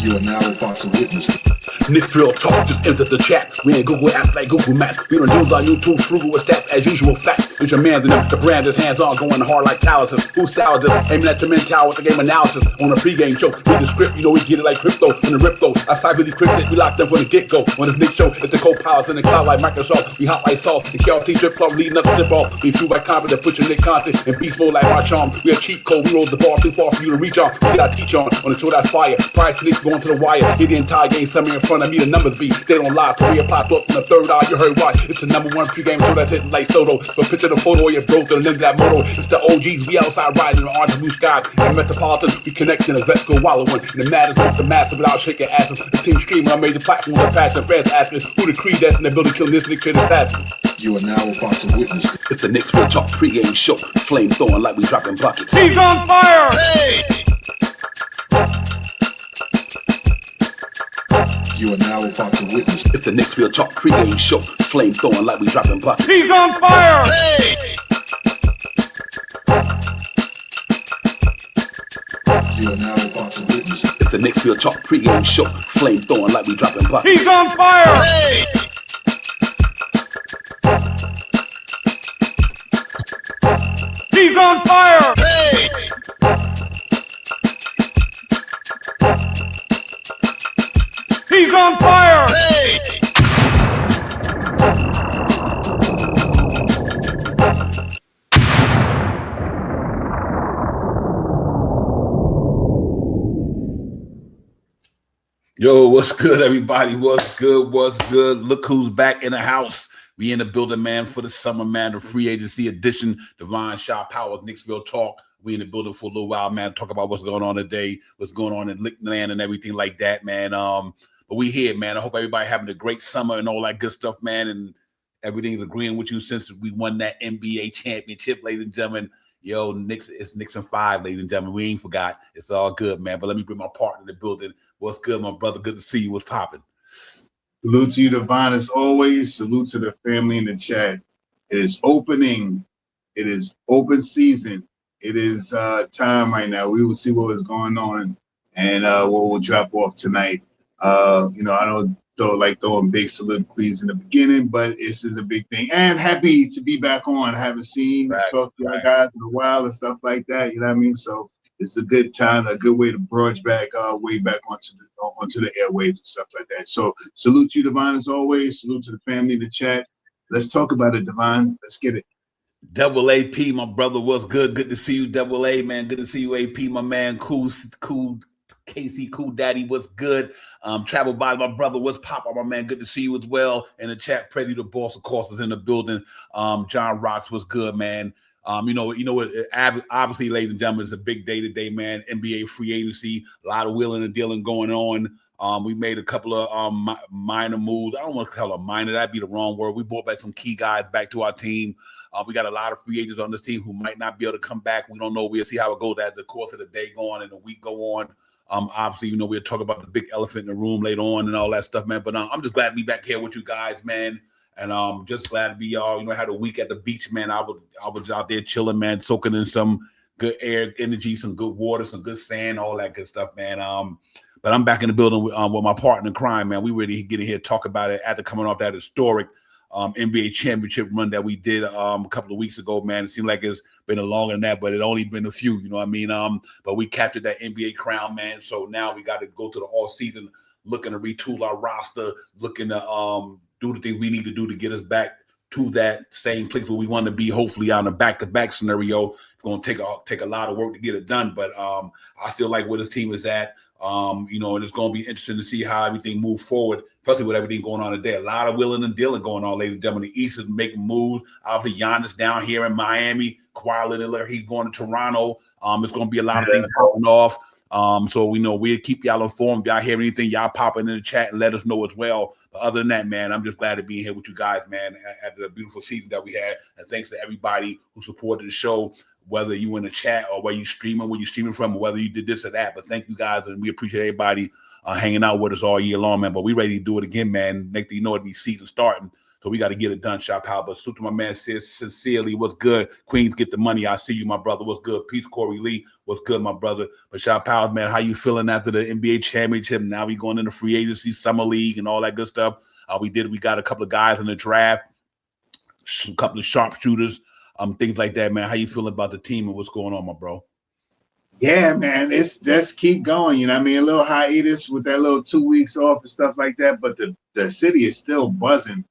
You are now about to witness. Knicks Real Talk just entered the chat. We ain't Google apps like Google Maps. We don't use on YouTube, frugal with stats as usual facts. It's your man, the brand, his hands on, going hard like calluses. Who style this? Aiming at the mental with the game analysis. On a pregame show, read the script, you know we get it like crypto. In the rip though, I side really cryptic, we locked them from the get-go. On the Knicks show, it's the co-pilots in the cloud like Microsoft. We hot like salt, the KRT strip club leading up to tip off. We flew by confidence, put your Nick content in beast mode like my charm. We a cheat code, we roll the ball too far for you to reach on. We got teach on the show that's fire. Prior to Knicks going to the wire. Hit the entire game, somewhere in front of me, the numbers be. They don't lie, so we apply to up from the third eye. You heard why? It's the #1 pregame show that's hitting like Soto. But picture the photo of your bros that live that moto. It's the OGs, we outside riding in the orange and blue sky. In the Metropolitan, we connecting the vets go wallowing. And the Madness with the massive without shaking asses. The team streaming on major platforms are passing. Fans asking who the creed that's in the building killing this Nick to the passing. You are now about to witness. It's the Knicks Real Talk pregame show. Flame throwing like we dropping buckets. He's on fire! Hey! You are now about to witness. It's the Knicks Real Talk pregame show. Flame throwing like we dropping buckets. He's on fire! Hey! You are now about to witness. It's the Knicks Real Talk pregame show. Flame throwing like we dropping buckets. He's on fire! Hey! He's on fire! Hey! He's on fire! Hey! Yo, what's good, everybody? What's good? What's good? Look who's back in the house. We in the building, man, for the summer, man, the free agency edition. Divine Shaw Powers, Knicks Real Talk. We in the building for a little while, man. Talk about what's going on today, what's going on in Lickland and everything like that, man. But we here, man. I hope everybody having a great summer and all that good stuff, man. And everything's agreeing with you since we won that NBA championship, ladies and gentlemen. Yo, Knicks, it's Knicks and 5, ladies and gentlemen. We ain't forgot. It's all good, man. But let me bring my partner in the building. What's good, my brother? Good to see you. What's popping? Salute to you, Divine, as always. Salute to the family in the chat. It is opening. It is open season. It is time right now. We will see what is going on and what will drop off tonight. I don't like throwing big soliloquies in the beginning, but this is a big thing. And happy to be back on. I haven't seen, talked to my guys in a while and stuff like that. You know what I mean? So it's a good time, a good way to broach back, way back onto the airwaves and stuff like that. So salute to you, Divine, as always. Salute to the family in the chat. Let's talk about it, Divine. Let's get it. Double AP, my brother, what's good? Good to see you, Double A, man. Good to see you, AP, my man. Cool, Casey, cool daddy, what's good? Travel by my brother, what's pop, my man? Good to see you as well. In the chat, Prezi the boss, of course, is in the building. John Rocks, what's good, man? You know what? Obviously, ladies and gentlemen, it's a big day today, man. NBA free agency, a lot of wheeling and dealing going on. We made a couple of minor moves. I don't want to call them minor. That'd be the wrong word. We brought back some key guys back to our team. We got a lot of free agents on this team who might not be able to come back. We don't know. We'll see how it goes as the course of the day go on and the week go on. Obviously, we'll talk about the big elephant in the room later on and all that stuff, man. But I'm just glad to be back here with you guys, man. And just glad to be y'all. Had a week at the beach, man. I was out there chilling, man, soaking in some good air, energy, some good water, some good sand, all that good stuff, man. But I'm back in the building with my partner in crime, man. We ready to get in here talk about it after coming off that historic NBA championship run that we did a couple of weeks ago, man. It seemed like it's been longer than that, but it only been a few, you know what I mean? But we captured that NBA crown, man. So now we got to go to the all season, looking to retool our roster, looking to do the things we need to do to get us back to that same place where we want to be, hopefully on a back-to-back scenario. It's going to take a lot of work to get it done, but I feel like where this team is at, and it's going to be interesting to see how everything moves forward, especially with everything going on today. A lot of wheeling and dealing going on, ladies and gentlemen. The East is making moves. Obviously, Giannis down here in Miami. Kawhi Leonard, he's going to Toronto. It's going to be a lot of things popping off. So we know we'll keep y'all informed. If y'all hear anything, y'all pop in the chat and let us know as well. But other than that, man, I'm just glad to be here with you guys, man, after the beautiful season that we had. And thanks to everybody who supported the show, whether you in the chat or where you streaming, where you streaming from, or whether you did this or that. But thank you guys, and we appreciate everybody hanging out with us all year long, man. But we ready to do it again, man. Next thing you know, it'll be season starting. So we got to get it done, Shop Power. But salute to my man, sis, sincerely, what's good? Queens, get the money. I see you, my brother. What's good? Peace, Corey Lee. What's good, my brother? But Shop Power, man, how you feeling after the NBA championship? Now we going into free agency, summer league, and all that good stuff. We got a couple of guys in the draft, a couple of sharpshooters, things like that, man. How you feeling about the team and what's going on, my bro? Yeah, man, let's keep going. You know what I mean? A little hiatus with that little 2 weeks off and stuff like that, but the city is still buzzing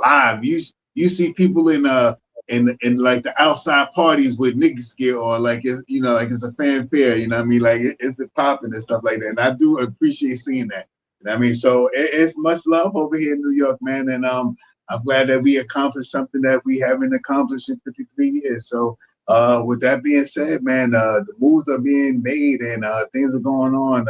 live. You see people in like the outside parties with NICKS gear on, like it's like it's a fanfare. You know what I mean? Like it's popping and stuff like that. And I do appreciate seeing that. You know what I mean? So it's much love over here in New York, man. And I'm glad that we accomplished something that we haven't accomplished in 53 years. So. With that being said, man, the moves are being made and things are going on.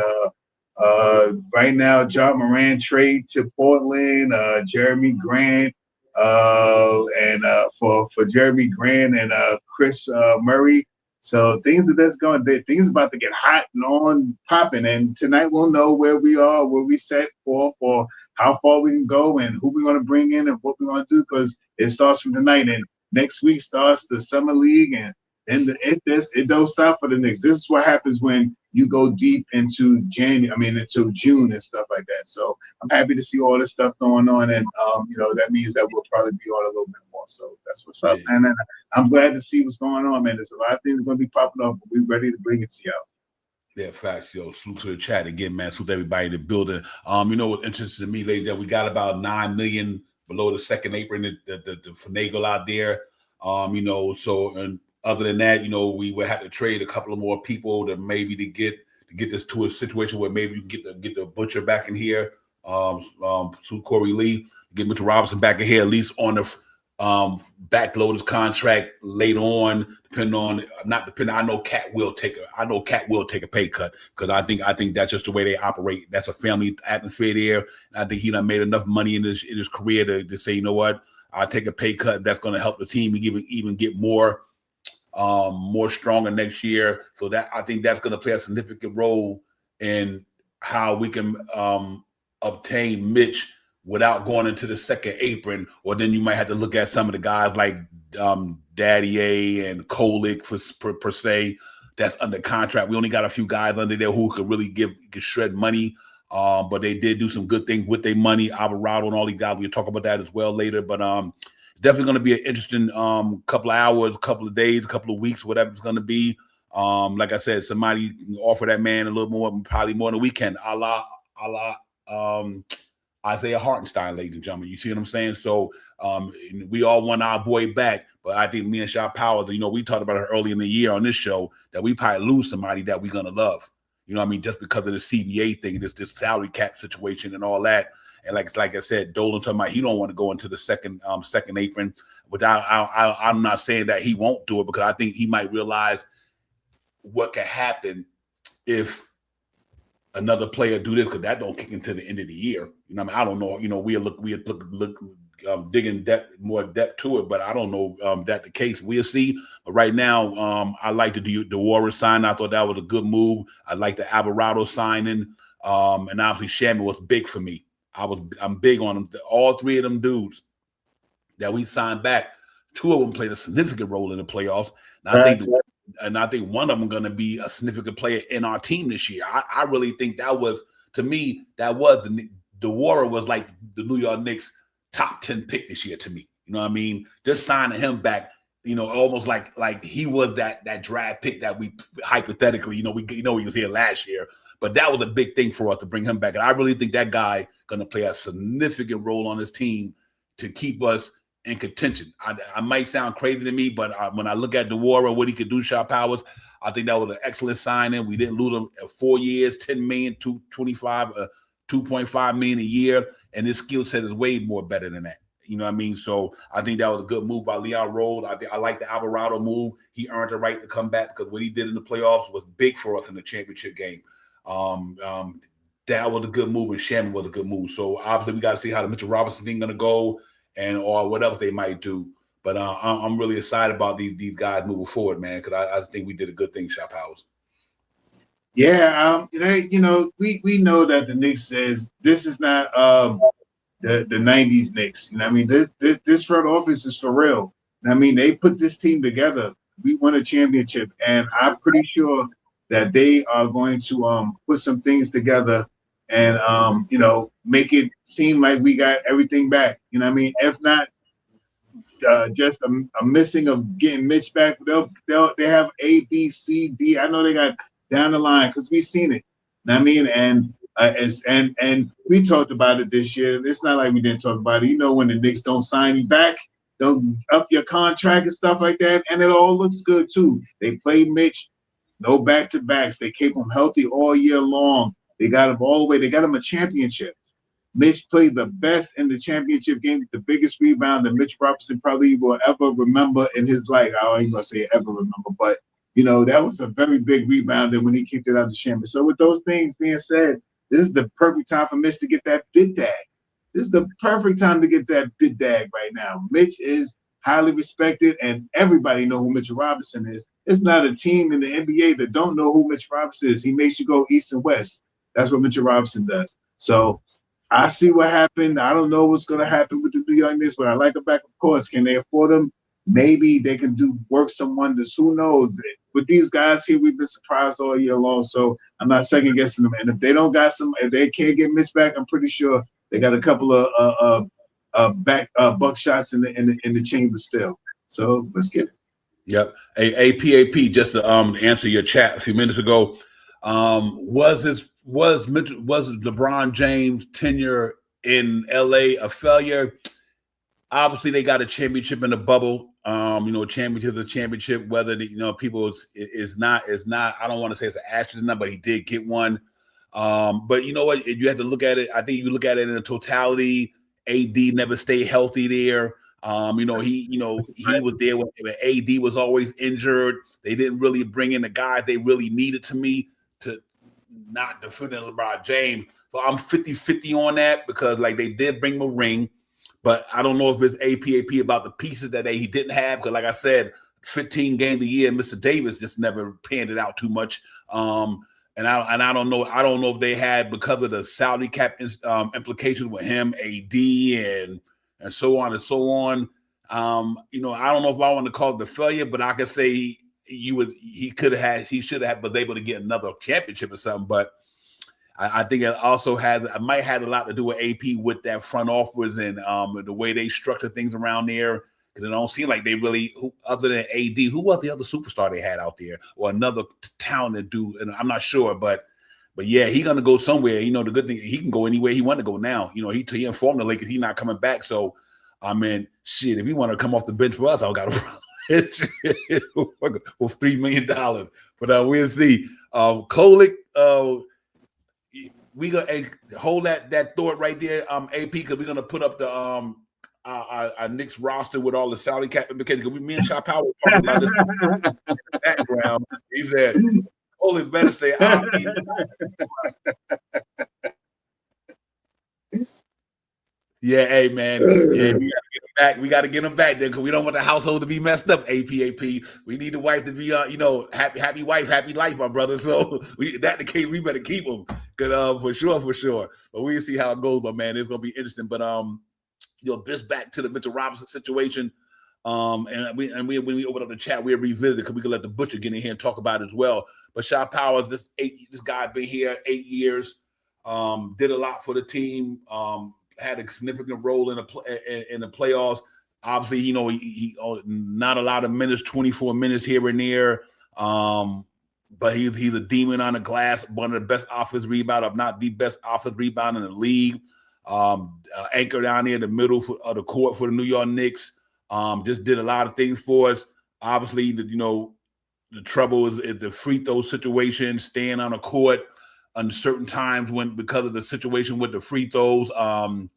Right now, John Moran trade to Portland, Jeremy Grant, and for Jeremy Grant and Chris Murray. So things things about to get hot and on popping. And tonight we'll know where we are, where we set for how far we can go and who we're going to bring in and what we're going to do, because it starts from tonight. And next week starts the summer league, and it don't stop for the Knicks. This is what happens when you go deep into into June and stuff like that. So I'm happy to see all this stuff going on, and that means that we'll probably be on a little bit more. So that's what's up, man. And I'm glad to see what's going on, man. There's a lot of things going to be popping up, but we're ready to bring it to y'all. Yeah, facts, yo. Salute to the chat again, man. Salute to everybody in the building. What's interesting to me, ladies, that we got about 9 million below the second apron, the finagle out there. So and other than that, we would have to trade a couple of more people to get this to a situation where maybe you can get the butcher back in here. Corey Lee, get Mitchell Robinson back in here, at least on the backload his contract later on, I know Cat will take a pay cut, because I think that's just the way they operate. That's a family atmosphere there. And I think he done made enough money in his career to say, you know what, I'll take a pay cut. That's going to help the team even get more stronger next year. So that I think that's going to play a significant role in how we can obtain Mitch without going into the second apron. Or then you might have to look at some of the guys like Daddy A and Kolick per se that's under contract. We only got a few guys under there who could really can shred money. But they did do some good things with their money. Alvarado and all these guys. We'll talk about that as well later. But definitely going to be an interesting couple of hours, couple of days, couple of weeks, whatever it's going to be. Like I said, somebody can offer that man a little more, probably more on the weekend, a la Isaiah Hartenstein, ladies and gentlemen. You see what I'm saying? So we all want our boy back, but I think me and Shop Power, we talked about it early in the year on this show, that we probably lose somebody that we're going to love. You know what I mean? Just because of the CBA thing, this salary cap situation and all that. And like I said, Dolan talking about he don't want to go into the second apron. I'm not saying that he won't do it, because I think he might realize what could happen if another player do this, because that don't kick into the end of the year. You know what I mean? I don't know. We'll look digging more depth to it, but I don't know that the case. We'll see. But right now, I like the Warriors sign. I thought that was a good move. I like the Alvarado signing, and obviously Shammy was big for me. I'm big on them. All three of them dudes that we signed back, two of them played a significant role in the playoffs. And I think one of them going to be a significant player in our team this year. I really think that was, to me, the Warrior was like the New York Knicks top 10 pick this year to me. You know what I mean? Just signing him back, almost like he was that draft pick that we hypothetically, he was here last year. But that was a big thing for us to bring him back. And I really think that guy going to play a significant role on this team to keep us in contention. I might sound crazy to me, but when I look at the Warrior, what he could do, Shop Powers, I think that was an excellent signing. We didn't lose him 4 years, 10 million, 2.5 million a year. And his skill set is way more better than that. You know what I mean? So I think that was a good move by Leon Rose. I like the Alvarado move. He earned the right to come back, because what he did in the playoffs was big for us in the championship game. That was a good move, and Shammy was a good move. So obviously we got to see how the Mitchell Robinson thing going to go, or whatever they might do. But I'm really excited about these guys moving forward, man, because I think we did a good thing, Shop House. Yeah, we know that the Knicks says this is not the 90s Knicks. You know what I mean? This front office is for real. I mean, they put this team together. We won a championship, and I'm pretty sure that they are going to put some things together and make it seem like we got everything back. You know what I mean? If not, just a missing of getting Mitch back. They have A, B, C, D. I know they got down the line because we've seen it. You know what I mean? And and we talked about it this year. It's not like we didn't talk about it. You know, when the Knicks don't sign you back, don't up your contract and stuff like that, and it all looks good too. They play Mitch, no back-to-backs. They keep him healthy all year long. They got him all the way. They got him a championship. Mitch played the best in the championship game, the biggest rebound that Mitch Robinson probably will ever remember in his life. I ain't gonna say ever remember, but that was a very big rebound when he kicked it out of the chamber. So with those things being said, this is the perfect time for Mitch to get that bid dag. This is the perfect time to get that bid dag right now. Mitch is highly respected, and everybody know who Mitchell Robinson is. It's not a team in the NBA that don't know who Mitch Robinson is. He makes you go east and west. That's what Mitchell Robinson does. So I see what happened. I don't know what's going to happen with the New York Knicks, but I like them back, of course. Can they afford them? Maybe they can work some wonders. Who knows? With these guys here, we've been surprised all year long, so I'm not second guessing them. And if they don't got if they can't get Mitch back, I'm pretty sure they got a couple of back buck shots in the chamber still. So let's get it. Yep. APAP, just to answer your chat a few minutes ago, was LeBron James' tenure in LA a failure? Obviously, they got a championship in the bubble. Championship to championship. Whether people is not. I don't want to say it's an asterisk, but he did get one. But you know what? You have to look at it. I think you look at it in the totality. AD never stayed healthy there. He was there when AD was always injured. They didn't really bring in the guys they really needed to not defending LeBron James. So I'm 50-50 on that because they did bring him a ring, but I don't know if it's APAP about the pieces that he didn't have. Because like I said, 15 games a year, Mr. Davis just never panned it out too much. And I don't know. I don't know if they had, because of the salary cap implications with him, AD, and so on and so on. I don't know if I want to call it the failure, but I could say he should have was able to get another championship or something. But I think it also might have a lot to do with AP with that front office and the way they structure things around there. Because it don't seem like they really, other than AD, who was the other superstar they had out there, or another talented dude? And I'm not sure, but yeah, he's gonna go somewhere. The good thing, he can go anywhere he want to go now. He informed the Lakers he's not coming back. So, I mean, shit, if he want to come off the bench for us, I got a problem with $3 million. But we'll see. Kolick, we gonna hold that thought right there, AP, because we're gonna put up the our Knicks roster with all the salary cap implications. Because me and Shy Power were talking about this in the background. He said, "Only better say I'll be." Yeah, hey man, yeah, we gotta get him back. We gotta get him back there because we don't want the household to be messed up. APAP. We need the wife to be, happy wife, happy life, my brother. So that the case, we better keep him, for sure. But we'll see how it goes, but man, it's gonna be interesting. But this back to the Mitchell Robinson situation. And when we open up the chat, we'll revisit because we can let the Butcher get in here and talk about it as well. But Shy Powers, this guy been here 8 years, did a lot for the team, had a significant role in the playoffs. Obviously, he not a lot of minutes, 24 minutes here and there. But he's a demon on the glass, one of the best offensive rebound, if not the best offensive rebound in the league. Anchor down there in the middle of the court for the New York Knicks. Just did a lot of things for us. Obviously, the trouble is the free throw situation, staying on the court on certain times because of the situation with the free throws. Was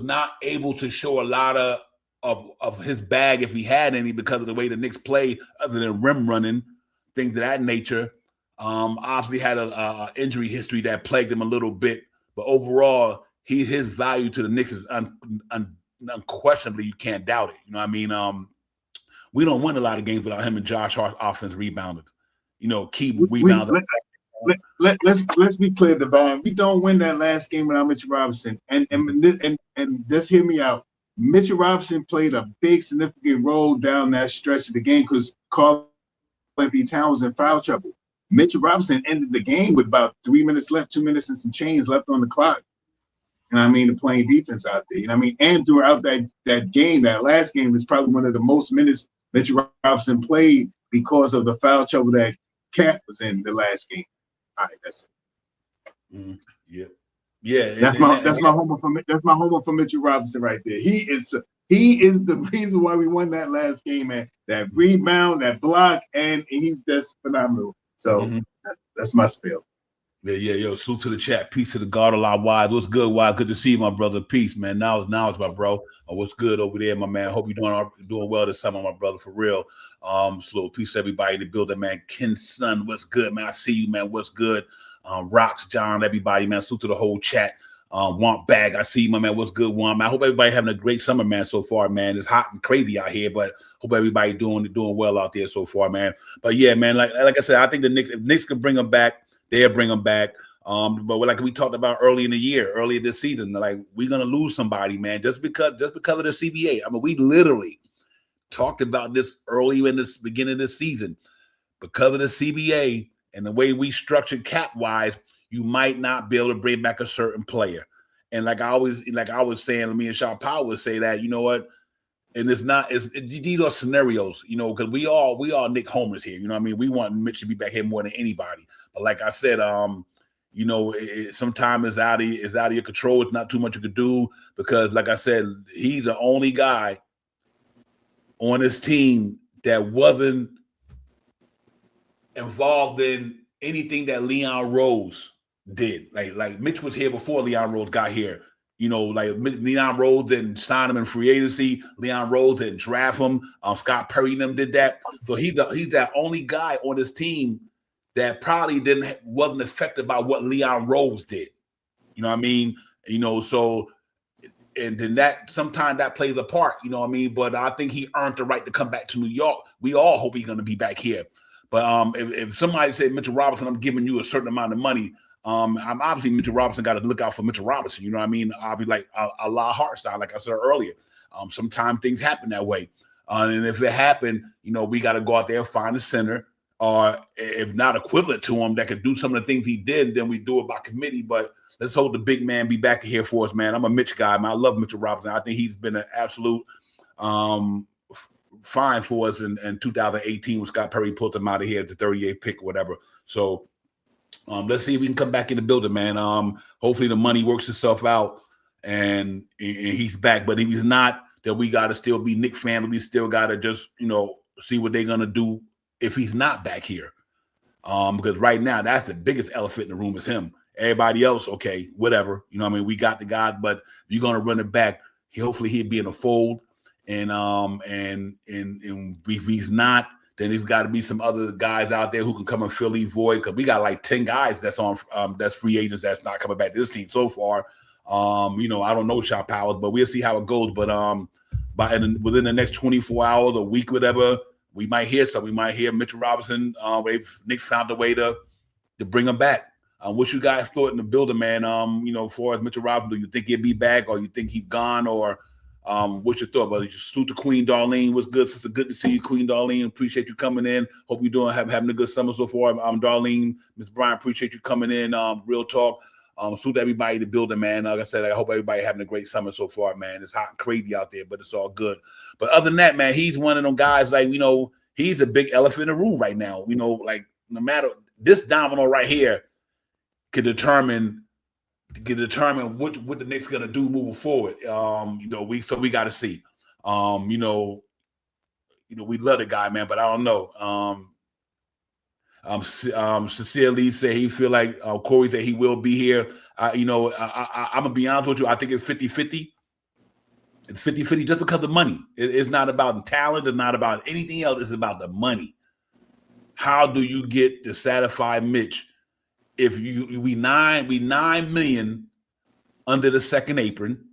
not able to show a lot of his bag if he had any because of the way the Knicks play, other than rim running, things of that nature. Obviously had a injury history that plagued him a little bit, but overall, his value to the Knicks is unquestionably, you can't doubt it. You know what I mean? We don't win a lot of games without him and Josh Hart offense rebounders. Keep rebounding. let's be clear, Divine. We don't win that last game without Mitchell Robinson. And just hear me out. Mitchell Robinson played a big significant role down that stretch of the game because Carl Anthony Towns was in foul trouble. Mitchell Robinson ended the game with about 3 minutes left, 2 minutes and some change left on the clock. And I mean, playing defense out there. You know what I mean? And throughout that game, that last game was probably one of the most minutes Mitchell Robinson played because of the foul trouble that Cat was in the last game. All right, that's it. Mm-hmm. Yeah, yeah. That's my homer for Mitchell Robinson right there. He is the reason why we won that last game, man. That rebound, that block, and he's just phenomenal. So that's my spiel. Yeah, yo, salute to the chat. Peace to the God of our wives. What's good, Wise? Good to see you, my brother. Peace, man. Now it's my bro. What's good over there, my man? Hope you're doing well this summer, my brother, for real. Slow peace to everybody in the building, man. Ken Son, what's good, man? I see you, man. What's good? Rocks, John, everybody, man. Salute to the whole chat. Womp Bag, I see you, my man. What's good, Womp? I hope everybody having a great summer, man, so far, man. It's hot and crazy out here, but hope everybody doing well out there so far, man. But yeah, man, like I said, I think if Knicks can bring them back, they'll bring them back. But like we talked about earlier this season, like we're gonna lose somebody, man, just because of the CBA. I mean, we literally talked about this early in this beginning of this season. Because of the CBA and the way we structured cap wise, you might not be able to bring back a certain player. And like I was saying, me and Sean Powell would say that, you know what? And these are scenarios, you know, because we all Nick homers here. You know what I mean? We want Mitch to be back here more than anybody. But like I said, you know, sometimes it's out of your control. It's not too much you could do because, like I said, he's the only guy on this team that wasn't involved in anything that Leon Rose did. Like Mitch was here before Leon Rose got here. You know, like Leon Rose didn't sign him in free agency. Leon Rose didn't draft him. Scott Perry and them did that. So he's that only guy on this team that probably wasn't affected by what Leon Rose did. You know what I mean? You know, so and then that sometimes that plays a part, you know what I mean? But I think he earned the right to come back to New York. We all hope he's gonna be back here. But if somebody said, Mitchell Robinson, I'm giving you a certain amount of money, I'm obviously Mitchell Robinson got to look out for Mitchell Robinson. You know what I mean? I'll be like a la Hartstein, like I said earlier. Sometimes things happen that way. And if it happened, you know, we got to go out there and find a center, or if not equivalent to him, that could do some of the things he did, then we do it by committee. But let's hope the big man be back here for us, man. I'm a Mitch guy, man. I love Mitchell Robinson. I think he's been an absolute fine for us in 2018 when Scott Perry pulled him out of here at the 38th pick or whatever. So let's see if we can come back in the building, man. Hopefully the money works itself out and he's back. But if he's not, then we got to still be Knicks fan. We still got to just, you know, see what they're going to do if he's not back here. Because right now, that's the biggest elephant in the room is him. Everybody else, okay, whatever. You know what I mean? We got the guy, but you're going to run it back. Hopefully he'll be in the fold. And if he's not, then there's got to be some other guys out there who can come and fill these void, because we got like 10 guys that's on that's free agents that's not coming back to this team so far. You know, I don't know Shot Powers, but we'll see how it goes. But within the next 24 hours, a week, whatever, we might hear something. We might hear Mitchell Robinson. Nick found a way to bring him back. What you guys thought in the building, man? You know, for as Mitchell Robinson, do you think he'll be back, or you think he's gone, or what's your thought about it? Salute to Queen Darlene. What's good, sister? Good to see you, Queen Darlene. Appreciate you coming in. Hope you're having a good summer so far. Darlene, Miss Brian, appreciate you coming in. Real talk. Salute to everybody in the building, man. Like I said, I hope everybody having a great summer so far, man. It's hot and crazy out there, but it's all good. But other than that, man, he's one of them guys, like, you know, he's a big elephant in the room right now. You know, like, no matter this domino right here could determine what the Knicks gonna do moving forward. You know, we got to see. You know, we love the guy, man, but I don't know. Cecilia Lee said he feel like Corey said he will be here. You know, I'm gonna be honest with you. I think it's 50-50. It's 50-50 just because of money. It's not about talent. It's not about anything else. It's about the money. How do you get to satisfy Mitch? If we 9 million under the second apron,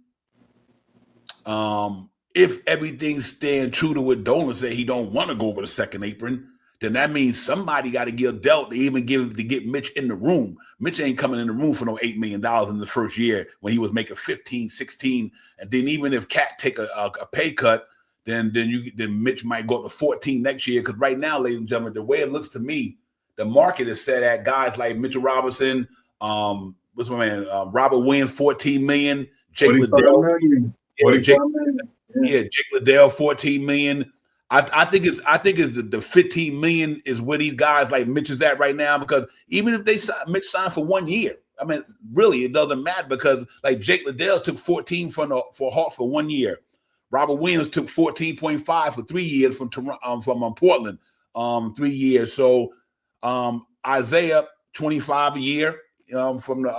if everything's staying true to what Dolan said, he don't want to go over the second apron, then that means somebody got to give dealt to get Mitch in the room. Mitch ain't coming in the room for no $8 million in the first year when he was making 15, 16. And then even if Cat take a pay cut, then Mitch might go up to 14 next year. Because right now, ladies and gentlemen, the way it looks to me, the market is set at guys like Mitchell Robinson, what's my man, Robert Wynn, 14 million, Jake Liddell, Jake Liddell, 14 million. I think it's the 15 million is where these guys like Mitch is at right now, because even if Mitch signed for 1 year, I mean, really, it doesn't matter, because like Jake Liddell took 14 for Hawks for 1 year. Robert Williams took 14.5 for 3 years from Portland, 3 years. So Isaiah 25 a year from the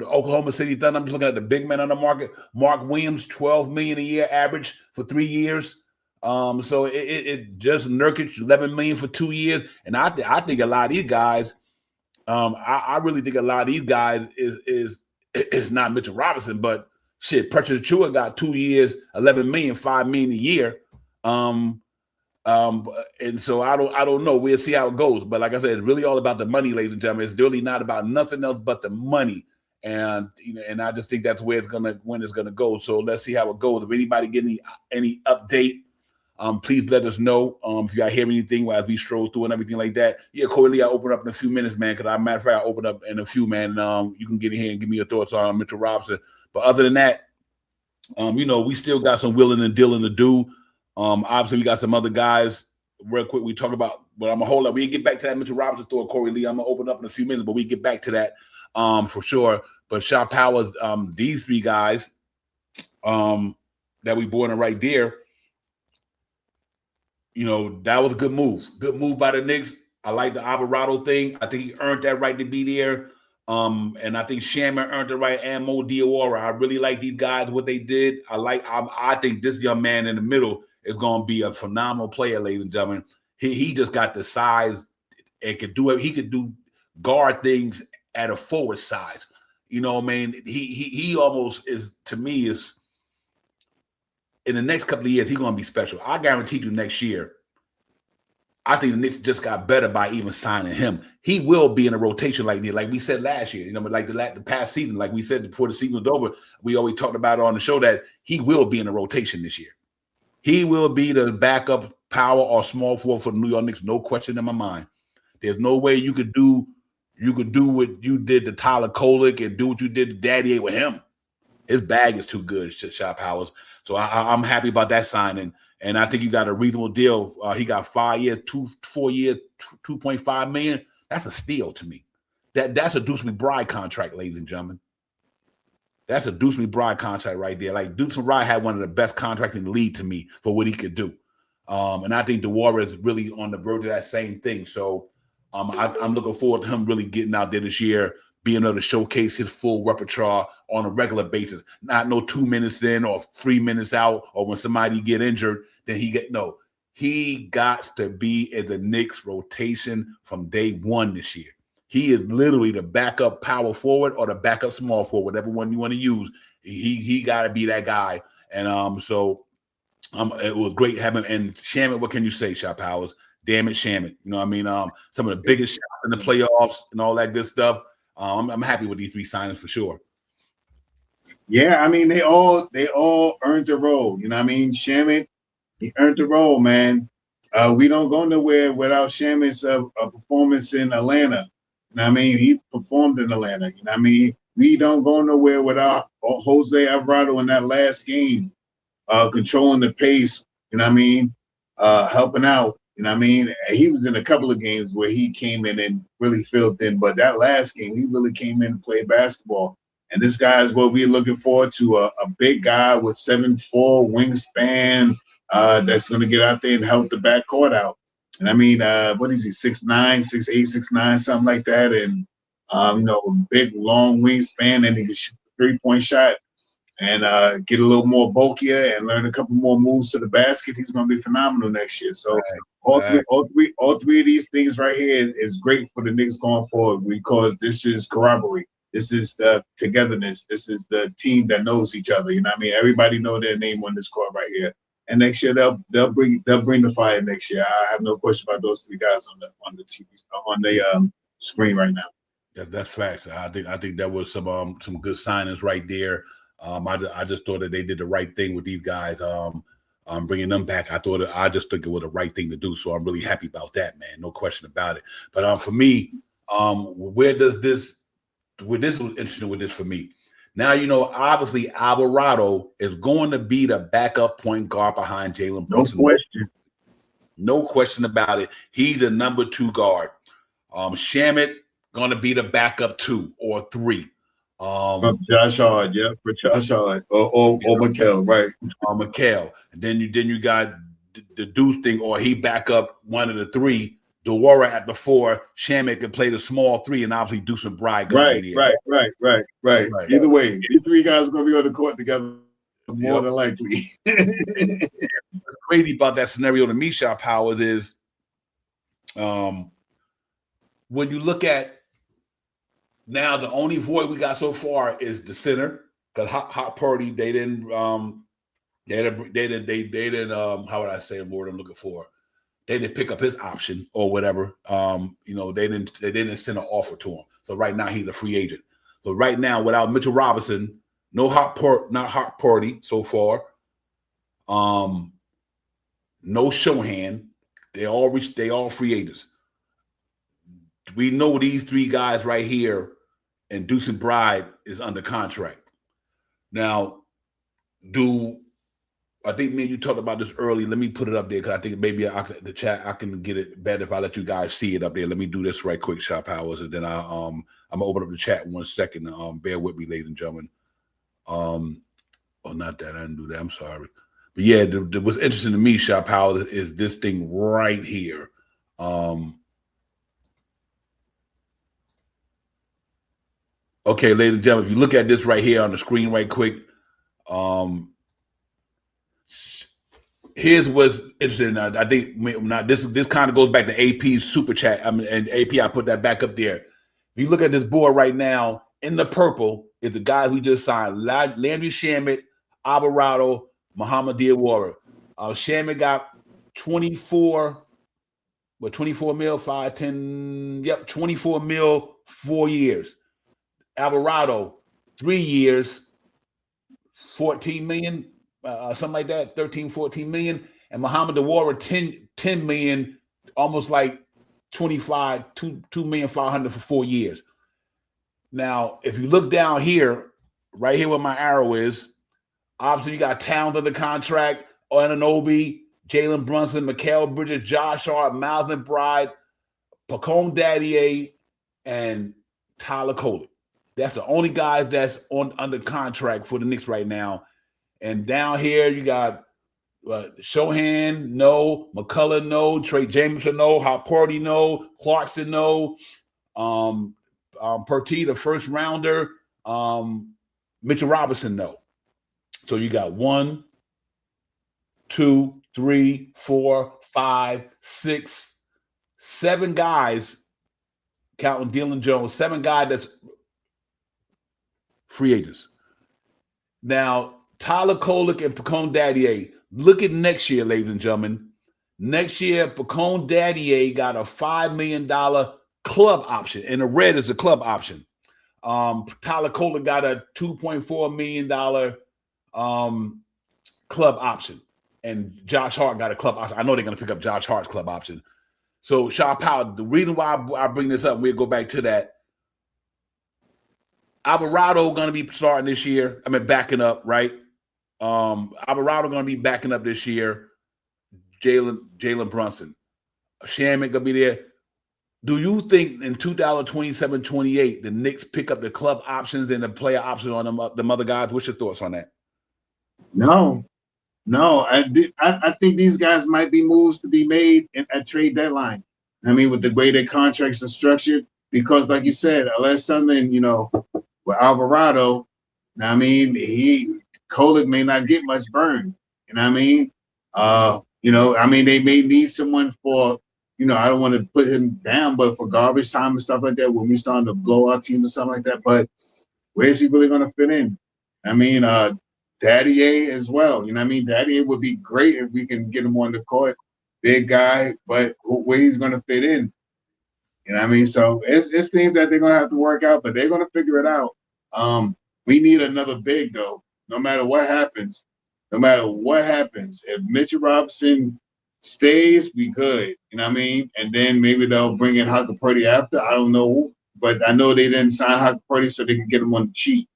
Oklahoma City Thunder. I'm just looking at the big men on the market. Mark Williams, 12 million a year average for 3 years. So it just Nurkic, 11 million for 2 years. And I think a lot of these guys, I really think a lot of these guys is not Mitchell Robinson, but shit, Precious Achua got 2 years, 11 million, 5 million a year. And so I don't know. We'll see how it goes. But like I said, it's really all about the money, ladies and gentlemen. It's really not about nothing else but the money. And and I just think that's where when it's gonna go. So let's see how it goes. If anybody get any update, please let us know. If you hear anything as we stroll through and everything like that. Yeah, Corey Lee, I'll open up in a few minutes, man. Because matter of fact, I'll open up in a few, man. You can get in here and give me your thoughts on Mitchell Robinson. But other than that, we still got some willing and dealing to do. Obviously, we got some other guys. Real quick, we talk about, but I'm gonna hold up. We get back to that Mitchell Robinson story, Corey Lee. I'm gonna open up in a few minutes, but we get back to that for sure. But Shot Powers, these three guys that we brought in right there, that was a good move. Good move by the Knicks. I like the Alvarado thing. I think he earned that right to be there. And I think Shaman earned the right, and Mo Diawara. I really like these guys, what they did. I think this young man in the middle is going to be a phenomenal player, ladies and gentlemen. He just got the size and could do it. He could do guard things at a forward size. You know what I mean? He almost is, to me, is in the next couple of years, he's going to be special. I guarantee you next year, I think the Knicks just got better by even signing him. He will be in a rotation like we said last year, like the past season, like we said before the season was over. We always talked about it on the show that he will be in a rotation this year. He will be the backup power or small forward for the New York Knicks, no question in my mind. There's no way you could do what you did to Tyler Kolek and do what you did to Daddy A with him. His bag is too good, Shot Powers. So I'm happy about that signing. And I think you got a reasonable deal. He got 5 years, 4 years, 2.5 million. That's a steal to me. That's a Deuce McBride contract, ladies and gentlemen. That's a Deuce McBride contract right there. Like Deuce McBride had one of the best contracts in the league to me for what he could do. And I think the Warriors is really on the verge of that same thing. So I'm looking forward to him really getting out there this year, being able to showcase his full repertoire on a regular basis. Not no 2 minutes in or 3 minutes out, or when somebody get injured, then he got to be in the Knicks rotation from day one this year. He is literally the backup power forward or the backup small forward, whatever one you want to use. He got to be that guy. And so it was great having him. And Shaman, what can you say, Shot Powers? Damn it, Shaman. You know what I mean? Some of the biggest shots in the playoffs and all that good stuff. I'm happy with these three signings for sure. Yeah, I mean, they all earned the role. You know what I mean? Shaman, he earned the role, man. We don't go nowhere without Shaman's performance in Atlanta. You know what I mean? He performed in Atlanta. You know what I mean? We don't go nowhere without Jose Alvarado in that last game, controlling the pace. You know what I mean? Helping out. You know what I mean? He was in a couple of games where he came in and really filled in, but that last game, he really came in and played basketball. And this guy is what we're looking forward to, a big guy with 7'4" wingspan that's going to get out there and help the backcourt out. And I mean, what is he, 6'9", 6'8", 6'9", something like that. And, big, long wingspan, and he can shoot a three-point shot and get a little more bulkier and learn a couple more moves to the basket. He's going to be phenomenal next year. So all three of these things right here is great for the Knicks going forward, because this is corroborate. This is the togetherness. This is the team that knows each other. You know what I mean? Everybody know their name on this court right here. and next year they'll bring the fire next year. I have no question about those three guys on the TV on the screen right now. That's facts. I think that was some good signings right there. I just thought that they did the right thing with these guys. Bringing them back, I just think it was the right thing to do. So I'm really happy about that, man. No question about it. But for me, where this was interesting with this for me. Now, obviously Alvarado is going to be the backup point guard behind Jalen Brunson. No question. No question about it. He's a number 2 guard. Shamet going to be the backup 2 or 3. Josh Hart, for Josh Hart or Mikal, right? Mikal, and then you got the Deuce thing, or he back up one of the 3. Dewara at the 4. Shamet can play the small 3, and obviously Deuce and Bride. Right. Either way, these 3 guys are going to be on the court together more than likely. What's crazy about that scenario to me, Shot Powers, is when you look at now, the only void we got so far is the center, because Hot Party they didn't how would I say, Lord, I'm looking for, they didn't pick up his option or whatever. They didn't send an offer to him. So right now he's a free agent. So right now, without Mitchell Robinson, not Hot Party so far. No Shohan. They all free agents. We know these 3 guys right here, and Deuce and Bride is under contract. Now, I think me and you talked about this early. Let me put it up there, because I think maybe the chat, I can get it better if I let you guys see it up there. Let me do this right quick, Shot Powers, and then I'm gonna open up the chat in 1 second. Bear with me, ladies and gentlemen. Not that, I didn't do that. I'm sorry. But yeah, what's interesting to me, Shot Powers, is this thing right here. Okay, ladies and gentlemen, if you look at this right here on the screen right quick, here's what's interesting. I think this kind of goes back to AP's super chat. And AP, I put that back up there. If you look at this board right now, in the purple is the guys we just signed: Landry Shamet, Alvarado, Muhammad Diawara. Shamet got 24 mil, 5, 10, 24 mil, 4 years. Alvarado, 3 years, 14 million, something like that, 13, 14 million. And Muhammad Diawara, 10 million, almost like 25, 2,500,000 for 4 years. Now, if you look down here, right here where my arrow is, obviously you got Towns under contract, Anunoby, Jalen Brunson, Mikal Bridges, Josh Hart, Miles McBride, Pacone Daddier, and Tyler Kolek. That's the only guys that's under contract for the Knicks right now. And down here you got Shohan, no. McCullough, no. Trey Jameson, no. Hot Party, no. Clarkson, no. Perty, the first rounder. Mitchell Robinson, no. So you got 1, 2, 3, 4, 5, 6, 7 guys, counting Dylan Jones, 7 guys that's free agents. Now, Tyler Kolek and Pacone Daddier. Look at next year, ladies and gentlemen. Next year, Pacone Daddier got a $5 million club option, and the red is a club option. Tyler Kolek got a $2.4 million club option, and Josh Hart got a club option. I know they're going to pick up Josh Hart's club option. So, Shaw Powell, the reason why I bring this up, and we'll go back to that, Alvarado going to be starting this year. Backing up, right? Alvarado going to be backing up this year. Jalen Brunson. Shamet going to be there. Do you think in 2027-28 the Knicks pick up the club options and the player options on them other guys? What's your thoughts on that? No. I think these guys might be moves to be made at trade deadline. With the way their contracts are structured, because like you said, unless something, with Alvarado, Kolek may not get much burn. They may need someone for, I don't want to put him down, but for garbage time and stuff like that, when we starting to blow our team or something like that. But where's he really going to fit in? Daddy A as well. You know what I mean? Daddy A would be great if we can get him on the court. Big guy, but where he's going to fit in. You know what I mean? So it's things that they're going to have to work out, but they're going to figure it out. We need another big, though, no matter what happens. No matter what happens. If Mitchell Robinson stays, we good. You know what I mean? And then maybe they'll bring in Haka Purdy after. I don't know. But I know they didn't sign Haka Purdy so they can get him on the cheap.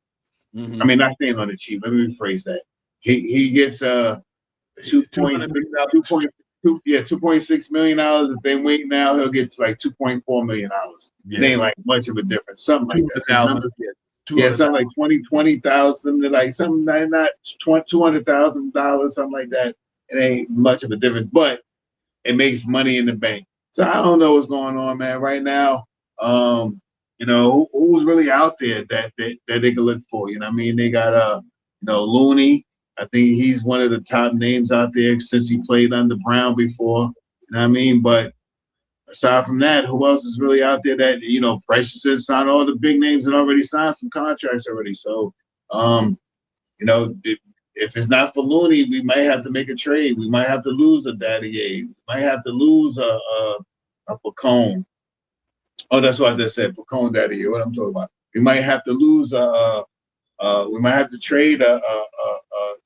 I mean, not saying on the cheap. Let me rephrase that. He gets $2.6 million. If they wait now, he'll get like $2.4 million. Yeah. It ain't like much of a difference. Something like that. Something like 20,000 to like something like not $200,000, something like that. It ain't much of a difference, but it makes money in the bank. So I don't know what's going on, man. Right now, you know, who's really out there that they can look for? You know what I mean? They got Looney. I think he's one of the top names out there since he played under Brown before. You know what I mean? But aside from that, who else is really out there that, you know, Precious has signed all the big names and already signed some contracts already. So, you know, if it's not for Looney, we might have to make a trade. We might have to lose a Daddy A. We might have to lose a Pacone. Oh, that's what I just said, Pacone Daddy A. What I'm talking about. We might have to lose we might have to trade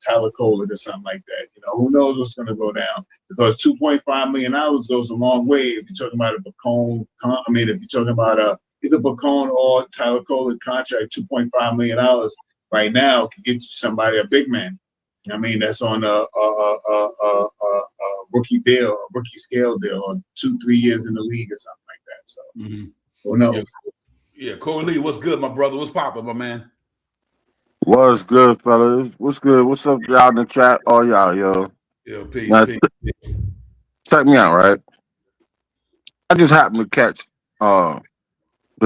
Tyler Colin or something like that. You know, who knows what's going to go down? Because $2.5 million goes a long way if you're talking about a Pacone. If you're talking about either Pacone or Tyler Colin contract, $2.5 million right now can get you somebody, a big man. You know what I mean? That's on a rookie deal, a rookie scale deal, or 2-3 years in the league or something like that. So who knows? Yeah, Corey Lee, what's good, my brother? What's poppin', my man? What's good, fellas? What's good? What's up, y'all in the chat? Oh, y'all, yo. Yeah, peace, Now, peace. check me out, right? I just happened to catch the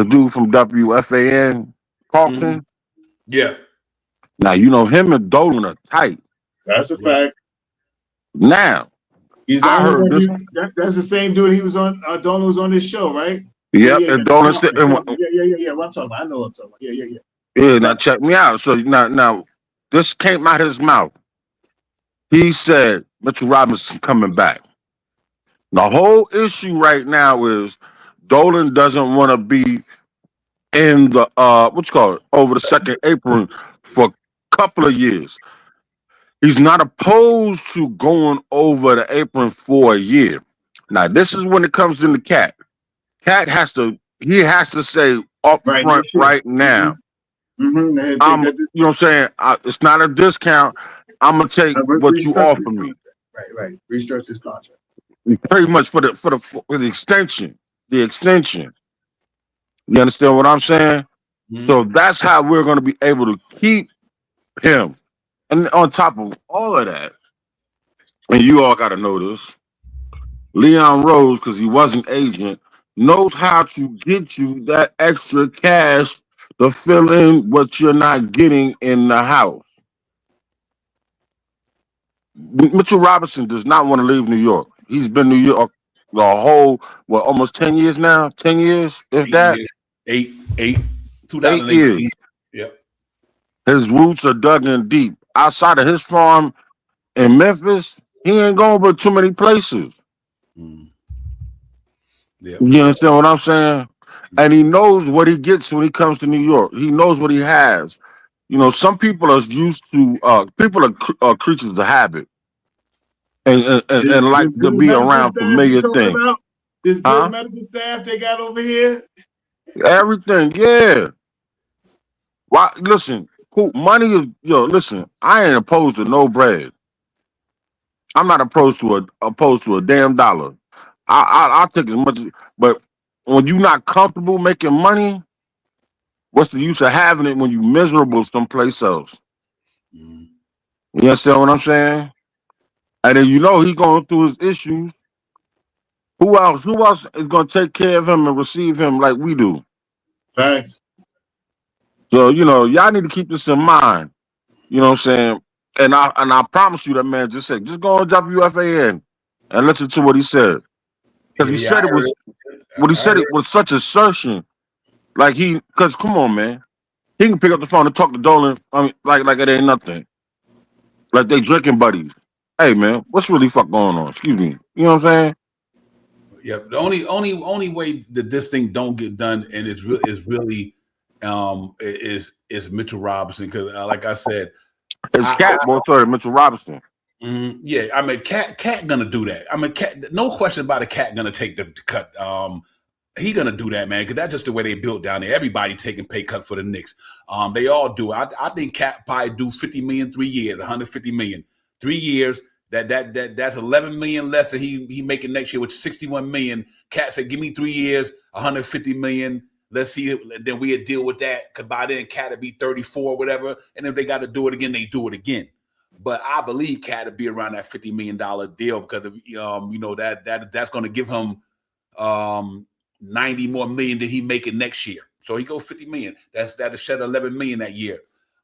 dude from WFAN, Carlton. Yeah. Now, you know, him and Dolan are tight. That's a fact. Now, I heard this. That's the same dude he was on. Dolan was on this show, right? Yep, and Dolan. Yeah. What I'm talking about. I know what I'm talking about. Yeah. Yeah, now check me out. So now, this came out his mouth. He said Mitchell Robinson coming back. The whole issue right now is Dolan doesn't want to be in the over the second apron for a couple of years. He's not opposed to going over the apron for a year. Now, this is when it comes to the Cat. Cat has to say up front right now. You know what I'm saying? It's not a discount. I'm gonna take what you offer me. Right. Restructure his contract. Pretty much for the extension. The extension. You understand what I'm saying? So that's how we're gonna be able to keep him. And on top of all of that, and you all gotta know this, Leon Rose, because he was an agent, knows how to get you that extra cash to fill in what you're not getting in the house. Mitchell Robinson does not want to leave New York. He's been New York the whole, almost 10 years now? 10 years, if that? Eight. 8 years. Yep. His roots are dug in deep. Outside of his farm in Memphis, he ain't going but too many places. Yep. You understand what I'm saying? And he knows what he gets when he comes to New York. He knows what he has. You know, some people are used to people are creatures of habit, and like to be around familiar things. This good medical staff they got over here. Everything, yeah. Why? Listen, cool. Money is listen. I ain't opposed to no bread. I'm not opposed to a damn dollar. I'll take as much, but when you're not comfortable making money, what's the use of having it when you're miserable someplace else? You understand what I'm saying? And then he's going through his issues. Who else is going to take care of him and receive him like we do? Thanks. So, y'all need to keep this in mind. You know what I'm saying? And I promise you that man just go on WFAN and listen to what he said. Because he said it was such assertion. Because come on, man. He can pick up the phone and talk to Dolan like it ain't nothing. Like they drinking buddies. Hey man, what's really fuck going on? Excuse me. You know what I'm saying? Yeah, the only way that this thing don't get done, and is really is Mitchell Robinson, because like I said, It's Cat, boy. Sorry, Mitchell Robinson. yeah, I mean, Cat gonna do that. I mean, Cat, no question about a Cat gonna take the cut. He gonna do that, man, because that's just the way they built down there. Everybody taking pay cut for the Knicks. They all do. I think Cat probably do 50 million 3 years, 150 million 3 years. That's 11 million less than he making next year, which is 61 million. Cat said, "Give me 3 years, 150 million. Let's see it. Then we'll deal with that. Because by then, Cat will be 34 or whatever. And if they got to do it again, they do it again." But I believe Cat will be around that $50 million deal because of, that's going to give him 90 more million than he making next year. So he goes 50 million. That'll shed 11 million that year.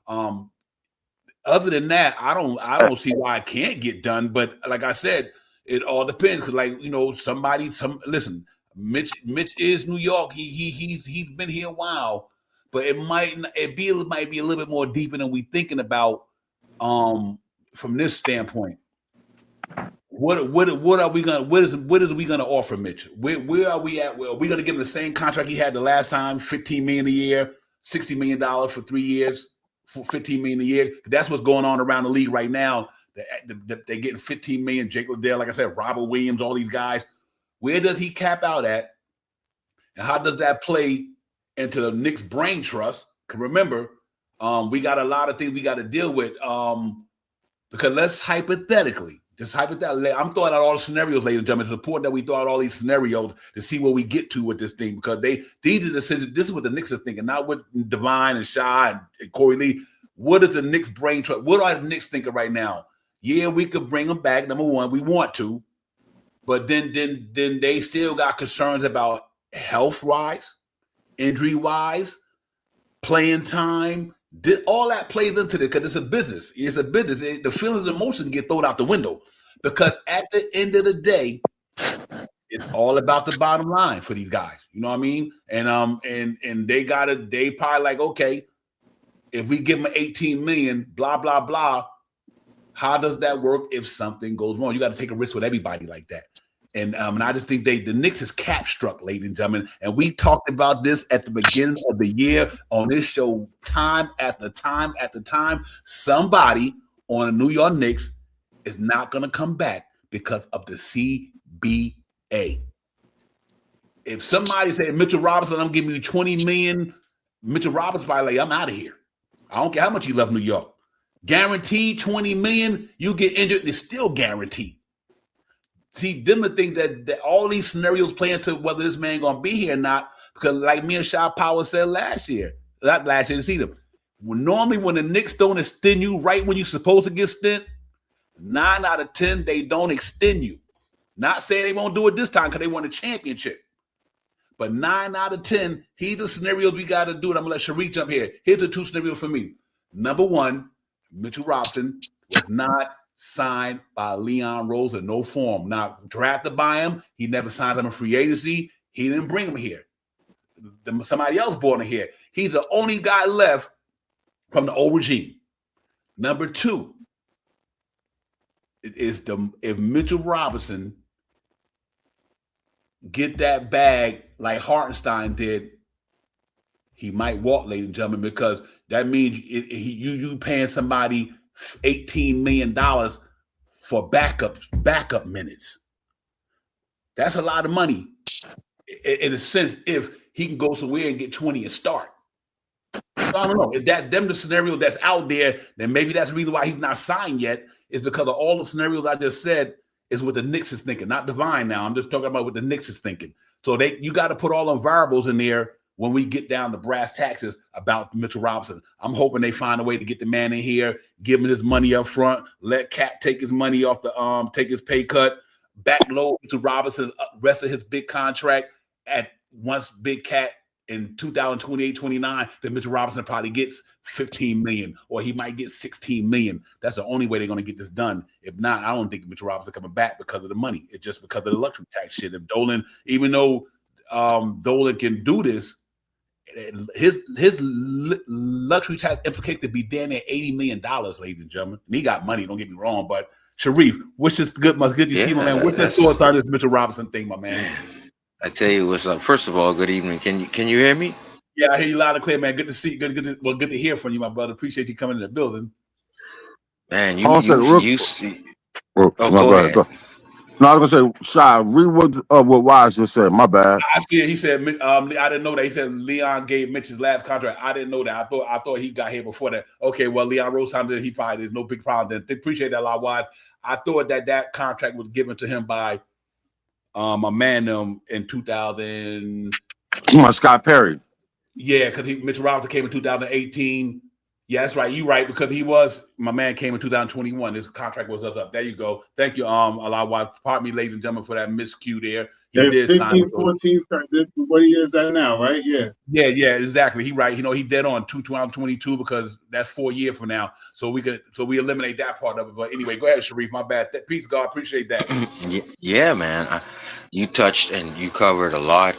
Other than that, I don't see why it can't get done. But like I said, it all depends. Cause listen, Mitch is New York. He's been here a while, but it might be a little bit more deeper than we thinking about. From this standpoint, what are we gonna what is we gonna offer Mitch? Where are we at? Well, are we gonna give him the same contract he had the last time, $15 million a year, $60 million for 3 years, for $15 million a year? That's what's going on around the league right now. They're getting $15 million. Jake Liddell, like I said, Robert Williams, all these guys. Where does he cap out at? And how does that play into the Knicks brain trust? Because remember, we got a lot of things we got to deal with. Because let's hypothetically, I'm throwing out all the scenarios, ladies and gentlemen. It's important that we throw out all these scenarios to see where we get to with this thing, because these are decisions. This is what the Knicks are thinking, not what Divine and Shy and Corey Lee. What is the Knicks brain trust? What are the Knicks thinking right now? Yeah, we could bring them back. Number one, we want to, but then they still got concerns about health-wise, injury-wise, playing time. All that plays into it because it's a business. It's a business. The feelings and emotions get thrown out the window because at the end of the day, it's all about the bottom line for these guys. You know what I mean? And they probably like, okay, if we give them 18 million, blah, blah, blah, how does that work if something goes wrong? You got to take a risk with everybody like that. And I just think the Knicks is cap struck, ladies and gentlemen. And we talked about this at the beginning of the year on this show, time after time after time. Somebody on the New York Knicks is not going to come back because of the CBA. If somebody say, Mitchell Robinson, I'm giving you 20 million, Mitchell Robinson probably like, I'm out of here. I don't care how much you love New York. Guaranteed 20 million, you get injured, and it's still guaranteed. See, them to think that all these scenarios play into whether this man gonna be here or not, because like me and Shy Power said not last year to see them. Normally when the Knicks don't extend you right when you're supposed to get extended, 9 out of 10, they don't extend you. Not saying they won't do it this time because they won a championship. But 9 out of 10, here's the scenarios we got to do. And I'm going to let Sharif jump here. Here's the 2 scenarios for me. Number 1, Mitchell Robinson was not signed by Leon Rose in no form. Not drafted by him. He never signed him a free agency. He didn't bring him here. Somebody else brought him here. He's the only guy left from the old regime. Number 2, if Mitchell Robinson get that bag like Hartenstein did, he might walk, ladies and gentlemen, because that means you paying somebody $18 million for backup minutes. That's a lot of money in a sense if he can go somewhere and get 20 and start. So I don't know. If the scenario that's out there, then maybe that's the reason why he's not signed yet, is because of all the scenarios I just said is what the Knicks is thinking, not Divine now. I'm just talking about what the Knicks is thinking. So you got to put all them variables in there when we get down to brass taxes about Mitchell Robinson. I'm hoping they find a way to get the man in here, give him his money up front, let Cat take his money off take his pay cut, backload to Robinson rest of his big contract at once Big Cat in 2028-29, then Mitchell Robinson probably gets 15 million, or he might get 16 million. That's the only way they're going to get this done. If not, I don't think Mitchell Robinson coming back because of the money. It's just because of the luxury tax shit. If Dolan, even though Dolan can do this, his luxury tax implicated to be damn near $80 million, ladies and gentlemen. And he got money, don't get me wrong, but Sharif, what's just good, much good to see you, my man. What's your thoughts on this Mitchell Robinson thing, my man? I tell you what's up. First of all, good evening. Can you hear me? Yeah, I hear you loud and clear, man. Good to see you. Good to hear from you, my brother. Appreciate you coming in the building. Man, Also, see. no, Go ahead. No, I was gonna say, Shy, read what Wise just said. My bad. I see it. He said, I didn't know that. He said Leon gave Mitch his last contract. I didn't know that. I thought he got here before that. Okay, well, Leon Roseheim did. He probably there's no big problem. Then appreciate that a lot, Wise. I thought that contract was given to him by a man in 2000. Come on, Scott Perry. Yeah, because Mitchell Robinson came in 2018. Yeah, that's right. You're right, because my man came in 2021. His contract was up. There you go. Thank you, Alawad. Pardon me, ladies and gentlemen, for that miscue there. He did 15, sign 14, what year is that now, right? Yeah. Yeah, exactly. He right. He dead on 2022 because that's 4 years from now. So we eliminate that part of it. But anyway, go ahead, Sharif. My bad. Peace, God. Appreciate that. Yeah, man. You touched and you covered a lot.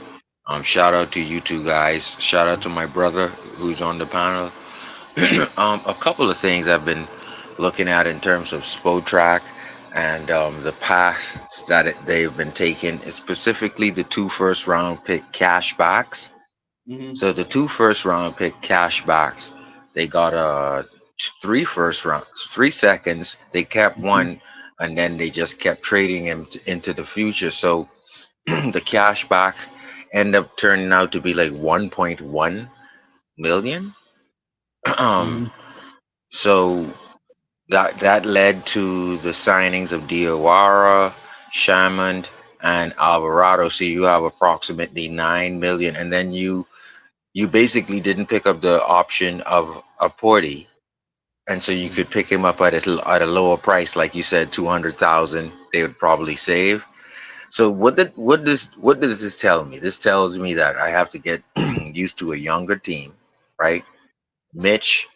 Shout out to you two guys. Shout out to my brother who's on the panel. A couple of things I've been looking at in terms of Spotrac and the paths that they've been taking, specifically the 2 first-round pick cashbacks. Mm-hmm. So the 2 first-round pick cashbacks, they got 3 seconds. They kept one, and then they just kept trading him into the future. So the cashback ended up turning out to be like 1.1 million. So that led to the signings of Diawara, Shamond, and Alvarado. So you have approximately 9 million, and then you basically didn't pick up the option of a Porty, and so you could pick him up at a lower price, like you said, 200,000. They would probably save. So what does this tell me? This tells me that I have to get used to a younger team, right? Mitch,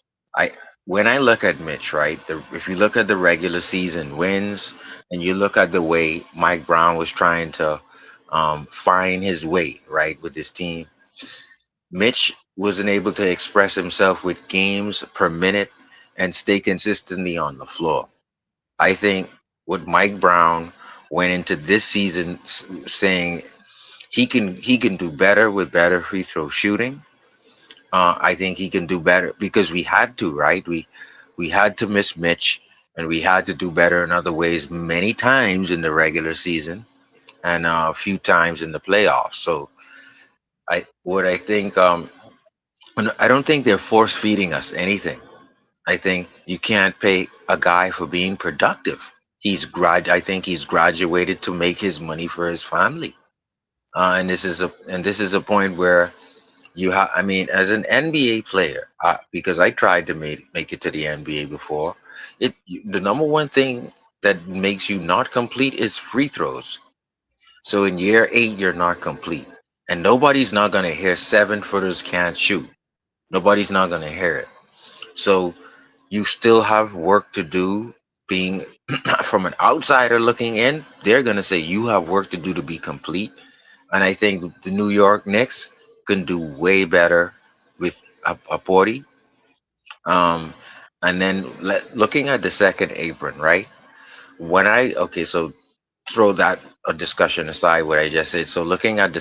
when I look at Mitch, right, if you look at the regular season wins and you look at the way Mike Brown was trying to find his way, right, with this team, Mitch wasn't able to express himself with games per minute and stay consistently on the floor. I think what Mike Brown went into this season saying he can do better with better free throw shooting. I think he can do better because we had to, right? We had to miss Mitch, and we had to do better in other ways many times in the regular season and a few times in the playoffs. So I think I don't think they're force feeding us anything. I think you can't pay a guy for being productive. I think he's graduated to make his money for his family, and this is a point where I mean, as an NBA player, because I tried to make it to the NBA before, the number one thing that makes you not complete is free throws. So in year 8, you're not complete, and nobody's not gonna hear 7-footers can't shoot. Nobody's not gonna hear it. So you still have work to do. Being from an outsider looking in, they're gonna say you have work to do to be complete. And I think the New York Knicks can do way better with a Porty. And then looking at the second apron, right? So throw that a discussion aside what I just said. So looking at the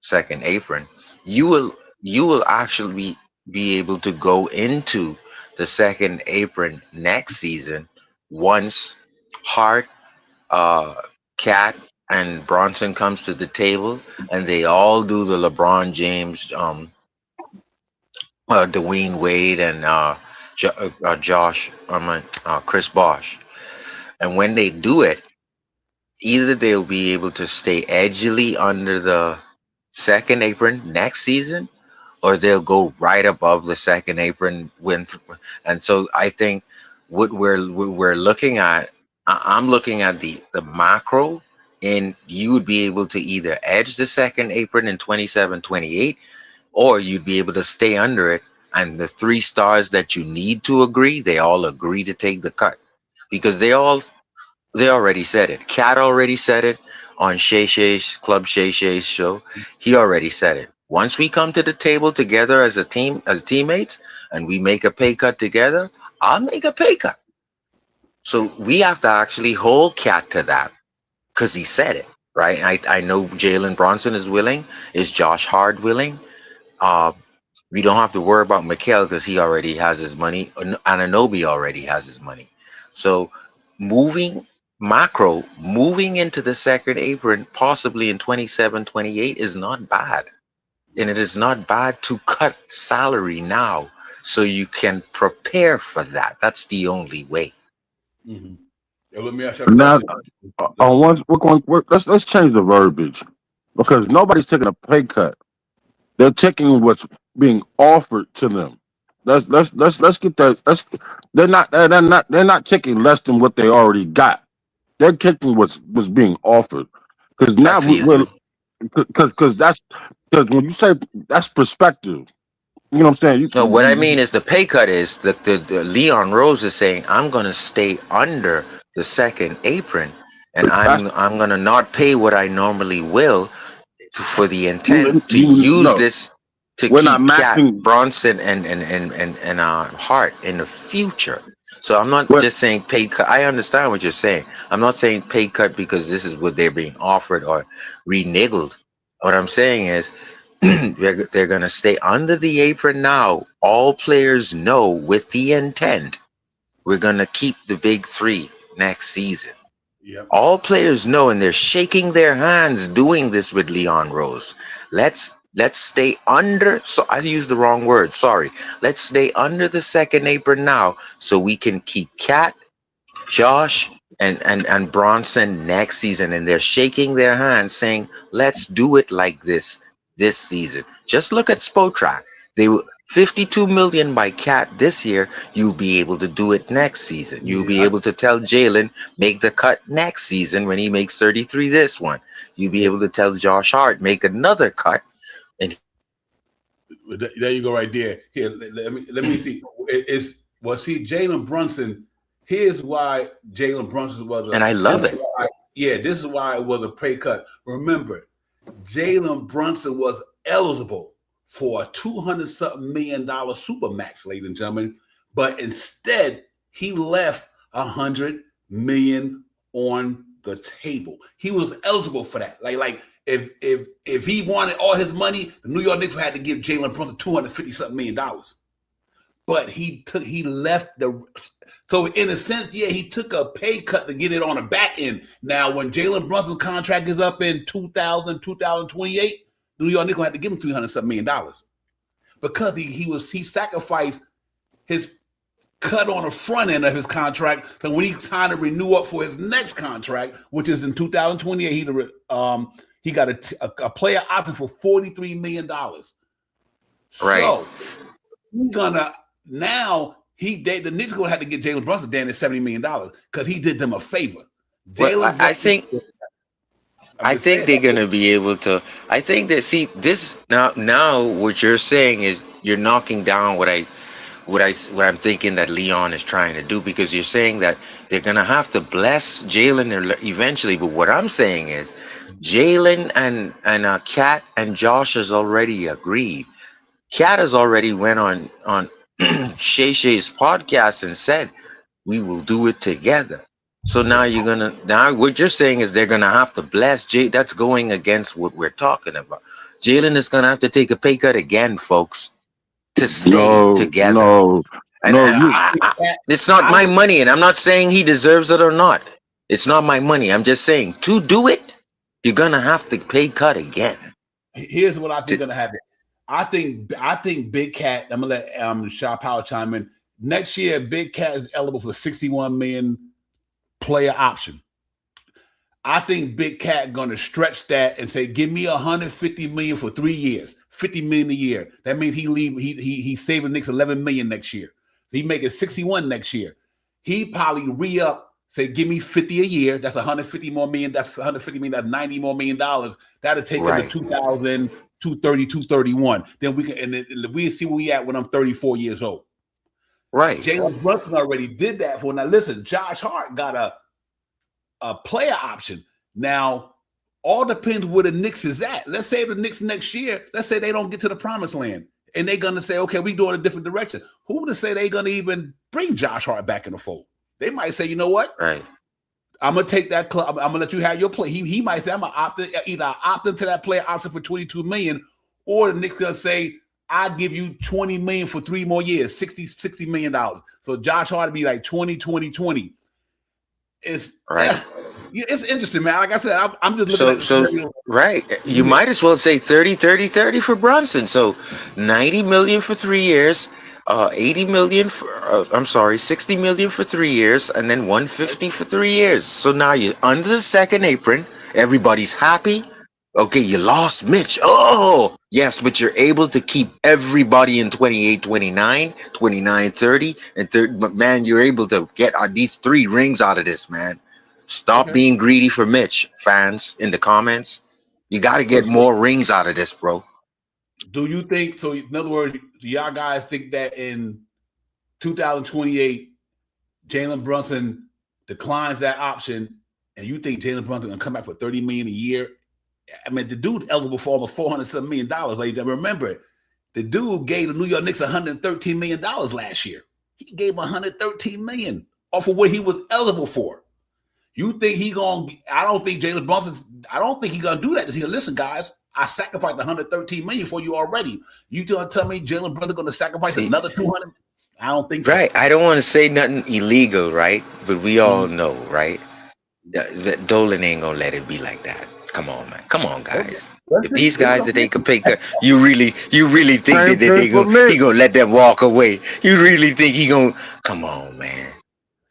second apron, you will actually be able to go into the second apron next season once Hart, Cat, and Bronson comes to the table and they all do the LeBron James, Dwayne Wade, and Chris Bosh. And when they do it, either they'll be able to stay edgily under the second apron next season, or they'll go right above the second apron and so I think what we're looking at, I'm looking at the macro, and you would be able to either edge the second apron in 27-28, or you'd be able to stay under it, and the 3 stars that you need to agree, they all agree to take the cut because they already said it. Cat already said it on Shay Shay's Club Shay Shay's show. He already said it. Once we come to the table together as a team, as teammates, and we make a pay cut together, I'll make a pay cut. So we have to actually hold Cat to that because he said it, right? I know Jalen Bronson is willing. Is Josh Hart willing? We don't have to worry about Mikhail because he already has his money. Ananobi already has his money. So moving moving into the second apron, possibly in 27, 28 is not bad. And it is not bad to cut salary now so you can prepare for that. That's the only way. Mm-hmm. Let me ask you a Now, question. on one, let's change the verbiage because nobody's taking a pay cut. They're taking what's being offered to them. Let's get that. They're not taking less than what they already got. They're taking what's being offered because I now feel we're you. because that's because when you say that's perspective, you know what I'm saying. No, what I mean is the pay cut is that the Leon Rose is saying I'm gonna stay under the second apron, and That's I'm gonna not pay what I normally will for the intent to you use no. this to We're not keep Cat matching. Bronson and Hart in the future. So I'm not What just saying pay cut. I understand what you're saying. I'm not saying pay cut because this is what they're being offered or reneged. What I'm saying is they're going to stay under the apron now. All players know with the intent we're going to keep the big three next season. Yep. All players know, and they're shaking their hands doing this with Leon Rose. Let's stay under. So I used the wrong word. Sorry. Let's stay under the second apron now, so we can keep Cat, Josh, and Bronson next season. And they're shaking their hands, saying, "Let's do it like this season." Just look at Spotrac. They were 52 million by Cat this year. You'll be able to do it next season. You'll be Yeah. able to tell Jalen make the cut next season when he makes 33 this one. You'll be able to tell Josh Hart make another cut. And There you go, right there. Here, let me see. See Jalen Brunson. Here's why Jalen Brunson was a. I love it. This is why it was a pay cut. Remember, Jalen Brunson was eligible for a $200-something million supermax, ladies and gentlemen, but instead he left $100 million on the table. He was eligible for that. Like if he wanted all his money, the New York Knicks had to give Jalen Brunson $250-something million. But he left so in a sense, yeah, he took a pay cut to get it on the back end. Now, when Jalen Brunson's contract is up in 2028, New York Knicks had to give him $300-something million because he sacrificed his cut on the front end of his contract. So when he's trying to renew up for his next contract, which is in 2028, he got a player option for $43 million. Right. So he's gonna now the Knicks gonna have to get Jalen Brunson down to $70 million because he did them a favor. Well, I think they're gonna be able to. I think that this now what you're saying is you're knocking down what I'm thinking that Leon is trying to do, because you're saying that they're gonna have to bless Jalen eventually. But what I'm saying is Jalen and Cat and Josh has already agreed. Cat has already went on Shay Shay's podcast and said we will do it together. So now what you're saying is they're gonna have to bless Jay. That's going against what we're talking about. Jalen is gonna have to take a pay cut again, folks, to stay together. No. It's not my money, and I'm not saying he deserves it or not. It's not my money. I'm just saying to do it, you're gonna have to pay cut again. Here's what I think gonna happen. I think Big Cat. I'm gonna let Shaw Power chime in. Next year, Big Cat is eligible for $61 million player option. I think Big Cat gonna stretch that and say, "Give me $150 million for 3 years, $50 million a year." That means he's saving Knicks $11 million next year. He making 61 next year. He probably re-up, say, "Give me 50 a year." That's $150 more million. That's $150 million. That's $90 more million. That'll take him to 2,000. 230, 231. Then we can and we see where we at when I'm 34 years old. Right. Jalen Brunson already did that for. Now listen, Josh Hart got a player option. Now all depends where the Knicks is at. Let's say the Knicks next year, let's say they don't get to the promised land and they're going to say, okay, we doing a different direction. Who to say they're going to even bring Josh Hart back in the fold? They might say, you know what? Right. I'm going to take that club. I'm going to let you have your play. He might say, I'm going to opt into that player option for $22 million, or the Knicks going to say, I'll give you $20 million for 3 more years, $60 million. So Josh Hart would be like 20, 20, 20. It's right. It's interesting, man. Like I said, I'm just looking at right. You might as well say 30, 30, 30 for Brunson. So 90 million for 3 years, 80 million for I'm sorry, 60 million for 3 years, and then 150 for 3 years. So now you're under the second apron. Everybody's happy. Okay, you lost Mitch. Oh, yes, but you're able to keep everybody in 28, 29, 29, 30, and 30. But man, you're able to get these 3 rings out of this, man. Stop being greedy for Mitch, fans, in the comments. You got to get more rings out of this, bro. Do you think so? In other words, do y'all guys think that in 2028, Jalen Brunson declines that option, and you think Jalen Brunson gonna come back for $30 million a year? I mean, the dude eligible for almost $400 million. Like, remember, the dude gave the New York Knicks $113 million last year. He gave $113 million off of what he was eligible for. You think he gonna? I don't think Jalen Brunson. I don't think he's gonna do that. He's gonna listen, guys. I sacrificed $113 million for you already. You gonna tell me Jalen Brunson gonna sacrifice another $200? I don't think so. Right. I don't want to say nothing illegal, right? But we all know, right? That Dolan ain't gonna let it be like that. Come on, man. Come on, guys. If these guys that they could pay, you really think that he gonna let them walk away? You really think he gonna? Come on, man.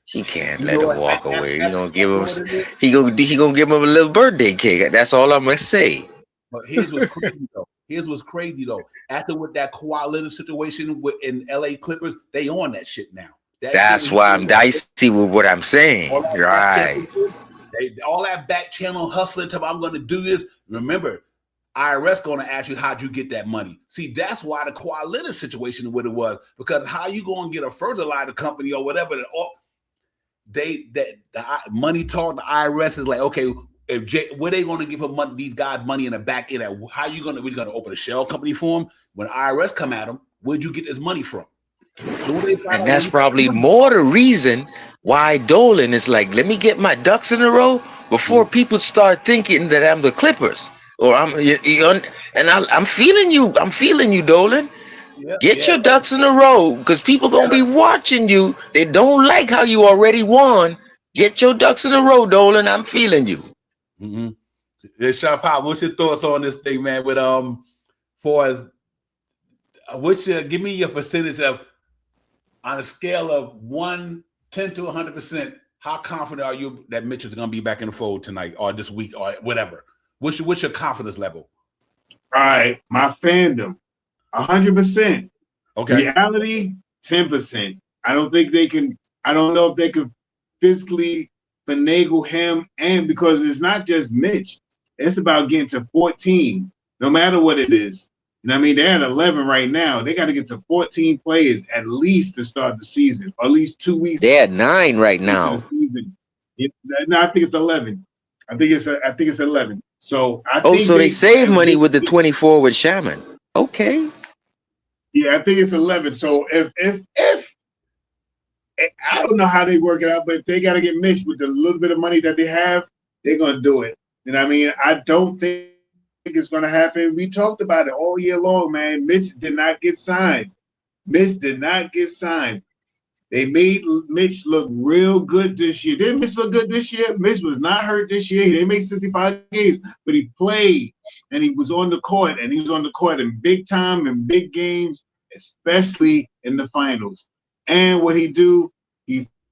He can't let him walk away. He gonna give him. He gonna give him a little birthday cake. That's all I'm gonna say. But here's what's crazy though. After with that Kawhi Leonard situation in LA Clippers, they on that shit now. That's why I'm dicey with what I'm saying. Right. All that back channel hustling time. I'm going to do this. Remember, IRS going to ask you how'd you get that money. See, that's why the Kawhi Leonard situation what it was, because how you going to get a fertilizer company or whatever? The money talk. The IRS is like, okay, where they going to give money, these guys money in the back end? How you going to? We're going to open a shell company for them. When IRS come at them, where'd you get this money from? And that's probably more the reason why Dolan is like, let me get my ducks in a row before people start thinking that I'm the Clippers or I'm feeling you. I'm feeling you, Dolan. Get your ducks in a row because people gonna be watching you. They don't like how you already won. Get your ducks in a row, Dolan. I'm feeling you. Yeah, Shop Pop, what's your thoughts on this thing, man? With for as give me your percentage of on a scale of 10 to 100%. How confident are you that Mitchell's gonna be back in the fold tonight or this week or whatever? What's your confidence level? All right, my fandom, 100%. Okay. Reality, 10%. I don't think they can. I don't know if they could physically finagle him, and because it's not just Mitch, it's about getting to 14, no matter what it is. You know what I mean? They're at 11 right now. They got to get to 14 players at least to start the season, or at least 2 weeks. They're at 9 right now. No, I think it's 11. I think it's 11. So I think so they save money with the 24 with Shaman. Okay. Yeah, I think it's 11. So if I don't know how they work it out, but if they got to get Mitch with the little bit of money that they have, they're gonna do it. You know what I mean? I don't think it's going to happen. We talked about it all year long, man. Mitch did not get signed. They made Mitch look real good this year. Didn't Mitch look good this year? Mitch was not hurt this year. They made 65 games, but he played and he was on the court, and he was on the court in big time and big games, especially in the finals. And what he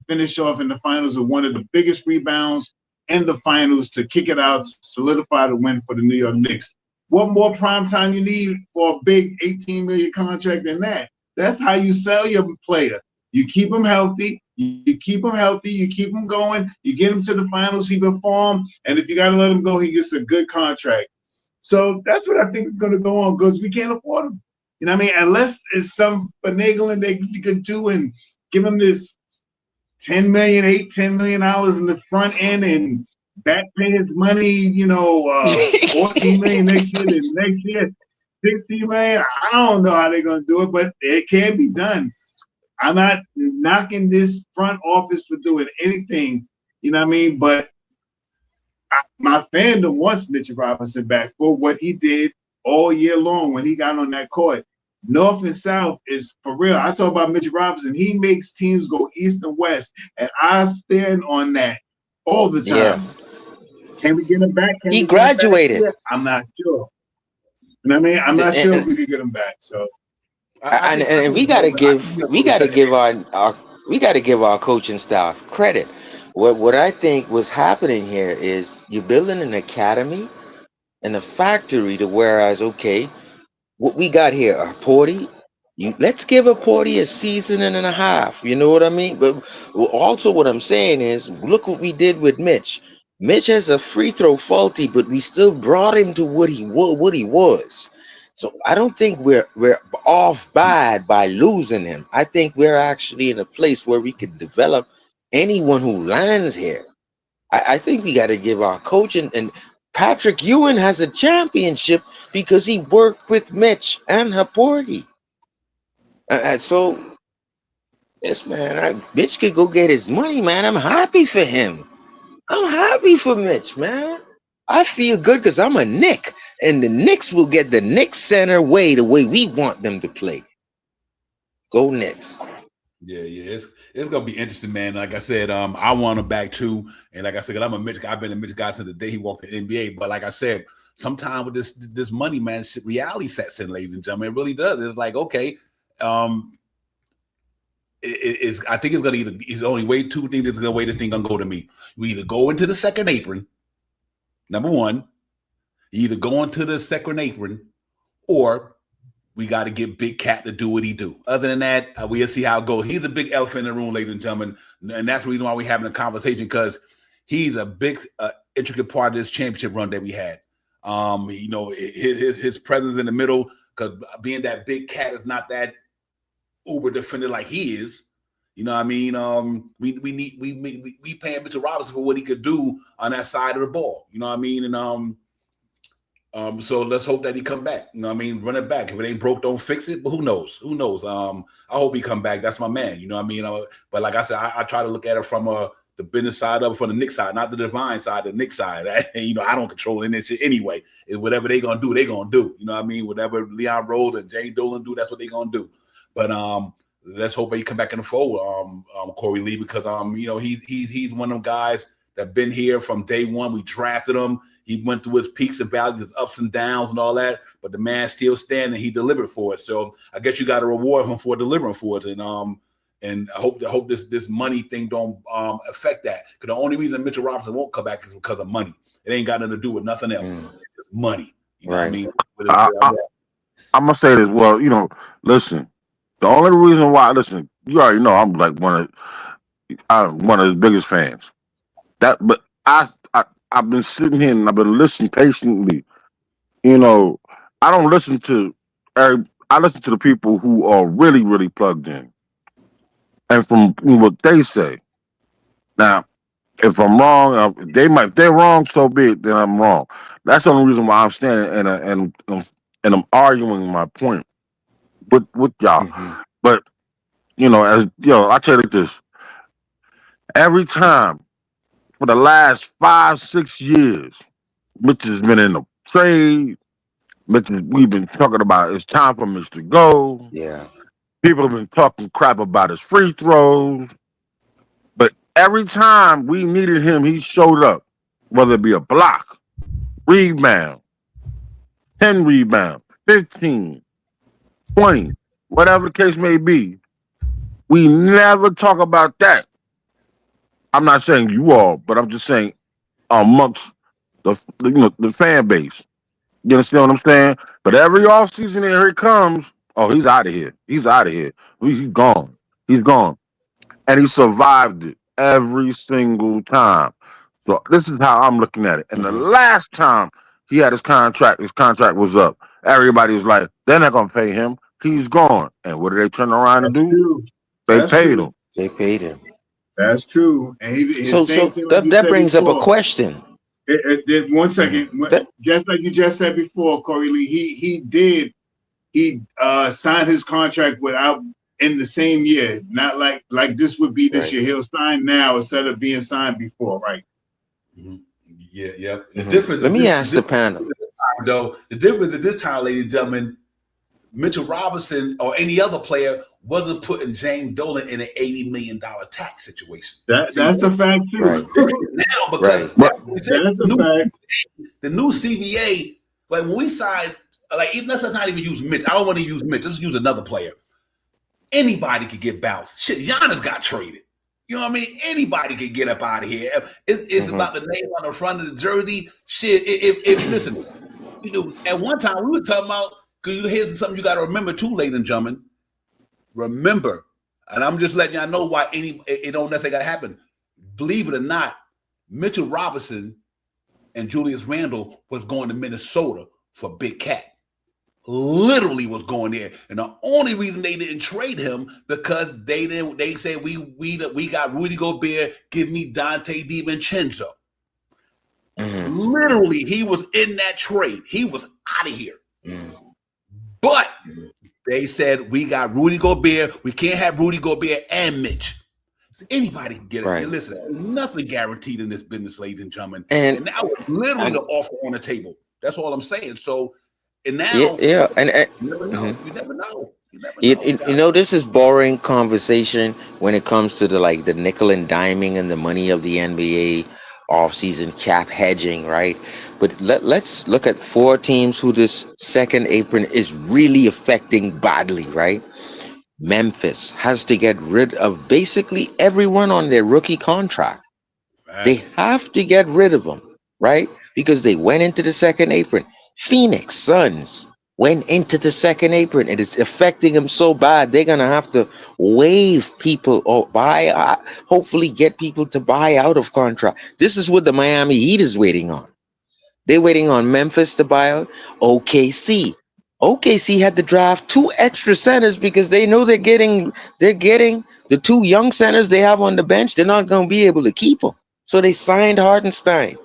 finished off in the finals with one of the biggest rebounds in the finals to kick it out, solidify the win for the New York Knicks. What more prime time you need for a big $18 million contract than that? That's how you sell your player. You keep him healthy. You keep him going. You get him to the finals, he perform, and if you got to let him go, he gets a good contract. So that's what I think is going to go on because we can't afford him. You know what I mean? Unless it's some finagling they could do and give him this $10 million in the front end and back pay his money, 14 million next year, then next year, 60 million. I don't know how they're gonna do it, but it can be done. I'm not knocking this front office for doing anything, you know what I mean? But my fandom wants Mitchell Robinson back for what he did all year long when he got on that court. North and South is for real. I talk about Mitchell Robinson. He makes teams go east and west, and I stand on that all the time. Yeah. Can we get him back? Can He we get him back? graduated. Yeah, I'm not sure. You know what I mean? I'm not sure if we can get him back. So, And we gotta give our coaching staff credit. What I think was happening here is you're building an academy and a factory to whereas what we got here, a Porty. Let's give a Porty a season and a half. You know what I mean? But also, what I'm saying is, look what we did with Mitch. Mitch has a free throw faulty, but we still brought him to what he was. So I don't think we're off bad by losing him. I think we're actually in a place where we can develop anyone who lands here. I think we got to give our coach and Patrick Ewing has a championship because he worked with Mitch and Haporti. So, yes, man, Mitch could go get his money, man. I'm happy for him. I'm happy for Mitch, man. I feel good because I'm a Knick, and the Knicks will get the Knicks center the way we want them to play. Go Knicks. Yeah, it's gonna be interesting, man. Like I said, I want him back too, and like I said, 'cause I'm a Mitch. I've been a Mitch guy since the day he walked in the NBA. But like I said, sometime with this money, man, shit, reality sets in, ladies and gentlemen. It really does. It's like, okay, it's. I think it's gonna either. It's only way two things that's gonna way this thing gonna go to me. You either go into the second apron. Number one, you either go into the second apron, or we got to get Big Cat to do what he do. Other than that, we'll see how it goes. He's a big elephant in the room, ladies and gentlemen, and that's the reason why we're having a conversation, because he's a big, intricate part of this championship run that we had. His presence in the middle, because being that Big Cat is not that uber defender like he is. You know what I mean? We paying Mitchell Robinson for what he could do on that side of the ball. You know what I mean? And so let's hope that he come back. You know what I mean? Run it back. If it ain't broke, don't fix it. But who knows? Who knows? I hope he come back. That's my man. You know what I mean? But like I said, I try to look at it from the business side of it, from the Knicks side, not the divine side, the Knicks side. And, I don't control any shit anyway. It's whatever they gonna do, they gonna do. You know what I mean? Whatever Leon Rose and Jay Dolan do, that's what they gonna do. But let's hope he come back in the fold, Corey Lee, because he's one of them guys that been here from day one. We drafted him. He went through his peaks and valleys, his ups and downs and all that, but the man still standing. He delivered for it. So I guess you got to reward him for delivering for it. And I hope this money thing don't affect that. Because the only reason Mitchell Robinson won't come back is because of money. It ain't got nothing to do with nothing else. It's money. You know what I mean? I'm gonna say this. Well, listen. The only reason why, listen, you already know I'm like one of his biggest fans. But I've been sitting here and I've been listening patiently. I don't listen to I listen to the people who are really, really plugged in, and from what they say. Now, if I'm wrong, if they're wrong, so be it. Then I'm wrong. That's the only reason why I'm standing and I'm arguing my point with y'all. Mm-hmm. But I tell you this: every time for the last 5-6 years, Mitch has been in the trade. We've been talking about it's time for Mitch to go. Yeah. People have been talking crap about his free throws. But every time we needed him, he showed up, whether it be a block, rebound, 10 rebound, 15, 20, whatever the case may be. We never talk about that. I'm not saying you all, but I'm just saying amongst the fan base. You understand what I'm saying? But every offseason, here he comes. Oh, he's out of here. He's out of here. He's gone. He's gone. And he survived it every single time. So this is how I'm looking at it. And the last time he had his contract was up. Everybody was like, they're not going to pay him. He's gone. And what did they turn around and do? True. They paid him. They paid him. That's true. And so that brings up a question. One second. That- Just like you just said before, Corey Lee, he signed his contract without in the same year, not like this would be this Right. year. He'll sign now instead of being signed before, right? Yeah, yeah. The Mhm. difference. Let is me this, ask the panel. though. The difference is this time, ladies and gentlemen, Mitchell Robinson or any other player wasn't putting James Dolan in an $80 million tax situation. That's a fact too. Right. Now, because Right. That's a fact. the new CBA, like when we signed, like even let's not even use Mitch. I don't want to use Mitch. Let's use another player. Anybody could get bounced. Shit, Giannis got traded. You know what I mean? Anybody could get up out of here. It's about the name on the front of the jersey. Shit, if listen, you know, at one time we were talking about, because here's something you got to remember too, ladies and gentlemen. Remember, and I'm just letting y'all know why it don't necessarily got to happen. Believe it or not, Mitchell Robinson and Julius Randle was going to Minnesota for Big Cat. Literally was going there, and the only reason they didn't trade him because they said we got Rudy Gobert, give me Dante DiVincenzo. Literally, he was in that trade. He was out of here. But they said we got Rudy Gobert. We can't have Rudy Gobert and Mitch. So anybody can get it. Right. Listen, there's nothing guaranteed in this business, ladies and gentlemen. And that was literally the offer on the table. That's all I'm saying. So, and now, yeah, and you never know. You never know. you know, this is boring conversation when it comes to the nickel and diming and the money of the NBA offseason cap hedging, right? But let's look at 4 teams who this second apron is really affecting badly, right? Memphis has to get rid of basically everyone on their rookie contract. They have to get rid of them, right? Because they went into the second apron. Phoenix Suns went into the second apron. It is affecting them so bad. They're going to have to waive people or hopefully get people to buy out of contract. This is what the Miami Heat is waiting on. They're waiting on Memphis to buy out. OKC had to draft 2 extra centers because they know they're getting the 2 young centers they have on the bench. They're not going to be able to keep them. So they signed Hardenstein.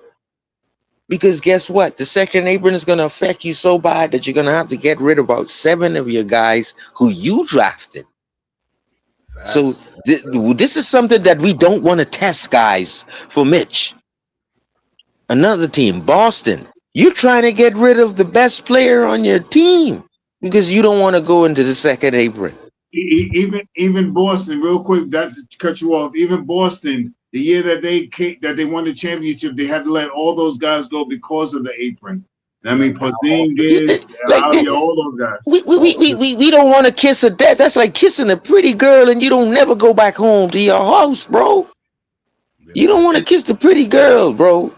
Because guess what? The second apron is going to affect you so bad that you're going to have to get rid of about 7 of your guys who you drafted. So this is something that we don't want to test, guys, for Mitch. Another team, Boston. You're trying to get rid of the best player on your team because you don't want to go into the second apron. Even Boston, real quick, not to cut you off. Even Boston, the year that they won the championship, they had to let all those guys go because of the apron. I mean, Porzingis, all those guys. We don't want to kiss a death. That's like kissing a pretty girl and you don't never go back home to your house, bro. You don't want to kiss the pretty girl, bro.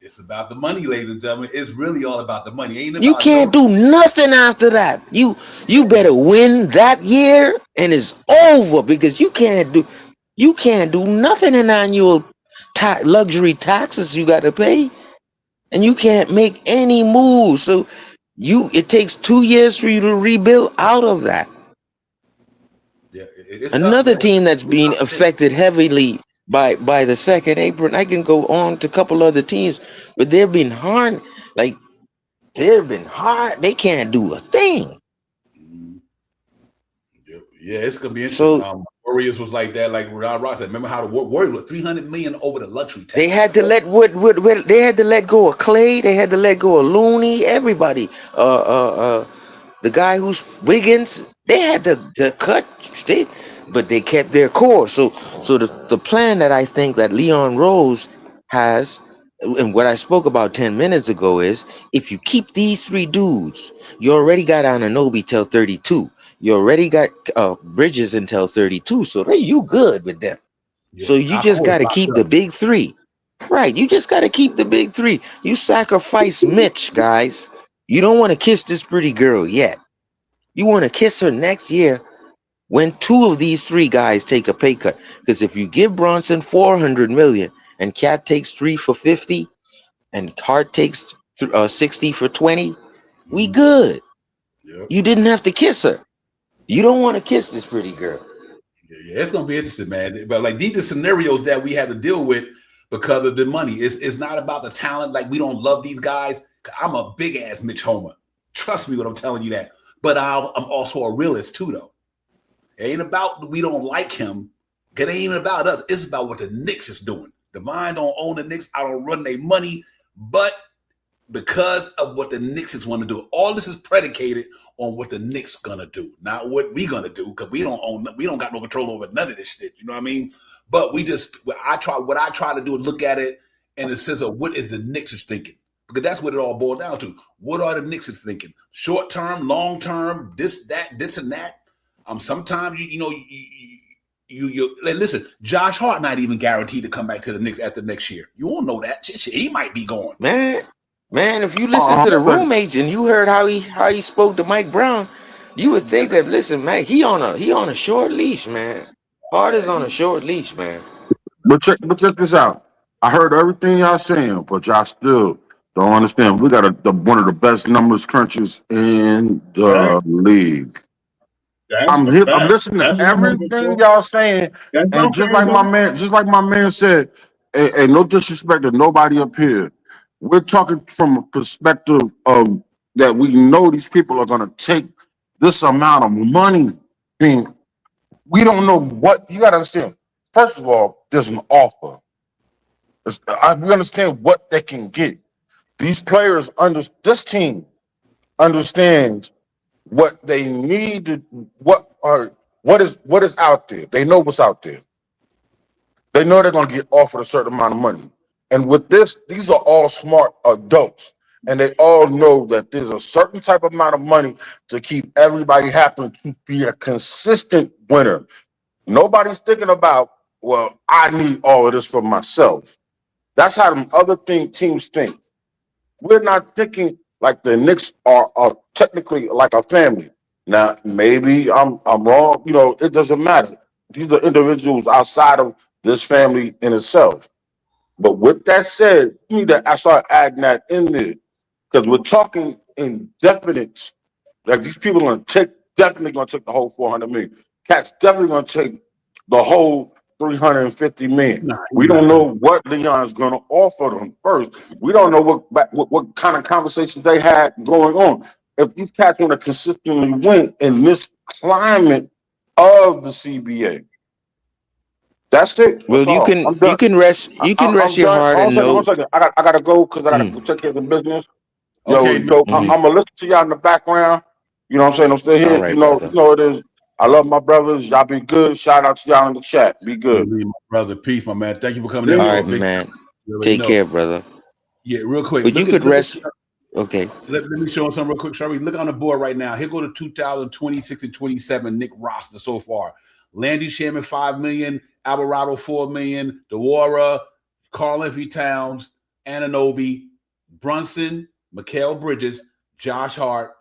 It's about the money, ladies and gentlemen. It's really all about the money. Ain't You can't do nothing after that. You better win that year and it's over because you can't do nothing in annual luxury taxes you got to pay, and you can't make any moves. So it takes 2 years for you to rebuild out of that. Yeah, another team that's being affected heavily by the second apron. I can go on to a couple other teams, but they've been hard. Like they've been hard. They can't do a thing. Yeah, it's gonna be interesting. So, Warriors was like that, like Ross said. Remember how the Warriors were $300 million over the luxury tax. They had to let they had to let go of Clay. They had to let go of Looney. Everybody. The guy who's Wiggins. They had to cut. But they kept their core. So the plan that I think that Leon Rose has, and what I spoke about 10 minutes ago, is if you keep these 3 dudes, you already got Anunoby till 32. You already got Bridges until 32. So you good with them. Yeah, so you just got to keep the big 3. Right. You just got to keep the big 3. You sacrifice Mitch, guys. You don't want to kiss this pretty girl yet. You want to kiss her next year when 2 of these 3 guys take a pay cut. Because if you give Bronson $400 million and Cat takes 3 for 50 and Hart takes 60 for 20, we good. Yep. You didn't have to kiss her. You don't want to kiss this pretty girl. Yeah, it's gonna be interesting, man. But like these are scenarios that we have to deal with because of the money. It's not about the talent. Like, we don't love these guys. I'm a big ass Mitch Homer. Trust me when I'm telling you that. But I'm also a realist too, though. It ain't about we don't like him. It ain't even about us. It's about what the Knicks is doing. Divine don't own the Knicks. I don't run their money. But because of what the Knicks is want to do, all this is predicated on what the Knicks gonna do, not what we gonna do, because we don't got no control over none of this shit. You know what I mean? But what I try to do is look at it in the sense of what is the Knicks is thinking, because that's what it all boils down to. What are the Knicks is thinking? Short term, long term, this and that. Sometimes you listen. Josh Hart not even guaranteed to come back to the Knicks after next year. You won't know that. Shit, he might be going. Man, if you listen to the roommates and you heard how he spoke to Mike Brown, you would think that, listen, man, he on a short leash, man. Hart is on a short leash, man. But check this out. I heard everything y'all saying, but y'all still don't understand. We got one of the best numbers crunchers in the league. I'm listening to everything y'all saying, and just like my man said, and no disrespect to nobody up here, we're talking from a perspective of that we know these people are going to take this amount of money. I mean, we don't know what you got to understand. First of all, there's an offer. We understand what they can get. These players this team understands what they need, what is out there. They know what's out there. They know they're going to get offered a certain amount of money. And with this, these are all smart adults. And they all know that there's a certain type of amount of money to keep everybody happy, to be a consistent winner. Nobody's thinking about, well, I need all of this for myself. That's how them other teams think. We're not thinking like the Knicks are technically like a family. Now, maybe I'm wrong. It doesn't matter. These are individuals outside of this family in itself. But with that said, you need to start adding that in there, because we're talking in definites. Like, these people are definitely going to take the whole 400 million. Cats definitely going to take the whole 350 million. We don't know what Leon's going to offer them first. We don't know what kind of conversations they had going on. If these cats want to consistently win in this climate of the CBA, that's it. Well, you can rest your heart and know. 1 second. I gotta go because I gotta take care of the business. Okay, I'm gonna listen to y'all in the background. You know what I'm saying? I'm still here. Right, you know it is. I love my brothers. Y'all be good. Shout out to y'all in the chat. Be good. My brother, peace, my man. Thank you for coming in. All right, man. Take care, brother. Yeah, real quick. But you could rest. Okay. Let me show something real quick, Sharry. Look on the board right now. Here go to 2026 and 27 Nick roster so far. Landy Sherman, $5 million. Alvarado, $4 million. Dewara, Karl-Anthony Towns, Anunoby, Brunson, Mikal Bridges, Josh Hart,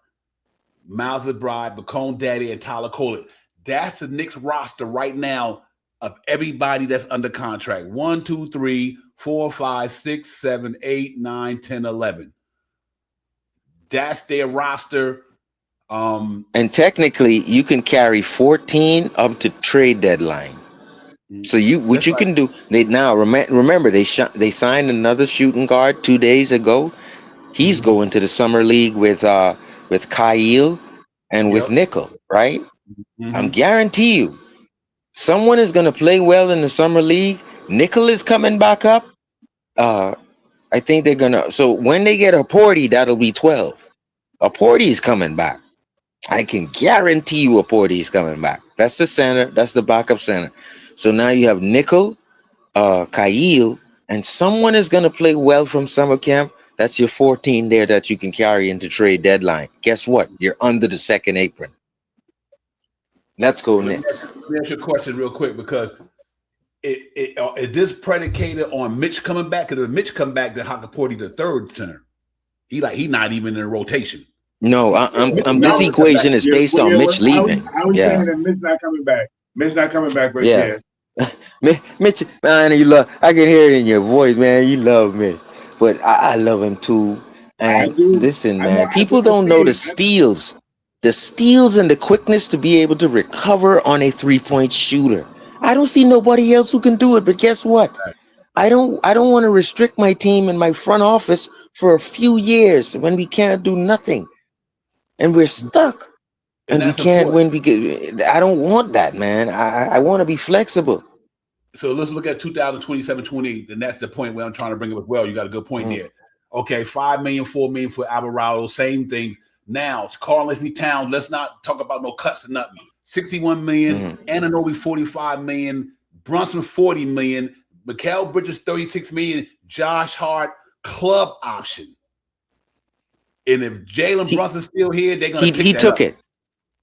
Miles McBride, Bacone Daddy, and Tyler Coley. That's the Knicks roster right now of everybody that's under contract. 1, 2, 3, 4, 5, 6, 7, 8, 9, 10, 11. That's their roster. And technically, you can carry 14 up to trade deadline. So you can do. They now remember they signed another shooting guard 2 days ago. He's going to the summer league with Kyle and with Nickel, right? I'm guarantee you, someone is going to play well in the summer league. Nickel is coming back up. I think they're gonna. So when they get a Porty, that'll be 12. A Porty is coming back. I can guarantee you a Porty is coming back. That's the center. That's the backup center. So now you have Nickel, Kyle, and someone is going to play well from summer camp. That's your 14 there that you can carry into trade deadline. Guess what? You're under the second apron. Let's go next. Let me ask you a question real quick, because is this predicated on Mitch coming back? Because if Mitch come back, then Hakaporty the third center. He not even in the rotation. No, this equation is based on Mitch leaving. I was saying that Mitch not coming back. Mitch not coming back right there. Mitch, man, I can hear it in your voice, man. You love Mitch. But I love him too. And listen, man, people don't know the steals. The steals and the quickness to be able to recover on a 3-point shooter. I don't see nobody else who can do it, but guess what? I don't want to restrict my team and my front office for a few years when we can't do nothing and we're stuck And and we that's can't important. I don't want that, man. I want to be flexible. So let's look at 2027-28, and that's the point where I'm trying to bring up as well. You got a good point there. Okay, 5 million, 4 million for Alvarado, same thing. Now it's Carl Anthony Towns. Let's not talk about no cuts or nothing. 61 million, Anunoby 45 million, Brunson 40 million, Mikal Bridges 36 million, Josh Hart club option. And if Jalen Brunson's still here, they're gonna he took it.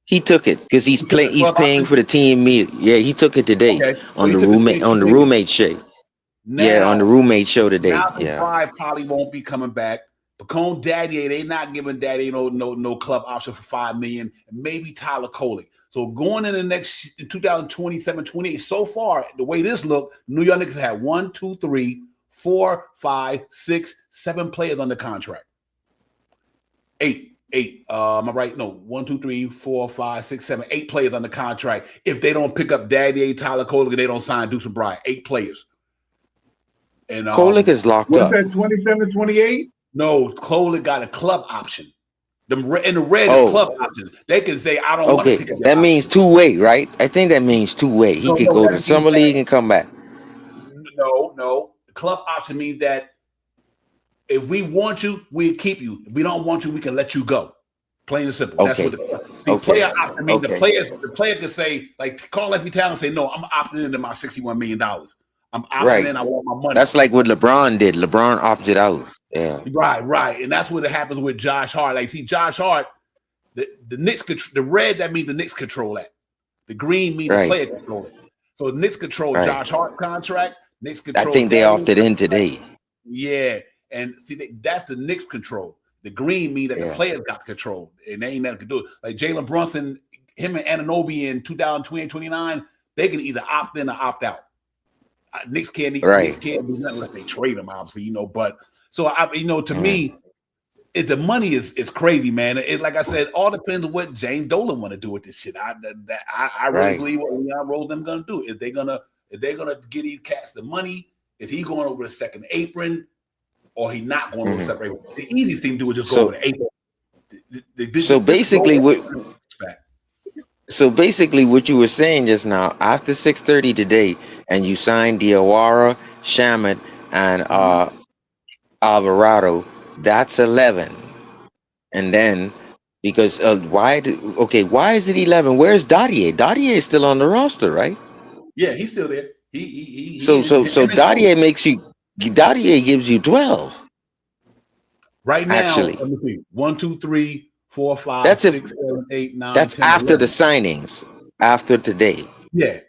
He took it because he's paying for the team meal. Yeah, he took it today on the roommate show. Now, on the roommate show today. Malcolm Pride probably won't be coming back. Pacone Daddy, they not giving Daddy no club option for $5 million, and maybe Tyler Kolek. So going in the next 2027-28, so far, the way this look, New York Knicks have 1, 2, 3, 4, 5, 6, 7 players under contract. 8. Am I right? No, 1, 2, 3, 4, 5, 6, 7, 8 players under contract. If they don't pick up Daddy, Tyler Kolek, they don't sign Deuce and Bryant. 8 players. And Kolek is locked up. What's that, 27, 28? No, Kolek got a club option. In the red is club option. They can say, I don't want to pick up that means two-way, right? I think that means two-way. He could go to summer league and come back. No. The club option means that if we want you, we'll keep you. If we don't want you, we can let you go. Plain and simple. That's what the player option means. The player can say, like Carl Anthony Towns say, no, I'm opting into my $61 million. I'm opting in, I want my money. That's like what LeBron did. LeBron opted out. Yeah. Right. And that's what happens with Josh Hart. Like, see, Josh Hart, the Knicks, the red, that means the Knicks control that. The green means the player control it. So the Knicks control Josh Hart contract. Knicks control. I think they opted in today. Yeah. And see, that's the Knicks control. The green mean that the players got control, and they ain't nothing to do. Like Jalen Brunson, him and Anunoby in 2028-29, they can either opt in or opt out. Knicks can't do nothing unless they trade them, obviously, But so to me, the money is crazy, man. It, like I said, all depends on what James Dolan want to do with this shit. I really believe what Leon Rose them gonna do. If they're gonna get these cats the money, if he going over the second apron, or he not going over the second apron, the easiest thing to do is just go over the apron. So basically, what you were saying just now, after 6:30 today, and you signed Diawara, Shaman, and Alvarado, that's 11. And then, because why is it 11? Where's Dottier? Dottier is still on the roster, right? Yeah, he's still there. So Dottier gives you 12. Right now, actually. Let me see. 1, 2, 3, 4, 5, that's 6, 7, 8, 9. That's 10, after 11. the signings, after today. Yeah.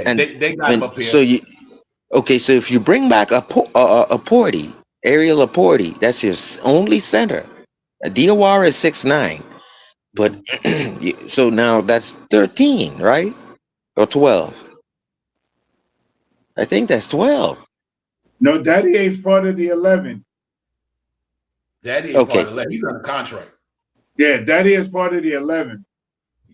And they got him up here. So if you bring back a Porty, Ariel Laporte, that's your only center. Diawara is 6'9", but so now that's 13, right? Or 12? I think that's 12. No, Daddy is part of the 11. Daddy is part of the 11. He's on a contract. Yeah, Daddy is part of the 11.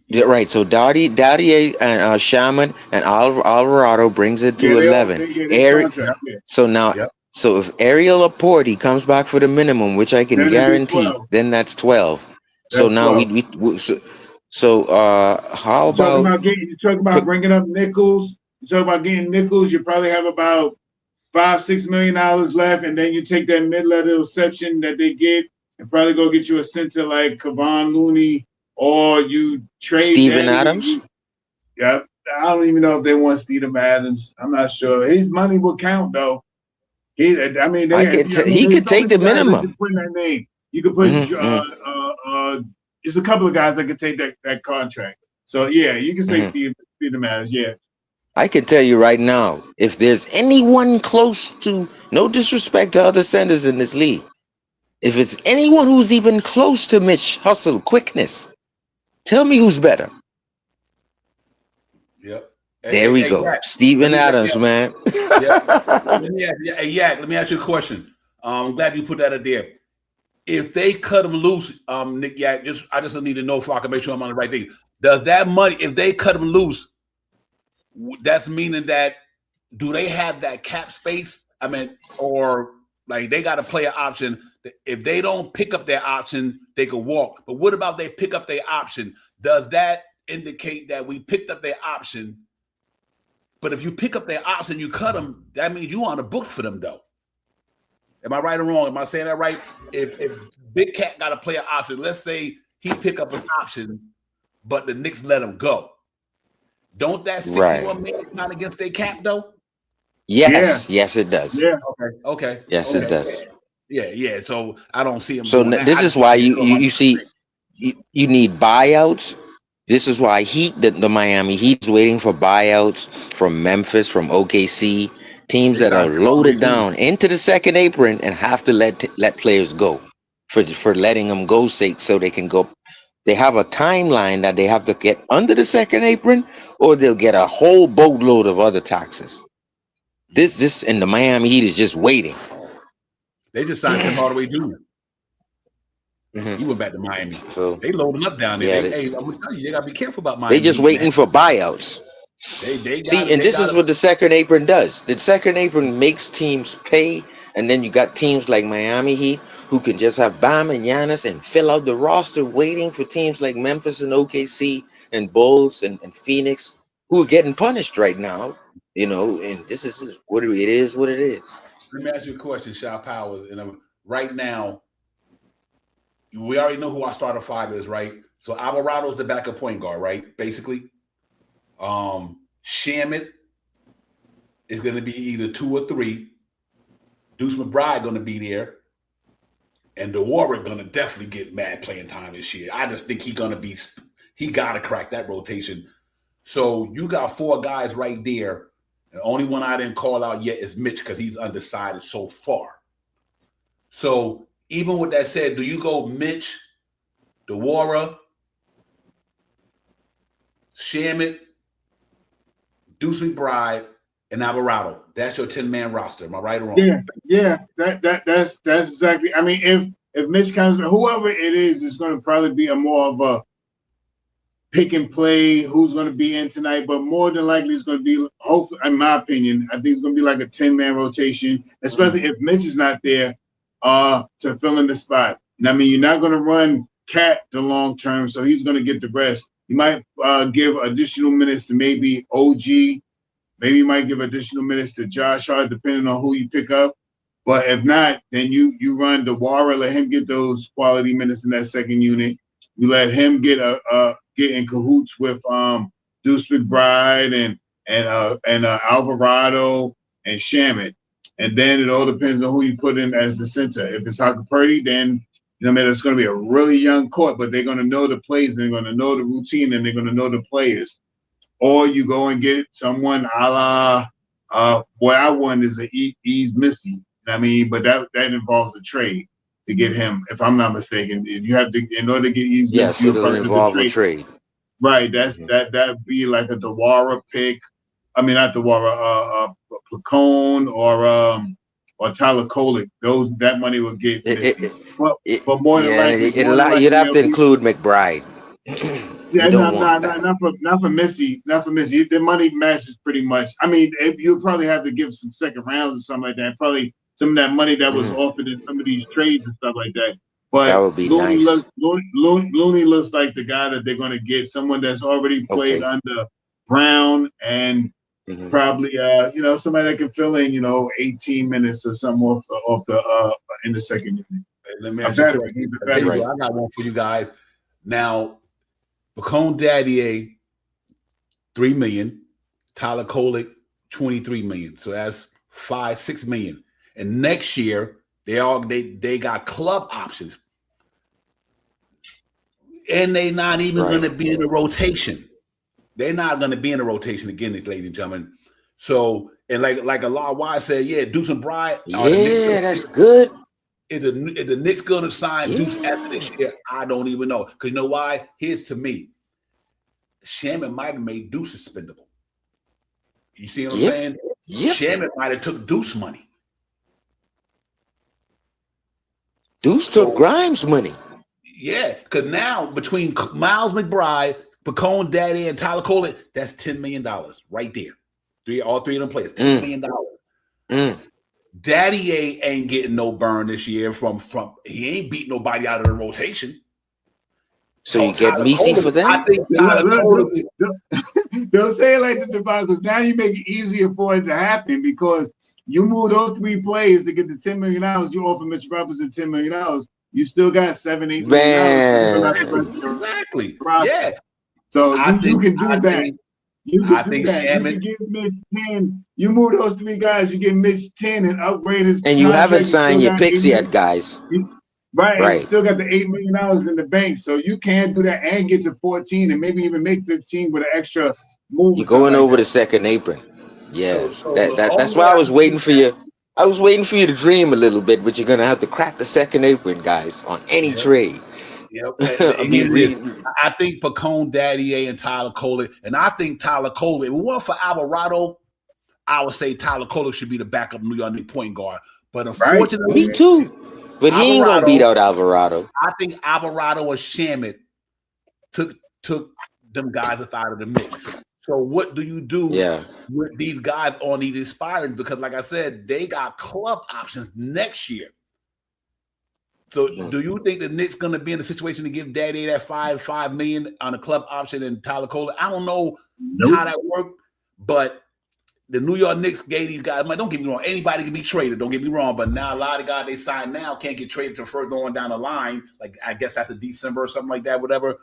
Yeah, right. So Dottier and Shaman and Alvarado brings it to 11. So now. Yep. So if Ariel Laporte comes back for the minimum, which I can guarantee, then that's 12. So now 12. How about you talk about bringing up Nichols? You talk about getting Nichols. You probably have about $5-6 million left, and then you take that mid-level exception that they get and probably go get you a center like Kevon Looney, or you trade Steven Adams. Yep. I don't even know if they want Steven Adams. I'm not sure. His money will count though. He could take the minimum. Put in that name. You could put there's a couple of guys that could take that contract. So yeah, you can say Steven Adams. Yeah. I can tell you right now, if there's anyone close to, no disrespect to other centers in this league, if it's anyone who's even close to Mitch hustle quickness, tell me who's better. Yep. There we go. Steven Adams, man. Let me ask you a question. I'm glad you put that in there. If they cut him loose, Nick Yak, I just need to know so I can make sure I'm on the right thing. Does that money, if they cut him loose, that's meaning that do they have that cap space I mean, or like they got to play an option. If they don't pick up their option, they could walk. But what about they pick up their option? Does that indicate that we picked up their option? But if you pick up their option, you cut them, that means you on the book for them, though. Am I right or wrong? Am I saying that right? If Big Cat got to play an option, let's say he pick up an option, but the Knicks let him go. Don't that 61 million count against their cap, though? Yes, yes, it does. Yeah. Okay. Yes, it does. Yeah. So I don't see him. So this is why you see you need buyouts. This is why the Miami Heat's waiting for buyouts from Memphis, from OKC, teams that are loaded down into the second apron and have to let players go for letting them go sake so they can go. They have a timeline that they have to get under the second apron, or they'll get a whole boatload of other taxes. This and the Miami Heat is just waiting. They just signed Tim Hardaway Jr. He went back to Miami. So they loading up down there. I'm gonna tell you, they gotta be careful about Miami. They just waiting for buyouts. This is what the second apron does. The second apron makes teams pay, and then you got teams like Miami Heat who can just have Bam and Giannis and fill out the roster, waiting for teams like Memphis and OKC and Bulls and Phoenix who are getting punished right now. And this is what it is. What it is. Let me ask you a question, Shao Powers. And right now, we already know who our starter five is, right? So Alvarado's the backup point guard, right? Basically. Shamit is going to be either 2 or 3. Deuce McBride going to be there. And the Warrior going to definitely get mad playing time this year. I just think he got to crack that rotation. So you got 4 guys right there. The only one I didn't call out yet is Mitch because he's undecided so far. So even with that said, do you go Mitch, DeWara, Shamit, Deuce McBride, and Alvarado? That's your 10-man roster. Am I right or wrong? Yeah. That's exactly. I mean, if Mitch comes, whoever it is going to probably be more of a pick and play. Who's going to be in tonight? But more than likely, it's going to be. Hopefully, in my opinion, I think it's going to be like a 10-man rotation, especially if Mitch is not there to fill in the spot. And I mean, you're not going to run Cat the long term, so he's going to get the rest. You might give additional minutes to maybe OG. Maybe you might give additional minutes to Josh Hart, depending on who you pick up. But if not, then you run DeWara, let him get those quality minutes in that second unit. You let him get in cahoots with Deuce McBride and Alvarado and Shamit. And then it all depends on who you put in as the center. If it's Hakapurdy, then it's going to be a really young court, but they're going to know the plays, and they're going to know the routine, and they're going to know the players. Or you go and get someone a la what I want is Ease Missy. I mean, but that involves a trade to get him, if I'm not mistaken. If you have to, in order to get Ease Missy, yes, it'll involve a trade. Right. That'd be like a DeWara pick. I mean, not DeWara, Placone or Tyler Kolek. That money will get. But more than likely, you'd have to include McBride. Yeah, not for Missy. Not for Missy. The money matches pretty much. I mean, you'll probably have to give some second rounds or something like that. Probably some of that money that was offered in some of these trades and stuff like that. But that would be nice. Looney looks like the guy that they're going to get. Someone that's already played under Brown and probably somebody that can fill in 18 minutes or something off the in the second unit. Let me ask you a question. I got one for you guys now. Bacone Daddier, $3 million. Tyler Kolek, $23 million. So that's $6 million. And next year, they got club options. And they're not even going to be in the rotation. They're not going to be in the rotation again, ladies and gentlemen. So, and like a lot of wise said, Deuce and Bryant. Yeah, that's good. Is the Knicks going to sign Deuce after this year? I don't even know. Because you know why? Here's to me. Shamit might have made Deuce expendable. You see what I'm saying? Yep. Shamit might have took Deuce money. Deuce took Grimes money. Yeah, because now between Miles McBride, Bacone Daddy, and Tyler Kolek, that's $10 million right there. All three of them players, $10 million. Daddy ain't getting no burn this year from he ain't beat nobody out of the rotation. So you get Misi for them? I think Tyler Cole. Don't say it like the Devon, because now you make it easier for it to happen, because you move those 3 players to get the $10 million. You offer Mitch Robinson $10 million. You still got $7-8 million. Exactly. Yeah. So you can do that. You can do that. Salmon, you can give Mitch 10. You move those 3 guys, you get Mitch 10 and upgrade his and you haven't signed your picks yet, guys. Right. Still got the $8 million in the bank. So you can do that and get to 14 and maybe even make 15 with an extra move. You're going over the second apron. Yeah. That's why I was waiting for you. I was waiting for you to dream a little bit, but you're gonna have to crack the second apron, guys, on any trade. Yep. I think Pacone, Daddy and Tyler Cole, and I think Tyler Cole, if it weren't for Alvarado, I would say Tyler Cole should be the backup New York Knicks point guard. But unfortunately, me too. But he ain't gonna beat out Alvarado. I think Alvarado or Shamet took them guys out of the mix. So what do you do with these guys on these expiring? Because like I said, they got club options next year. So do you think the Knicks gonna be in a situation to give Daddy that $5 million on a club option and Tyler Cole? I don't know how that worked, but the New York Knicks gave these guys money. Don't get me wrong, anybody can be traded. Don't get me wrong, but now a lot of guys they sign now can't get traded to further on down the line. Like I guess that's December or something like that, whatever.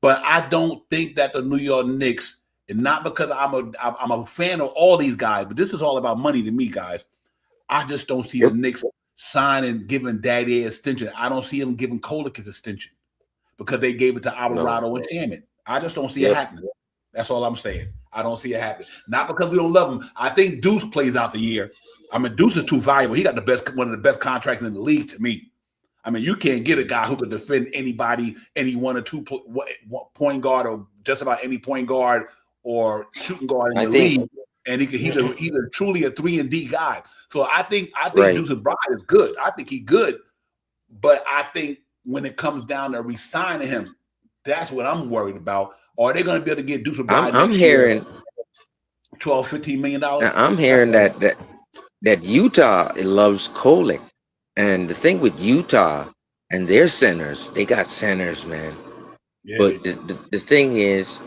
But I don't think that the New York Knicks, and not because I'm a fan of all these guys, but this is all about money to me, guys. I just don't see the Knicks signing, giving Daddy an extension. I don't see him giving Kolek his extension because they gave it to Alvarado and Shamet. I just don't see it happening. That's all I'm saying. I don't see it happening. Not because we don't love him. I think Deuce plays out the year. I mean, Deuce is too valuable. He got one of the best contracts in the league to me. I mean, you can't get a guy who can defend anybody, any 1 or 2 point guard, or just about any point guard or shooting guard in the league. And he's truly a 3-and-D guy. So I think Deuce Bride is good. I think he's good. But I think when it comes down to re-signing him, that's what I'm worried about. Are they going to be able to get Deuce Bride? I'm hearing $12-15 million. I'm hearing that Utah loves Kolek. And the thing with Utah and their centers, they got centers, man. Yeah, but the thing is,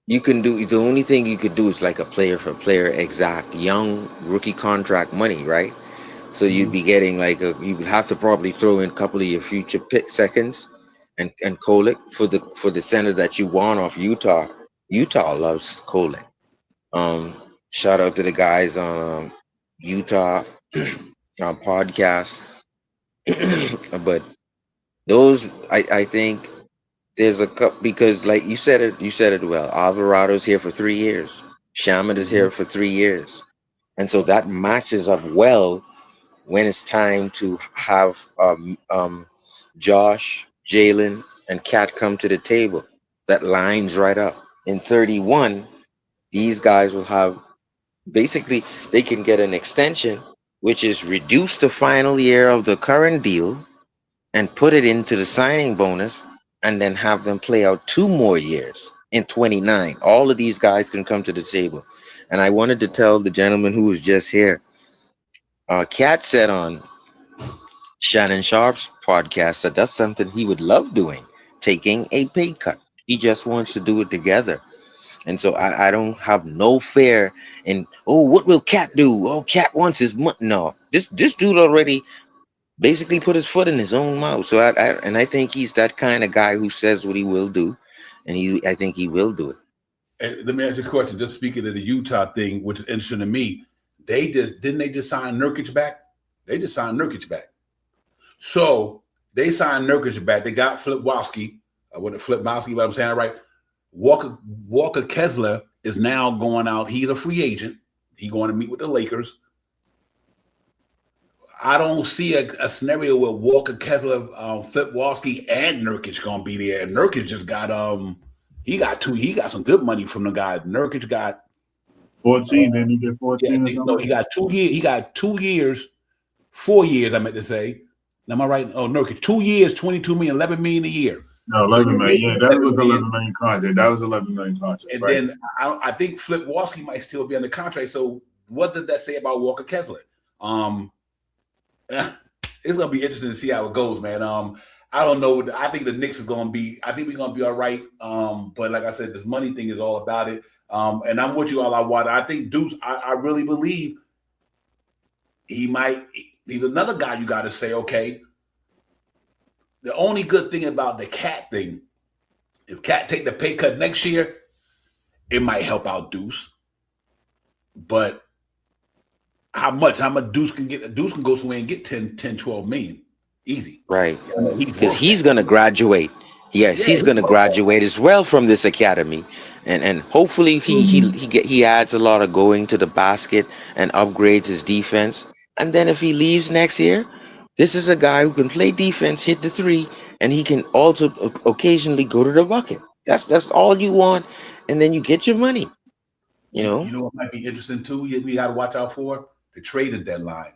the only thing you could do is like a player for player exact young rookie contract money, right? So you'd be getting you would have to probably throw in a couple of your future pick seconds and Kolek for the center that you want off Utah. Utah loves Kolek. Shout out to the guys on Utah podcast. But those I think there's a couple, because like you said it well. Alvarado's here for 3 years. Shaman is here for 3 years, and so that matches up well when it's time to have Josh, Jalen, and Cat come to the table. That lines right up. In 31, these guys will have basically they can get an extension, which is reduce the final year of the current deal and put it into the signing bonus, and then have them play out 2 more years in 29. All of these guys can come to the table. And I wanted to tell the gentleman who was just here, Kat said on Shannon Sharp's podcast that that's something he would love doing, taking a pay cut. He just wants to do it together. And so I don't have no fear in, what will Cat do? Oh, Cat wants his money. No, this dude already basically put his foot in his own mouth. So I think he's that kind of guy who says what he will do, and I think he will do it. And let me ask you a question. Just speaking of the Utah thing, which is interesting to me, they just sign Nurkic back? They just signed Nurkic back. So they signed Nurkic back. They got Flipwowski. I wouldn't Flipwowski, but I'm saying it right. Walker Kessler is now going out. He's a free agent. He's going to meet with the Lakers. I don't see a scenario where Walker Kessler, Flipwowski, and Nurkic going to be there. And Nurkic just got he got some good money from the guy. Nurkic got 14. Then he get 14. No, he got 2 years. He got 2 years, 4 years. I meant to say. Am I right? Oh, Nurkic, 2 years, 22 million, 11 million a year. No, 11 million. Yeah, that was 11 million contract. That was 11 million contract. And then I think Flipwowski might still be under contract. So what does that say about Walker Kessler? It's gonna be interesting to see how it goes, man. I don't know. I think the Knicks is gonna be. I think we're gonna be all right. But like I said, this money thing is all about it. And I'm with you all I want. I think Deuce. I really believe he might. He's another guy you got to say, okay. The only good thing about the Cat thing, if Cat take the pay cut next year, it might help out Deuce. But how much Deuce can get? Deuce can go somewhere and get 10, 12 million. Easy. Right. He's Because worth he's that. going to graduate. Yes, Yeah, he's going to graduate as well from this academy, and hopefully he adds a lot of going to the basket and upgrades his defense. And then if he leaves next year, this is a guy who can play defense, hit the three, and he can also occasionally go to the bucket. That's all you want, and then you get your money. You know. You know what might be interesting too? We got to watch out for the trading deadline.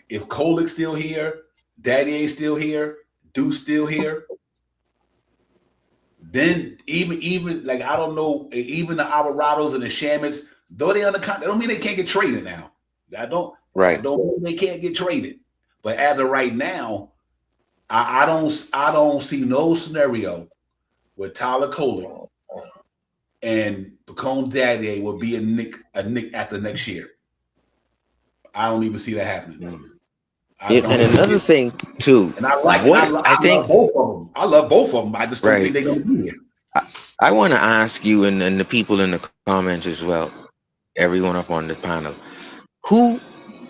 If Kolik's still here, Daddy A still here, Deuce still here, then even like I don't know, even the Alvarados and the Shamits, though they on the contract, that don't mean they can't get traded now. That don't mean they can't get traded. But as of right now, I don't see no scenario where Tyler Kolik and Pacone Daddy will be a Nick after next year. I don't even see that happening. And another thing too, and I love both of them. I love both of them. I just don't think they're going to be here. I want to ask you and the people in the comments as well, everyone up on the panel, who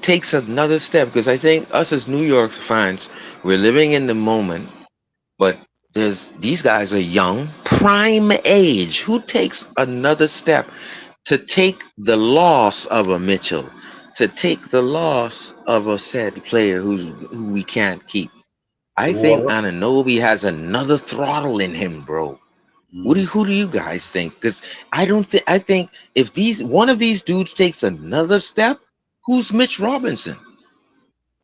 takes another step? Because I think us as New York fans, we're living in the moment, but these guys are young, prime age. Who takes another step to take the loss of a Mitchell, to take the loss of a said player who we can't keep? I think Anunoby has another throttle in him, bro. Who do you guys think? Because I think if one of these dudes takes another step, who's Mitch Robinson?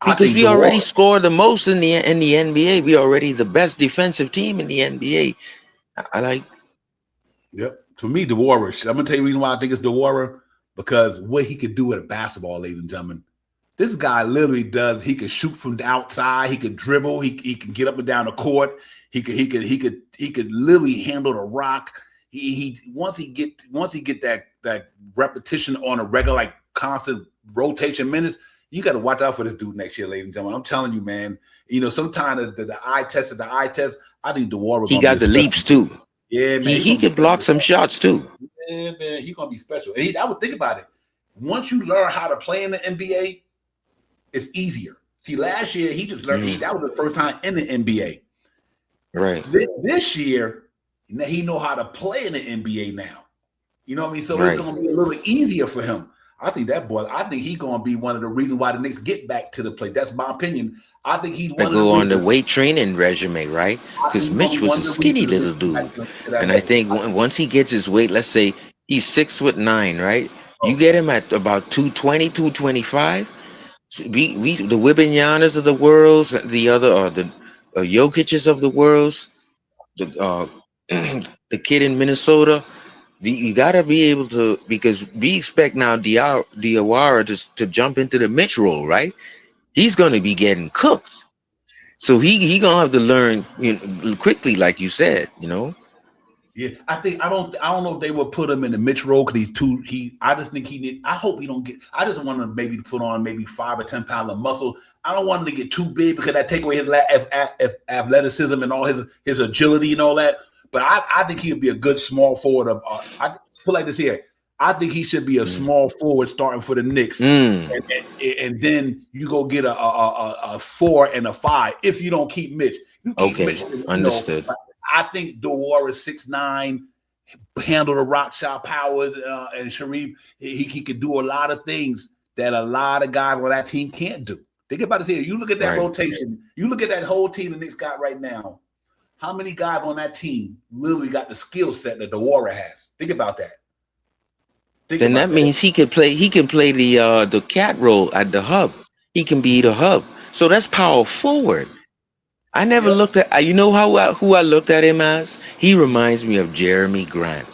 Because we already score the most in the NBA. We already the best defensive team in the NBA. I like. Yep. To me, DeWara. I'm gonna tell you the reason why I think it's DeWara, because what he could do with a basketball, ladies and gentlemen. This guy literally does. He could shoot from the outside. He could dribble. He can get up and down the court. He could literally handle the rock. He once he get that repetition on a regular, like constant rotation minutes, you got to watch out for this dude next year, ladies and gentlemen. I'm telling you, man. You know, sometimes the eye test. I think DeWara. He got the leaps too. Yeah, man. He can block some shots too. Yeah, man. He's gonna be special. And I would think about it. Once you learn how to play in the NBA, it's easier. See, last year he just learned. That was the first time in the NBA. Right. This year, he know how to play in the NBA now. You know what I mean? So it's going to be a little easier for him. I think he's going to be one of the reasons why the Knicks get back to the play. That's my opinion. I think he's one of the go on the weight training regimen, right? Because Mitch was a skinny little dude. And I think once he gets his weight, let's say he's 6'9", right? You get him at about 220, 225. We the Wibbenyanas of the world, the other the Jokic's of the world, the kid in Minnesota. You gotta be able to, because we expect now Diawara to jump into the Mitch role, right? He's gonna be getting cooked, so he gonna have to learn quickly, like you said, Yeah, I don't know if they will put him in the Mitch role because I just think I hope he don't get. I just want to maybe put on maybe 5 or 10 pounds of muscle. I don't want him to get too big because that take away his athleticism and all his agility and all that. But I think he would be a good small forward. I put like this here. I think he should be a small forward starting for the Knicks, and then you go get a 4 and a 5 if you don't keep Mitch. You keep Mitch, understood. I think DeWara 6'9", handle the rock shot powers, and Sharif, he could do a lot of things that a lot of guys on that team can't do. Think about this here. You look at that rotation. You look at that whole team the Knicks got right now. How many guys on that team literally got the skill set that DeWara has? Think about that. Then that means he can play the cat role at the hub. He can be the hub. So that's power forward. I never looked at, who I looked at him as? He reminds me of Jeremy Grant,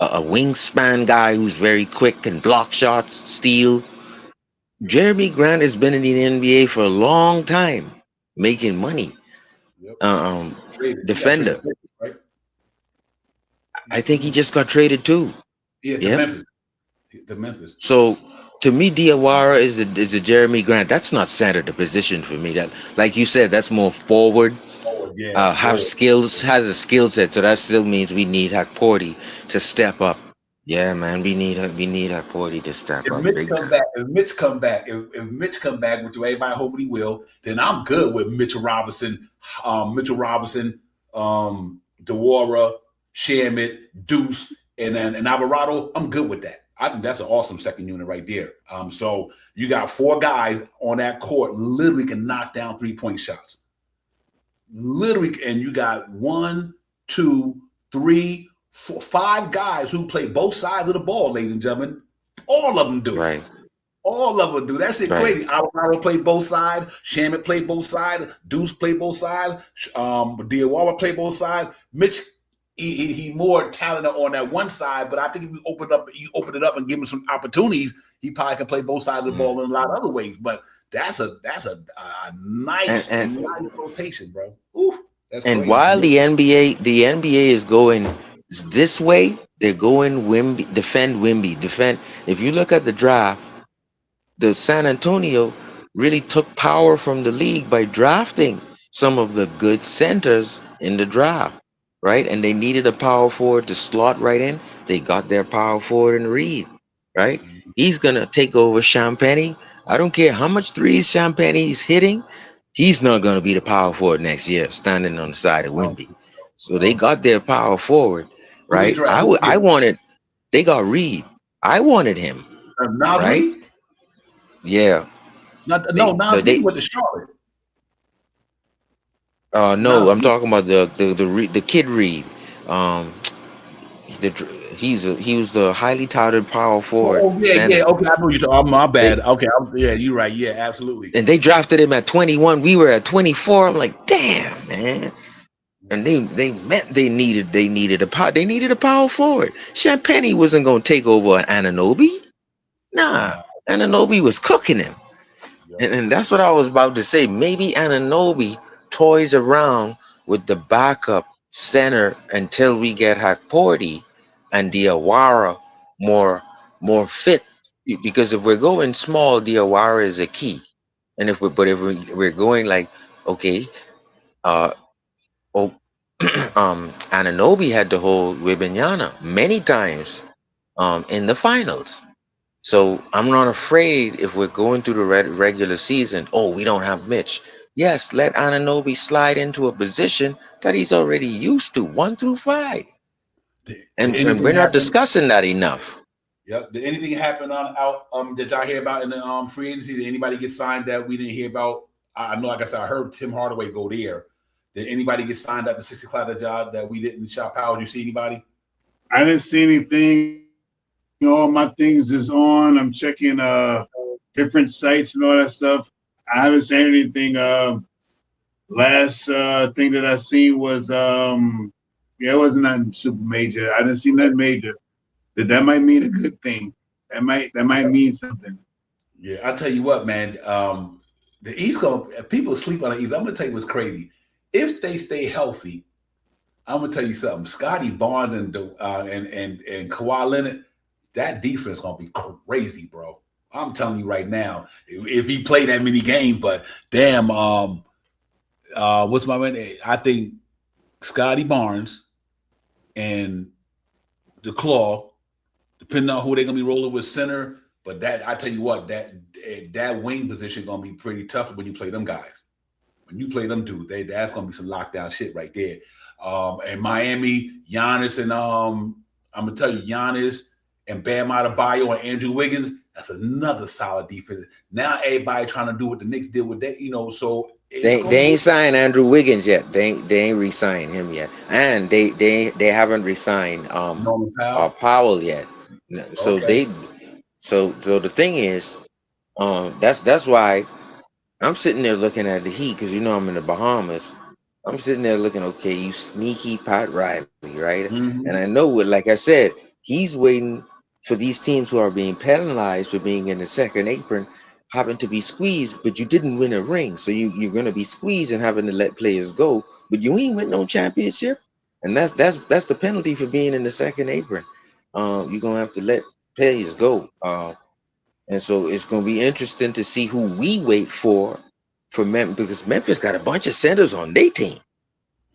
a wingspan guy who's very quick and block shots, steal. Jeremy Grant has been in the NBA for a long time, making money. Yep. He got Defender. traded, right? I think he just got traded too. Yeah, to Yep. Memphis. To Memphis. So to me, Diawara is a Jeremy Grant. That's not center the position for me. That, like you said, that's more forward. Forward, yeah, Have forward. skills, has a skill set. So that still means we need Hakporti to step up. Yeah, man, we need Hakporti to step If up Mitch big come time. back, if Mitch come back, which everybody hopefully will, then I'm good with Mitchell Robinson, Dewara, Shamit, Deuce, and Alvarado. I'm good with that. I think that's an awesome second unit right there. So you got 4 guys on that court literally can knock down 3-point shots. Literally, and you got 1, 2, 3, 4, 5 guys who play both sides of the ball, ladies and gentlemen. All of them do. Right. All of them do. That shit Right. crazy. Alvaro play both sides. Shamit play both sides. Deuce play both sides. Diawara play both sides. Mitch, he more talented on that one side, but I think if you open it up and give him some opportunities, he probably can play both sides of the ball in a lot of other ways. But that's a nice rotation, bro. Oof, that's And crazy. while the NBA is going this way, they're going Wimby, defend Wimby, defend. If you look at the draft, the San Antonio really took power from the league by drafting some of the good centers in the draft, right? And they needed a power forward to slot right in. They got their power forward in Reed, right? He's gonna take over Champagne. I don't care how much threes Champagne is hitting. He's not gonna be the power forward next year, standing on the side of Wimby. So they got their power forward, Who they right? draft? I wanted. They got Reed. I wanted him, Nas right? Reed? Yeah. Nas They Reed went to Charlotte. no, Nas I'm Reed. talking about the kid Reed. Um, he was the highly touted power forward Oh yeah, center, okay. I know you're talking. Oh, my They bad. Okay, yeah, you're right. Yeah, absolutely. and they drafted him at 21. We were at 24. I'm like, damn, man. And they needed a power forward. Champagne wasn't gonna take over Ananobi. Nah, Ananobi was cooking him. And that's what I was about to say. Maybe Ananobi toys around with the backup center until we get Hakporti and Diawara more fit. Because if we're going small, Diawara is a key. And if we're going like, okay, uh oh, Ananobi had to hold Wibanyana many times in the finals. So I'm not afraid if we're going through the regular season. Oh, we don't have Mitch. Yes, let Ananobi slide into a position that he's already used to, 1 through 5. And we're not discussing that enough. Yep. Did anything happen did y'all hear about in the free agency? Did anybody get signed that we didn't hear about? I know, like I said, I heard Tim Hardaway go there. Did anybody get signed at the 6 o'clock that we didn't? Shop Powell, did you see anybody? I didn't see anything. All my things is on. I'm checking different sites and all that stuff. I haven't seen anything. Last thing that I seen was it wasn't nothing super major. I didn't see nothing major. That might mean a good thing. That might mean something. Yeah, I'll tell you what, man. The East people sleep on the East. I'm gonna tell you what's crazy. If they stay healthy, I'm gonna tell you something. Scotty Barnes and Kawhi Leonard, that defense gonna be crazy, bro. I'm telling you right now. If he played that many games, but damn, what's my name? I think Scotty Barnes and the Claw, depending on who they're gonna be rolling with center. But that I tell you what, that wing position gonna be pretty tough when you play them guys. When you play them dudes, that's gonna be some lockdown shit right there. And Miami, Giannis and I'm gonna tell you, Giannis and Bam Adebayo and Andrew Wiggins, that's another solid defense. Now everybody trying to do what the Knicks did with that, so they ain't signed Andrew Wiggins yet. They ain't re-signed him yet, and they haven't re-signed Powell yet. So okay. so the thing is, that's why I'm sitting there looking at the Heat, because I'm in the Bahamas. I'm sitting there looking, okay, you sneaky Pat Riley, right? Mm-hmm. And I know what, like I said, he's waiting for these teams who are being penalized for being in the second apron having to be squeezed, but you didn't win a ring. So you're gonna be squeezed and having to let players go, but you ain't win no championship. And that's the penalty for being in the second apron. You're gonna have to let players go. And so it's gonna be interesting to see who we wait for Memphis, because Memphis got a bunch of centers on their team,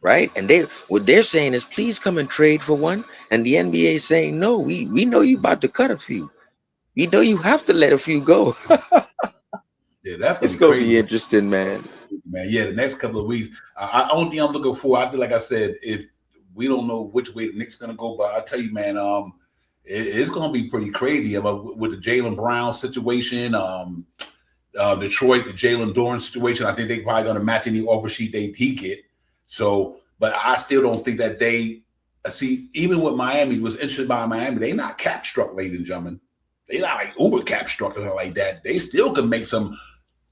right? And what they're saying is, please come and trade for one. And the NBA is saying, no, we know you about to cut a few. We know you have to let a few go. Yeah, that's It's gonna be interesting, man. Man, yeah, the next couple of weeks. I only thing I'm looking for, I feel like I said, if we don't know which way the Knicks gonna go, but I tell you, man, it's gonna be pretty crazy with the Jaylen Brown situation. Detroit, the Jalen Dorn situation. I think they probably gonna match any offer sheet he get. So, but I still don't think that they see. Even with Miami, was interested by Miami. They not cap struck, ladies and gentlemen. They not like uber cap struck or like that. They still can make some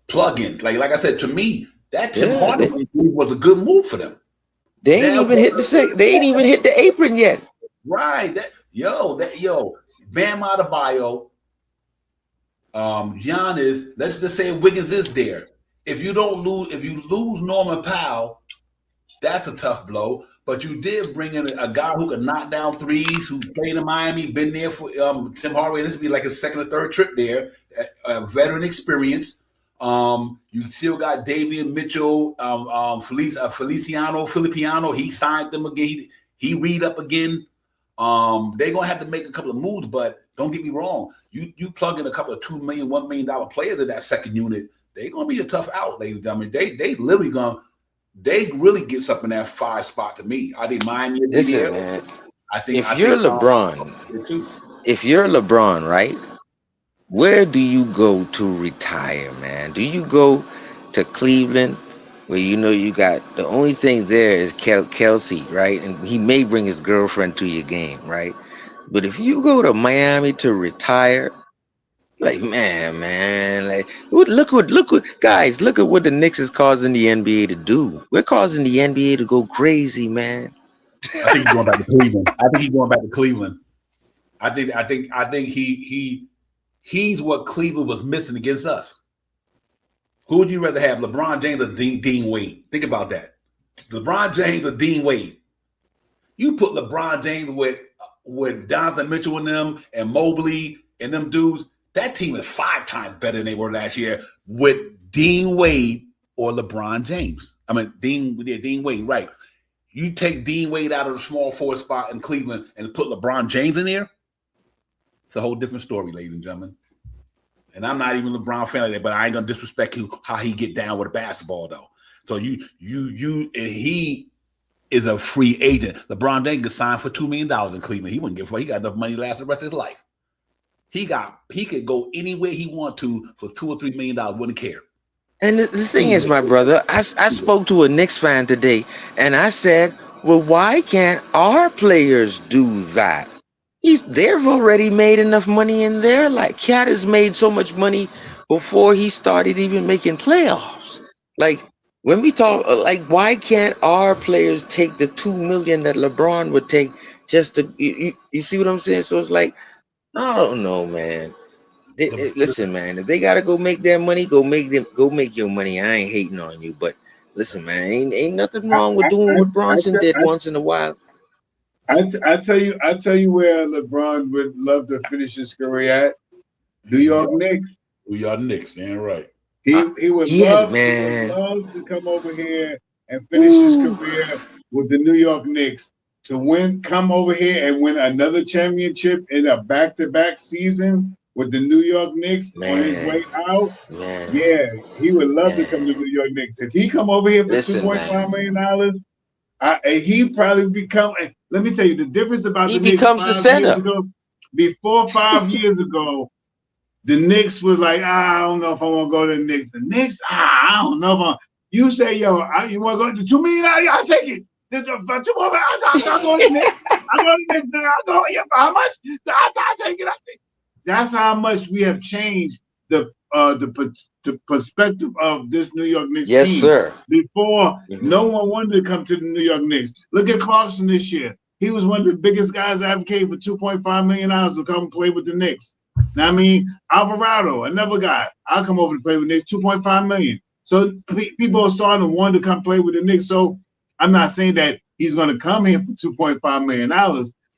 plug-ins. Like I said, to me, that Tim Hardaway was a good move for them. They ain't even hit the apron yet. Right. Yo, Bam Adebayo, Giannis, let's just say Wiggins is there. If you lose Norman Powell, that's a tough blow. But you did bring in a guy who can knock down threes, who played in Miami, been there for Tim Hardaway. This would be like his second or third trip there, veteran experience. You still got Davion Mitchell, Feliciano. He signed them again. He read up again. They're gonna have to make a couple of moves, but don't get me wrong. You plug in a couple of $2 million, $1 million players in that second unit, they're gonna be a tough out, ladies. I mean, they literally they really get something in that 5 spot to me. I think Miami will be there. Man, if you're LeBron, right? Where do you go to retire, man? Do you go to Cleveland, where you got the only thing there is Kelsey, right? And he may bring his girlfriend to your game, right? But if you go to Miami to retire, like man, like look what guys, look at what the Knicks is causing the NBA to do. We're causing the NBA to go crazy, man. I think he's going back to Cleveland. I think he's what Cleveland was missing against us. Who would you rather have, LeBron James or Dean Wade? Think about that. LeBron James or Dean Wade? You put LeBron James with Donovan Mitchell and them and Mobley and them dudes, that team is 5 times better than they were last year with Dean Wade or LeBron James. I mean, Dean Wade, right. You take Dean Wade out of the small forward spot in Cleveland and put LeBron James in there, it's a whole different story, ladies and gentlemen. And I'm not even a LeBron fan like that, but I ain't gonna disrespect how he get down with a basketball though. So he is a free agent. LeBron James could sign for $2 million in Cleveland. He wouldn't give a fuck. He got enough money to last the rest of his life. He could go anywhere he want to for $2 or $3 million. Wouldn't care. And the thing is, my brother, I spoke to a Knicks fan today, and I said, well, why can't our players do that? They've already made enough money in there. Like Cat has made so much money before he started even making playoffs. Like when we talk, like why can't our players take the $2 million that LeBron would take just to? You see what I'm saying? So it's like, I don't know, man. Listen, man, if they gotta go make their money, go make your money. I ain't hating on you, but listen, man, ain't nothing wrong with doing what Bronson did once in a while. I tell you where LeBron would love to finish his career at. New York Knicks. New York Knicks, man, right. He would love to come over here and finish his career with the New York Knicks, to come over here and win another championship in a back-to-back season with the New York Knicks on his way out. Man. Yeah, he would love to come to New York Knicks. If he come over here for $2.5 million, he probably become. Let me tell you the difference about the Knicks. He becomes the center. Before 5 years ago, the Knicks was like, I don't know if I want to go to the Knicks. The Knicks, I don't know if you say, yo, you want to go to $2 million? I'll take it. For $2 million, I'll go to the Knicks. I'll go to the Knicks. I'll go. Yeah, for how much? I'll take it. That's how much we have changed the perspective of this New York Knicks team. Yes, sir. Before, no one wanted to come to the New York Knicks. Look at Clarkson this year. He was one of the biggest guys I ever came for $2.5 million to come play with the Knicks. Now, I mean, Alvarado, another guy. I'll come over to play with Knicks, 2.5 million. So people are starting to want to come play with the Knicks. So I'm not saying that he's going to come here for $2.5 million,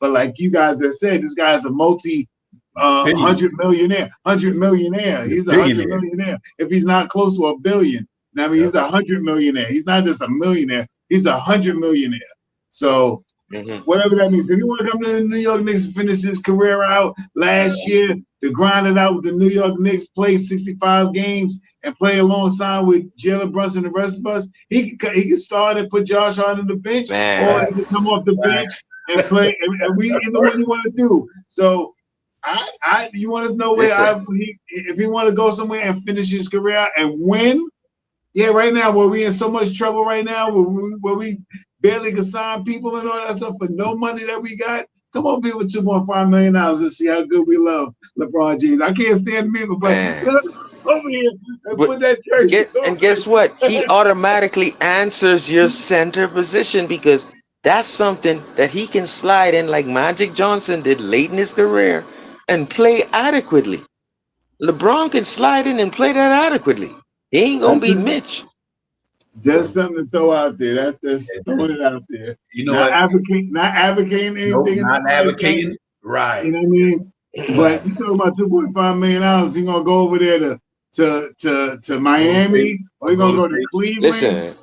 but like you guys have said, this guy's a multi 100 millionaire. He's a 100 millionaire. If he's not close to a billion, I mean, he's a 100 millionaire. He's not just a millionaire. He's a 100 millionaire. So whatever that means. If you want to come to the New York Knicks and finish his career out last year, to grind it out with the New York Knicks, play 65 games and play alongside with Jalen Brunson and the rest of us, he can start and put Josh Hart on the bench, or he can come off the bench and play. And we either what you want to do. So you want to know where if he want to go somewhere and finish his career out and win. Yeah, right now where we in so much trouble right now, where we barely can sign people and all that stuff for no money that we got. Come on, people, $2.5 million and see how good we love LeBron James. I can't stand me, but over here and put that jersey. And guess what? He automatically answers your center position because that's something that he can slide in like Magic Johnson did late in his career and play adequately. LeBron can slide in and play that adequately. He ain't gonna be Mitch. Just something to throw out there. That's throwing it out there. You know, not advocating anything. Not advocating, right? You know what I mean? But you talking about $2.5 million? He gonna go over there to Miami, or he gonna go to Cleveland? Listen,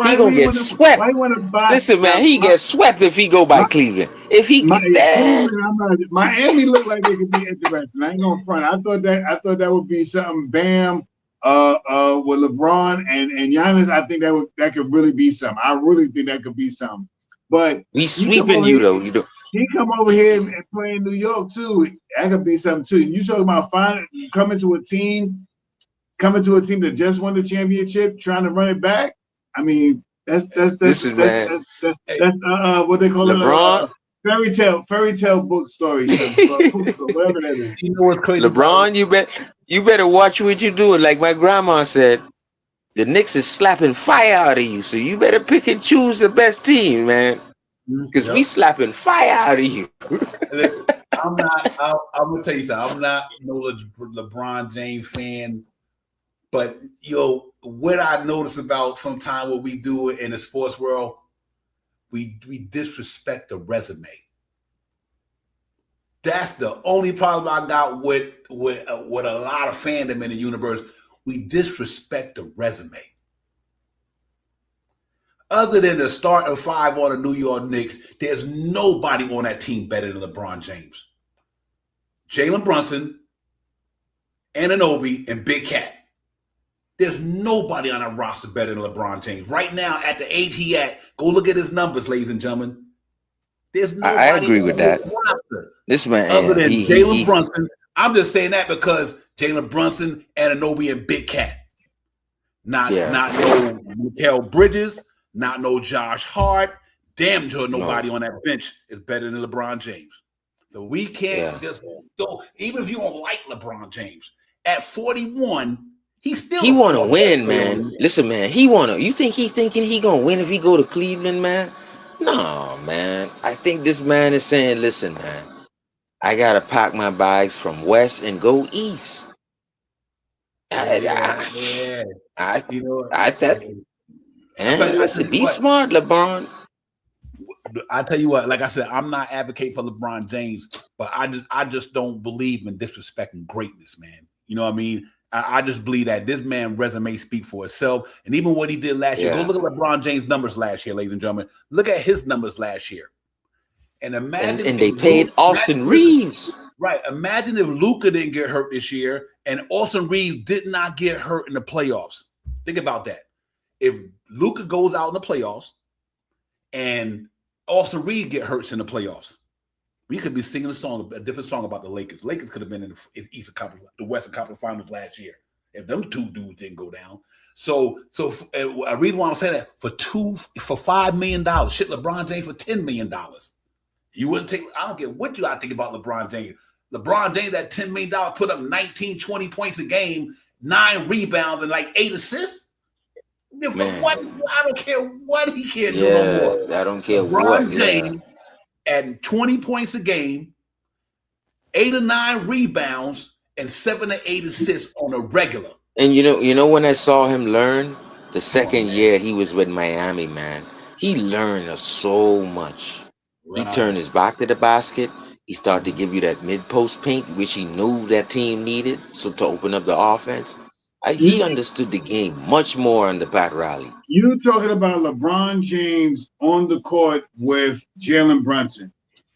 he gonna get swept. Listen, man, he gets swept if he go by Cleveland. If he get that, Miami look like they could be interesting. I ain't gonna front. I thought that would be something. Bam. With LeBron and Giannis, I think that could really be something. I really think that could be something. But we sweeping you though. You know, he come over here and play in New York too. That could be something too. You talking about coming to a team that just won the championship, trying to run it back. I mean, that's what they call LeBron. it. Fairy tale book story. Whatever that is. You know what's crazy? LeBron, you better watch what you do. Like my grandma said, the Knicks is slapping fire out of you. So you better pick and choose the best team, man. Because we slapping fire out of you. I'm gonna tell you something. I'm not no LeBron James fan, but what I notice about sometimes what we do in the sports world, we disrespect the resume. That's the only problem I got with a lot of fandom in the universe. We disrespect the resume. Other than the starting five on the New York Knicks, there's nobody on that team better than LeBron James. Jalen Brunson, Anunoby, and Big Cat. There's nobody on that roster better than LeBron James. Right now, at the age he at, go look at his numbers, ladies and gentlemen. There's nobody I agree with that. Roster this man, other than Jalen Brunson. I'm just saying that because Jalen Brunson, Anunoby, and Big Cat. Not no Mikael Bridges, not no Josh Hart. Damn sure nobody on that bench is better than LeBron James. So we can't just go. Even if you don't like LeBron James, at 41, he want to win, man. Listen, man, You think he thinking he gonna win if he go to Cleveland, man? No, man. I think this man is saying, listen, man, I gotta pack my bags from west and go east. I said, be smart, LeBron. I tell you what, like I said, I'm not advocating for LeBron James, but I just don't believe in disrespecting greatness, man. You know what I mean? I just believe that this man's resume speaks for itself. And even what he did last year, go look at LeBron James' numbers last year, ladies and gentlemen. Look at his numbers last year. And imagine and they paid Austin Reeves. Right. Imagine if Luka didn't get hurt this year and Austin Reeves did not get hurt in the playoffs. Think about that. If Luka goes out in the playoffs and Austin Reeves get hurt in the playoffs, we could be singing a different song about the Lakers. Lakers could have been in the Western Conference Finals last year if them two dudes didn't go down. So a reason why I'm saying that for $5 million, shit, LeBron James for $10 million. You wouldn't take. I don't care what you think about LeBron James. LeBron James, that $10 million, put up 19, 20 points a game, 9 rebounds, and like 8 assists. What? I don't care what he can do no more. I don't care LeBron James. Adding 20 points a game, 8 or 9 rebounds, and 7 to 8 assists on a regular. And you know when I saw him learn the second man. year he was with Miami, man, he learned so much. He turned his back to the basket. He started to give you that mid-post paint, which he knew that team needed, so to open up the offense. He understood the game much more under Pat Riley. You talking about LeBron James on the court with Jalen Brunson.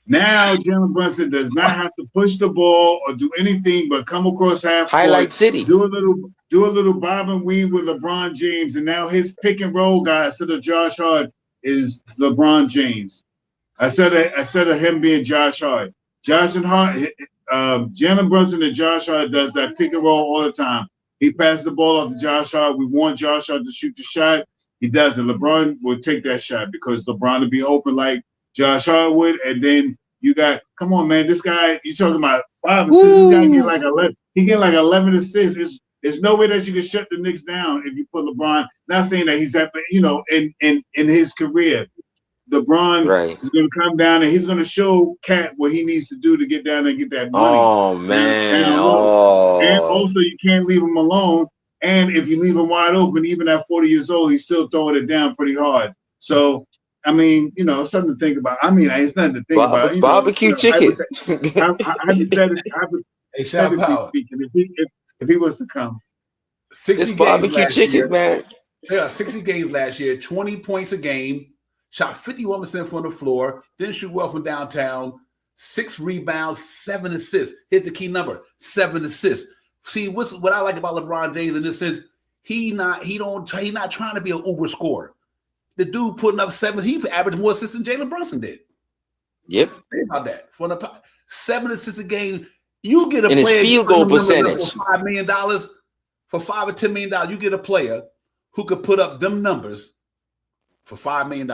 Now Jalen Brunson does not have to push the ball or do anything but come across half court, Highlight City, do a little bob and weave with LeBron James, and now his pick and roll guy instead of Josh Hart is LeBron James. I said of him being Josh Hart. Jalen Brunson and Josh Hart does that pick and roll all the time. He passes the ball off to Josh Hart. We want Josh Hart to shoot the shot. He doesn't. LeBron will take that shot because LeBron will be open like Josh Hart would. And then you got, come on, man, this guy, you talking about 5 assists. This guy get like 11. He get like 11 assists. There's no way that you can shut the Knicks down if you put LeBron. Not saying that he's that, in his career. LeBron is going to come down and he's going to show Cat what he needs to do to get down and get that money. Oh, man. And also, you can't leave him alone. And if you leave him wide open, even at 40 years old, he's still throwing it down pretty hard. So, I mean, something to think about. I mean, it's nothing to think about. Barbecue chicken. Hypothetically speaking, if he was to come. 60 barbecue chicken, year, man. Yeah, 60 games last year, 20 points a game. Shot 51% from the floor, didn't shoot well from downtown, 6 rebounds, 7 assists. Hit the key number, 7 assists. See, what I like about LeBron James in this sense, he not trying to be an uber scorer. The dude putting up 7, he averaged more assists than Jalen Brunson did. Yep. Think about that. For the 7 assists a game, you get a and player his field goal percentage for $5 million, for $5 or $10 million, you get a player who could put up them numbers for $5 million.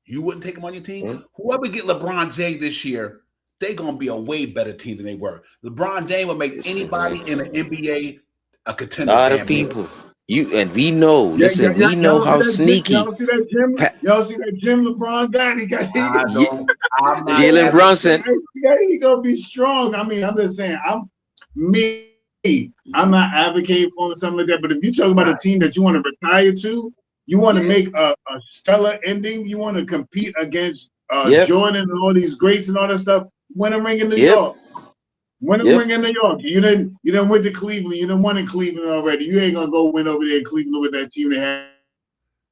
You wouldn't take him on your team? Mm-hmm. Whoever get LeBron James this year, they're going to be a way better team than they were. LeBron James will make anybody in the NBA a contender. A lot of people. We know. Listen, we know how sneaky. Y'all see that Jim LeBron guy? Jalen Brunson. He going to be strong. I mean, I'm just saying, I'm not advocating for something like that, but if you talk about a team that you want to retire to, you want to make a stellar ending, you want to compete against Jordan and all these greats and all that stuff, win a ring in New York. Win a ring in New York. You didn't win to Cleveland. You didn't win in Cleveland already. You ain't gonna go win over there in Cleveland with that team they have.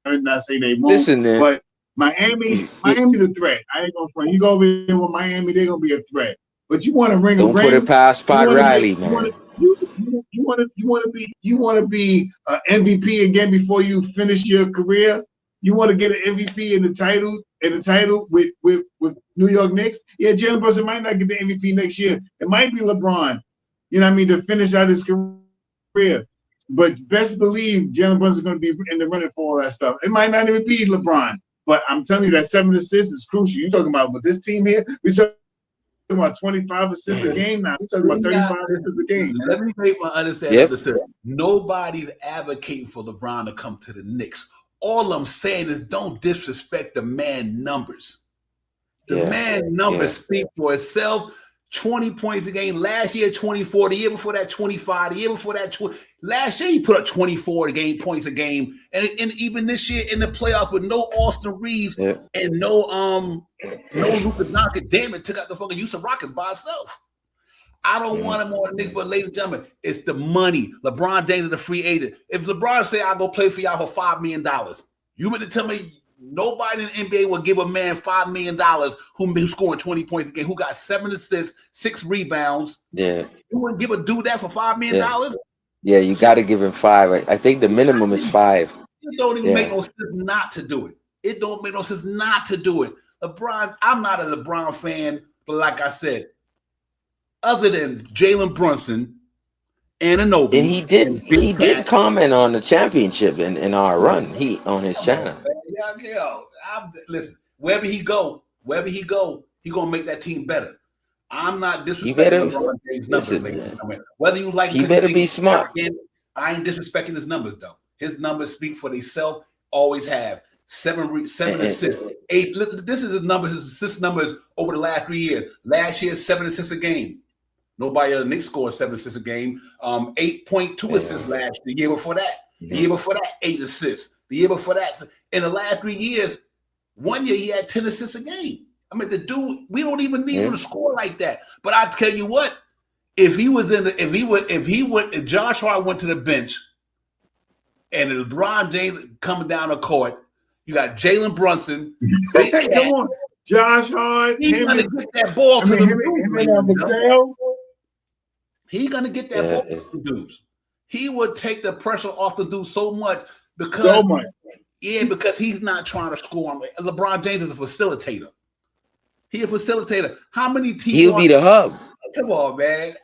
I did not say they won't. Listen, man. But Miami's a threat. I ain't gonna front. You go over there with Miami, they're gonna be a threat. But you want to ring a ring. Don't put it past Pat Riley, man. You want to be an MVP again before you finish your career. You want to get an MVP in the title with New York Knicks. Yeah, Jalen Brunson might not get the MVP next year. It might be LeBron. You know what I mean, to finish out his career. But best believe Jalen Brunson is going to be in the running for all that stuff. It might not even be LeBron, but I'm telling you that 7 assists is crucial. You're talking about with this team here. We're talking about 25 assists a game now. We're talking about 35 assists a game. Let me make my understand. Nobody's advocating for LeBron to come to the Knicks. All I'm saying is don't disrespect the man numbers. The man numbers speak for itself. 20 points a game. Last year, 24. The year before that, 25. The year before that, 20. Last year, he put up 24 points a game. And even this year in the playoffs with no Austin Reeves and no Luka Doncic, damn it, took out the fucking Houston Rockets by himself. I don't want him on the Knicks, but ladies and gentlemen, it's the money. LeBron James is a free agent. If LeBron say I'll go play for y'all for $5 million, you meant to tell me nobody in the NBA will give a man $5 million who's scoring 20 points a game, who got 7 assists, 6 rebounds. Yeah. You wouldn't give a dude that for $5 million? Yeah, you got to give him 5. I think the minimum is 5. It don't even make no sense not to do it. It don't make no sense not to do it. LeBron, I'm not a LeBron fan, but like I said, other than Jalen Brunson and Anobi. And he did comment on the championship in our run. He on his channel. Listen, wherever he go, he gonna make that team better. I'm not disrespecting LeBron James' numbers. Whether you like, he better be smart. I ain't disrespecting his numbers though. His numbers speak for themselves. Always have 7 assists, 8. This is his numbers. His assist numbers over the last 3 years. Last year, 7 assists a game. Nobody at the Knicks scored 7 assists a game. 8.2 assists last year. The year before that. The year before that, 8 assists. The year before that, in the last 3 years, 1 year he had 10 assists a game. I mean, the dude, we don't even need him to score like that. But I tell you what, if Josh Hart went to the bench and LeBron James coming down the court, you got Jalen Brunson. Come on, Josh Hart. He's gonna get that ball to the dudes. He's gonna get that ball to the dudes. He would take the pressure off the dude so much because he's not trying to score. LeBron James is a facilitator. He's a facilitator. How many teams? He'll be the hub. Come on, man.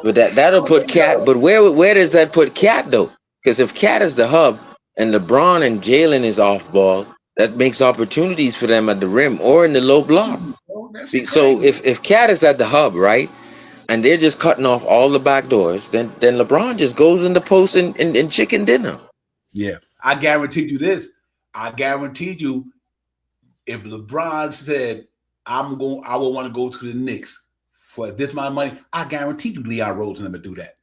But that'll put Cat. But where does that put Cat though? Because if Cat is the hub and LeBron and Jalen is off ball, that makes opportunities for them at the rim or in the low block. So if Cat is at the hub, right, and they're just cutting off all the back doors, then LeBron just goes in the post and chicken dinner. Yeah, I guarantee you this. I guarantee you, if LeBron said, I would want to go to the Knicks for this amount of money, I guarantee you Leon Rose and them would do that.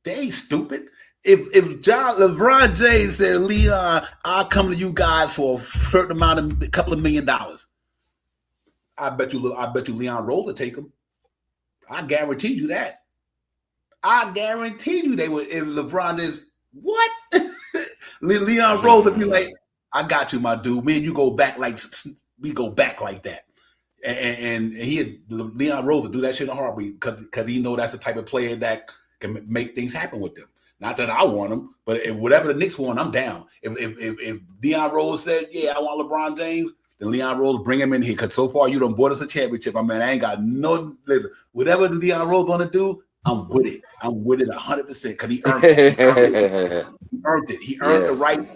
They ain't stupid. If LeBron James said, Leon, I'll come to you guys for a certain amount of a couple of $1 million, I bet you Leon Rose would take him. I guarantee you that. I guarantee you they would. If LeBron is what? Leon Rose would be like, I got you, my dude. Man, you go back like we go back like that. And Leon Rose would do that shit in a heartbeat because he know that's the type of player that can make things happen with them. Not that I want him, but if whatever the Knicks want, I'm down. If Leon Rose said, yeah, I want LeBron James, then Leon Rose, bring him in here. Because so far, you done bought us a championship. I mean, I ain't got no, listen, whatever Leon Rose going to do, I'm with it. I'm with it 100% because he earned it. He earned it. He earned the right.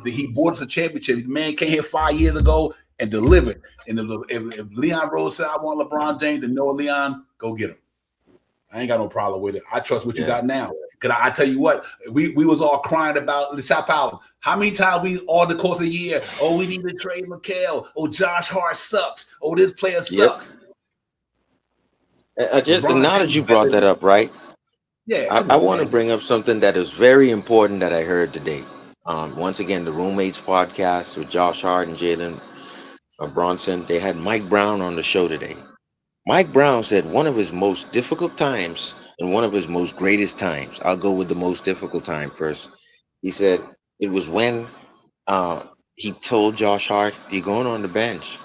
He bought us a championship. The man came here 5 years ago and delivered. And if Leon Rose said, I want LeBron James, then no, Leon, go get him. I ain't got no problem with it. I trust what you got now. Because I tell you what, we was all crying about the Shot Powell. How many times we, all the course of the year, oh, we need to trade McHale. Oh, Josh Hart sucks. Oh, this player sucks. Now that you brought that up, right? Yeah. I want to bring up something that is very important that I heard today. Once again, the Roommates podcast with Josh Hart and Jalen Bronson, they had Mike Brown on the show today. Mike Brown said one of his most difficult times and one of his most greatest times. I'll go with the most difficult time first. He said it was when he told Josh Hart, you're going on the bench.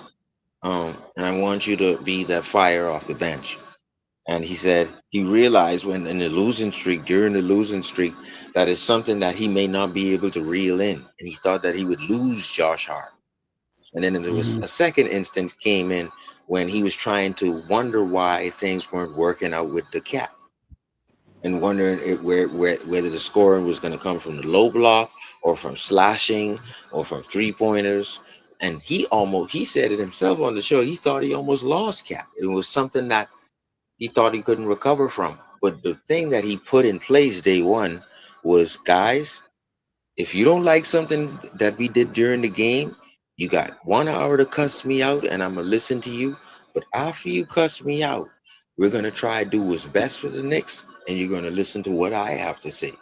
And I want you to be that fire off the bench. And he said he realized when during the losing streak, that is something that he may not be able to reel in. And he thought that he would lose Josh Hart. And then there was a second instance came in when he was trying to wonder why things weren't working out with the Cat and wondering whether the scoring was going to come from the low block or from slashing or from 3-pointers. And he said it himself on the show. He thought he almost lost Cat. It was something that he thought he couldn't recover from. But the thing that he put in place day one was, guys, if you don't like something that we did during the game, you got 1 hour to cuss me out and I'm going to listen to you. But after you cuss me out, we're going to try to do what's best for the Knicks and you're going to listen to what I have to say.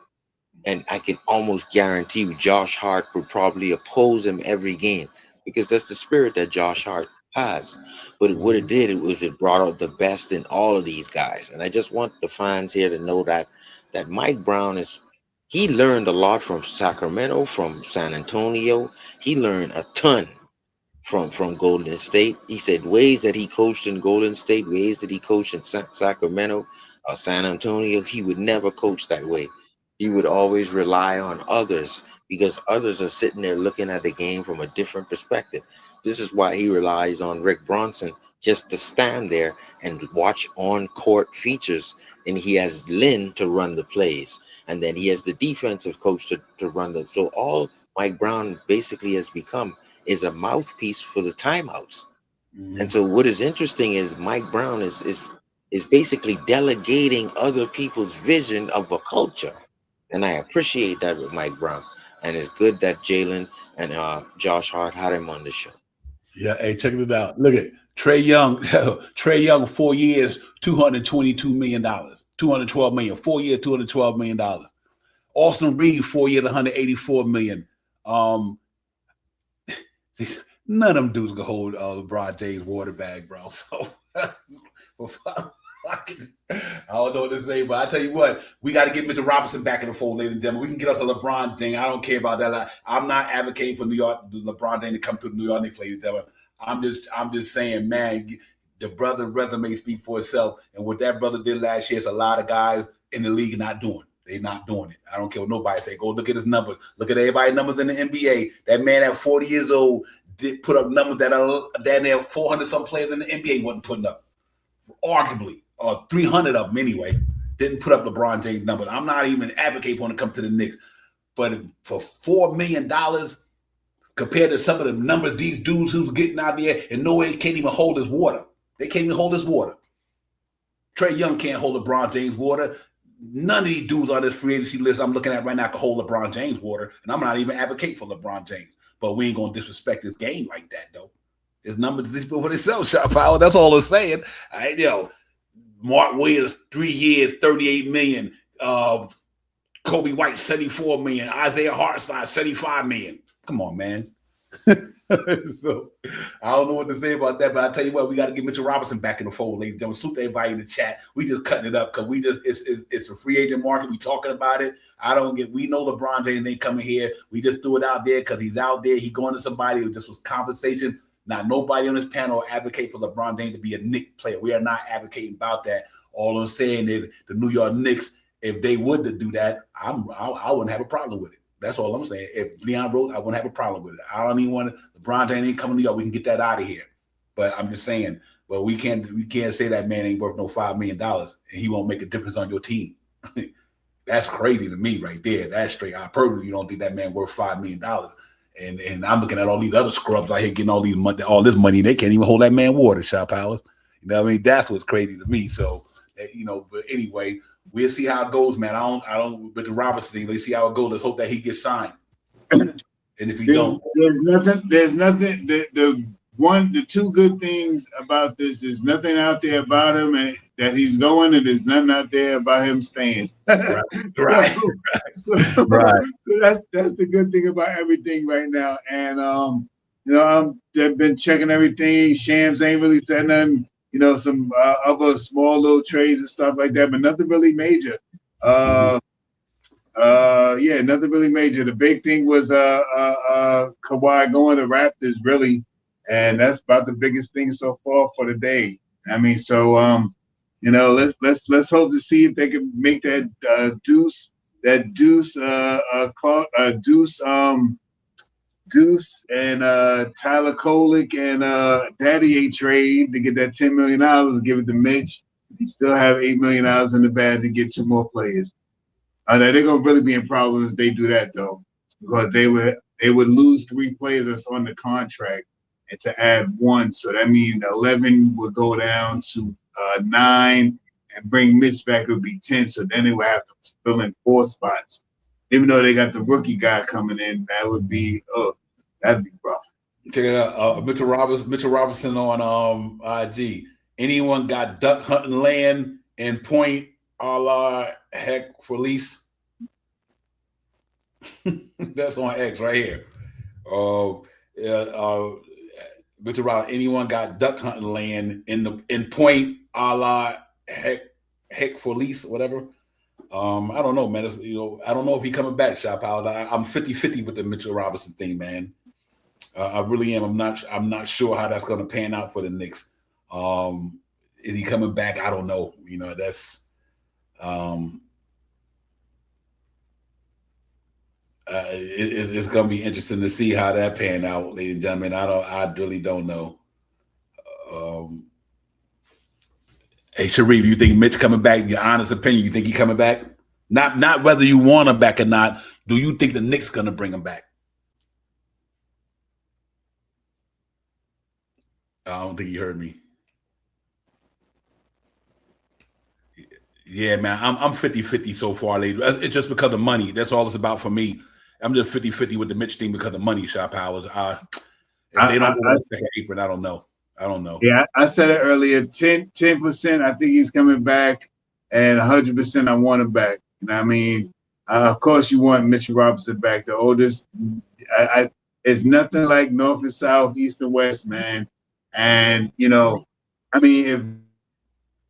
And I can almost guarantee you Josh Hart would probably oppose him every game because that's the spirit that Josh Hart has. But what it did was it brought out the best in all of these guys. And I just want the fans here to know that Mike Brown he learned a lot from Sacramento, from San Antonio. He learned a ton from Golden State. He said ways that he coached in Golden State, ways that he coached in Sacramento, San Antonio, he would never coach that way. He would always rely on others because others are sitting there looking at the game from a different perspective. This is why he relies on Rick Bronson just to stand there and watch on-court features. And he has Lynn to run the plays. And then he has the defensive coach to run them. So all Mike Brown basically has become is a mouthpiece for the timeouts. And so what is interesting is Mike Brown is basically delegating other people's vision of a culture. And I appreciate that with Mike Brown. And it's good that Jalen and Josh Hart had him on the show. Yeah, hey, check it out. Look at Trae Young. Trae Young, 4 years, $222 million, $212 million, 4 years, $212 million. Austin Reed, 4 years, $184 million. None of them dudes can hold LeBron James' water bag, bro. So I don't know what to say, but I tell you what, we got to get Mitchell Robinson back in the fold, ladies and gentlemen. We can get us a LeBron thing. I don't care about that. I'm not advocating for LeBron thing to come to the New York Knicks, ladies and gentlemen. I'm just saying, man, the brother resume speak for itself. And what that brother did last year is a lot of guys in the league not doing. They're not doing it. I don't care what nobody say. Go look at his numbers. Look at everybody's numbers in the NBA. That man at 40 years old did put up numbers that are down there 400 some players in the NBA wasn't putting up. Arguably, or 300 of them anyway, didn't put up LeBron James' numbers. I'm not even advocating for him to come to the Knicks. But for $4 million compared to some of the numbers these dudes who's getting out there and no way can't even hold his water. They can't even hold his water. Trae Young can't hold LeBron James' water. None of these dudes on this free agency list I'm looking at right now can hold LeBron James' water. And I'm not even advocating for LeBron James. But we ain't going to disrespect this game like that, though. His numbers, these people for themselves, shot power. That's all I'm saying. Mark Williams, 3 years, $38 million. Kobe White, $74 million. Isaiah Hartenstein, $75 million. Come on, man. So I don't know what to say about that, but I tell you what, we got to get Mitchell Robinson back in the fold, ladies and gentlemen. Salute everybody in the chat. We just cutting it up because it's a free agent market. We talking about it. We know LeBron James ain't coming here. We just threw it out there because he's out there. He going to somebody who just was conversation. Not nobody on this panel advocate for LeBron James to be a Knicks player. We are not advocating about that. All I'm saying is the New York Knicks, if they would to do that, I wouldn't have a problem with it. That's all I'm saying. If Leon wrote, I wouldn't have a problem with it. I don't even want LeBron James ain't coming to New York. We can get that out of here. But I'm just saying, well, we can't say that man ain't worth no $5 million and he won't make a difference on your team. That's crazy to me right there. That's straight hyperbole. You don't think that man worth $5 million. And I'm looking at all these other scrubs out here getting all this money. They can't even hold that man water, Shot Powers. You know what I mean? That's what's crazy to me. So, but anyway, we'll see how it goes, man. I don't with the Robinson thing. Let's see how it goes. Let's hope that he gets signed. And if he don't, there's nothing. The two good things about this is nothing out there about him and that he's going, and there's nothing out there about him staying. Right. That's the good thing about everything right now. And I've been checking everything. Shams ain't really said nothing. Some other small little trades and stuff like that, but nothing really major. Nothing really major. The big thing was Kawhi going to Raptors, really, and that's about the biggest thing so far for the day. I mean, so let's hope to see if they can make that Deuce and Tyler Kolek and Daddy A trade to get that $10 million, give it to Mitch. He still have $8 million in the bag to get 2 more players. They're gonna really be in problems if they do that though, because they would lose 3 players that's on the contract and to add 1. So that means 11 would go down to 9, and bring Mitch back, it would be 10. So then they would have to fill in 4 spots. Even though they got the rookie guy coming in, that'd be rough. Check it out. Mitchell Robinson on IG. Anyone got duck hunting land and point a la heck for lease? That's on X right here. Mitchell Robinson. Anyone got duck hunting land in point a la heck for lease, whatever. I don't know, man. I don't know if he's coming back, Shop Out. I'm 50-50 with the Mitchell Robinson thing, man. I really am. I'm not sure how that's going to pan out for the Knicks. Is he coming back? I don't know. That's it's going to be interesting to see how that pan out, ladies and gentlemen. I really don't know. Hey, Sharif, you think Mitch coming back? Your honest opinion, you think he coming back? Not whether you want him back or not. Do you think the Knicks going to bring him back? I don't think you heard me. Yeah, man, I'm 50-50 so far, lady. It's just because of money. That's all it's about for me. I'm just 50-50 with the Mitch thing because of money, Shop Powers. If they don't go second apron, I don't know. I don't know. Yeah, I said it earlier. 10%. I think he's coming back, and 100%. I want him back. You know what I mean? Of course, you want Mitchell Robinson back. The oldest. It's nothing like North and South, East and West, man. And I mean, if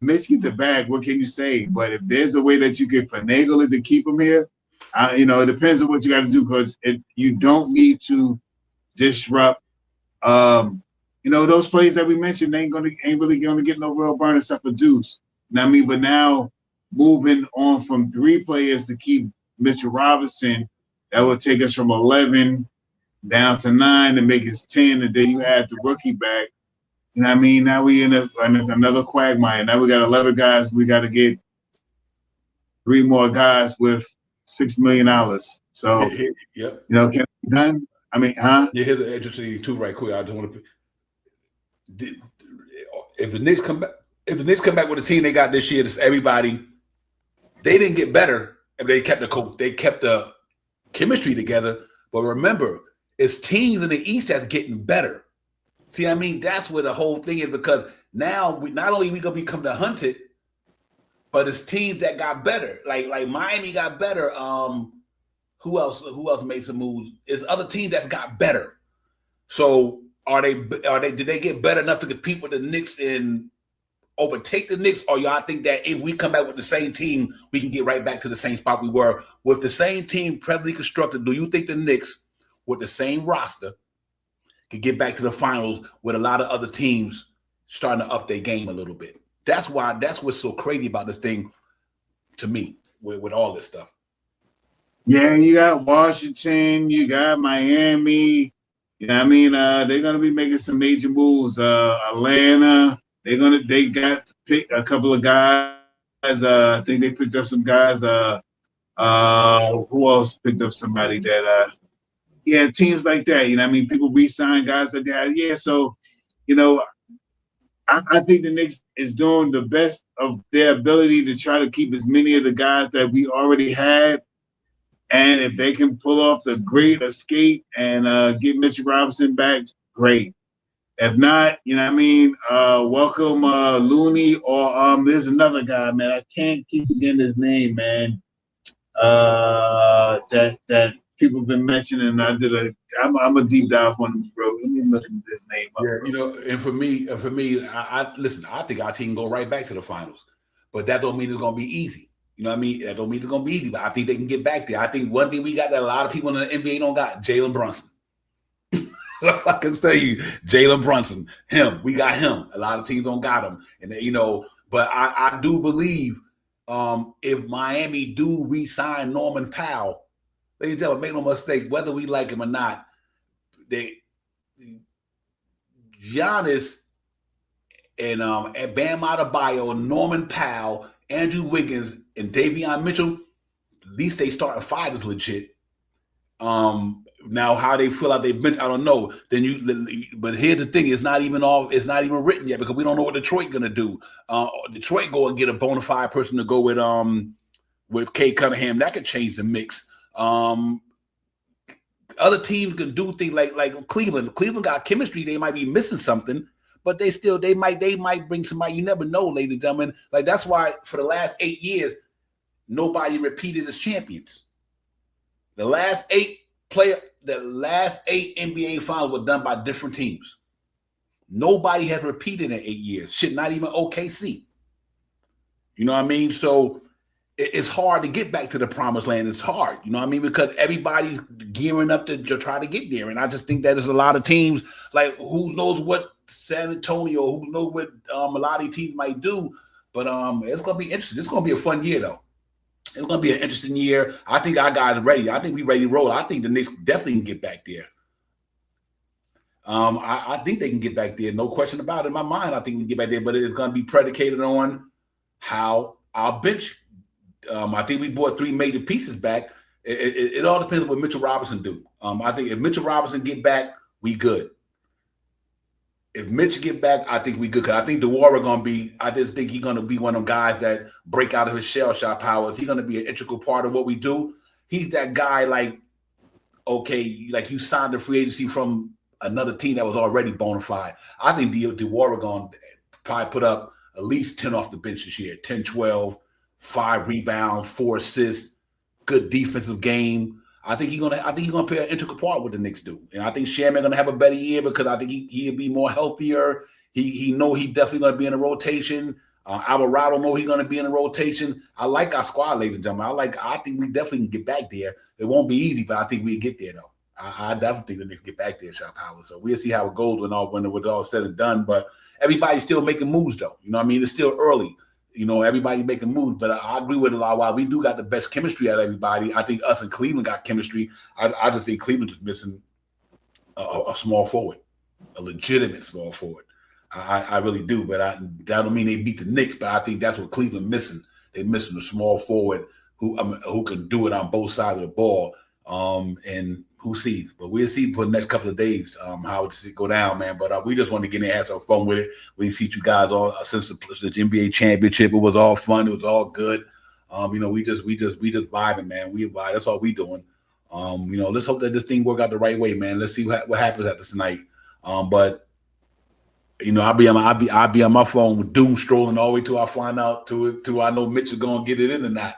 Mitch get the bag, what can you say? But if there's a way that you can finagle it to keep him here, it depends on what you got to do, because you don't need to disrupt. Those plays that we mentioned ain't really gonna get no real burn except for Deuce. You know what I mean? But now moving on from 3 players to keep Mitchell Robinson, that would take us from 11 down to 9 to make us 10, and then you add the rookie back. You know what I mean? Now we in another quagmire. Now we got 11 guys. We got to get 3 more guys with $6 million. So, yep. can it be done? I mean, huh? Yeah, here's an interesting thing too, right quick. I just want to. If the Knicks come back with the team they got this year, everybody, they didn't get better if they kept the chemistry together. But remember, it's teams in the East that's getting better. See what I mean? That's where the whole thing is, because now not only we gonna become the hunted, but it's teams that got better. Like Miami got better. Who else made some moves? It's other teams that's got better. So did they get better enough to compete with the Knicks and overtake the Knicks? Or y'all think that if we come back with the same team, we can get right back to the same spot we were with the same team presently constructed? Do you think the Knicks, with the same roster, can get back to the finals with a lot of other teams starting to up their game a little bit? That's what's so crazy about this thing to me with all this stuff. Yeah, you got Washington, you got Miami. You know what I mean? They're gonna be making some major moves. Atlanta, they got to pick a couple of guys. I think they picked up some guys. Who else picked up somebody that teams like that, you know what I mean? People re-sign guys like that. Yeah, so I think the Knicks is doing the best of their ability to try to keep as many of the guys that we already had. And if they can pull off the great escape and get Mitchell Robinson back, great. If not, you know what I mean, welcome Looney, or there's another guy, man. I can't keep getting his name, man. That people have been mentioning. I'm a deep dive on him, bro. Let me look at his name up. Yeah, and for me, I listen, I think our team go right back to the finals. But that don't mean it's gonna be easy. You know what I mean? That don't mean it's gonna be easy, but I think they can get back there. I think one thing we got that a lot of people in the NBA don't got, Jalen Brunson. I can tell you, Jalen Brunson, we got him. A lot of teams don't got him. And but I do believe if Miami do re-sign Norman Powell, ladies and gentlemen, make no mistake, whether we like him or not, Giannis and Bam Adebayo, Norman Powell, Andrew Wiggins, and Davion Mitchell, at least they starting 5 is legit. Now how they feel out they bench, I don't know. But here's the thing: it's not even written yet, because we don't know what Detroit gonna do. Detroit go and get a bona fide person to go with Kay Cunningham. That could change the mix. Other teams can do things like Cleveland. Cleveland got chemistry. They might be missing something, but they might bring somebody. You never know, ladies and gentlemen. Like, that's why for the last 8 years, nobody repeated as champions. The last 8 NBA finals were done by different teams. Nobody has repeated in 8 years. Shit, not even OKC. You know what I mean? So it's hard to get back to the promised land. It's hard, you know what I mean? Because everybody's gearing up to try to get there. And I just think that there's a lot of teams, like, who knows what San Antonio, who knows what a lot of teams might do. But it's going to be interesting. It's going to be a fun year, though. It's going to be an interesting year. I think our guys are ready. I think we're ready to roll. I think the Knicks definitely can get back there. I think they can get back there. No question about it. In my mind, I think we can get back there. But it is going to be predicated on how our bench. I think we brought 3 major pieces back. It all depends on what Mitchell Robinson do. I think if Mitchell Robinson get back, we good. If Mitch get back, I think we good. Because I think I just think he's going to be one of them guys that break out of his shell shot powers. He's going to be an integral part of what we do. He's that guy, like, okay, like you signed a free agency from another team that was already bona fide. I think DeWara going to probably put up at least 10 off the bench this year, 10, 12, 5 rebounds, 4 assists, good defensive game. I think he's gonna play an integral part with the Knicks do. And I think Shaman gonna have a better year because I think he'll be more healthier. He definitely gonna be in the rotation. Alvarado know he's gonna be in the rotation. I like our squad, ladies and gentlemen. I think we definitely can get back there. It won't be easy, but I think we get there though. I definitely think the Knicks get back there, Shop Howard. So we'll see how it goes when it's all said and done. But everybody's still making moves though. You know what I mean? It's still early. You know, everybody making moves, but I agree with a lot. While we do got the best chemistry out of everybody, I think us and Cleveland got chemistry. I just think Cleveland is missing a small forward, a legitimate small forward. I really do, but that don't mean they beat the Knicks. But I think that's what Cleveland missing. They're missing a small forward who can do it on both sides of the ball. And who sees? But we'll see for the next couple of days how it go down, man. But we just want to get in there and have some fun with it. We see you guys all since the NBA championship. It was all fun. It was all good. We just vibing, man. We vibe. That's all we doing. Let's hope that this thing work out the right way, man. Let's see what happens after tonight. But I'll be on my phone with doom strolling all the way till I find out till I know Mitch is gonna get it in or not.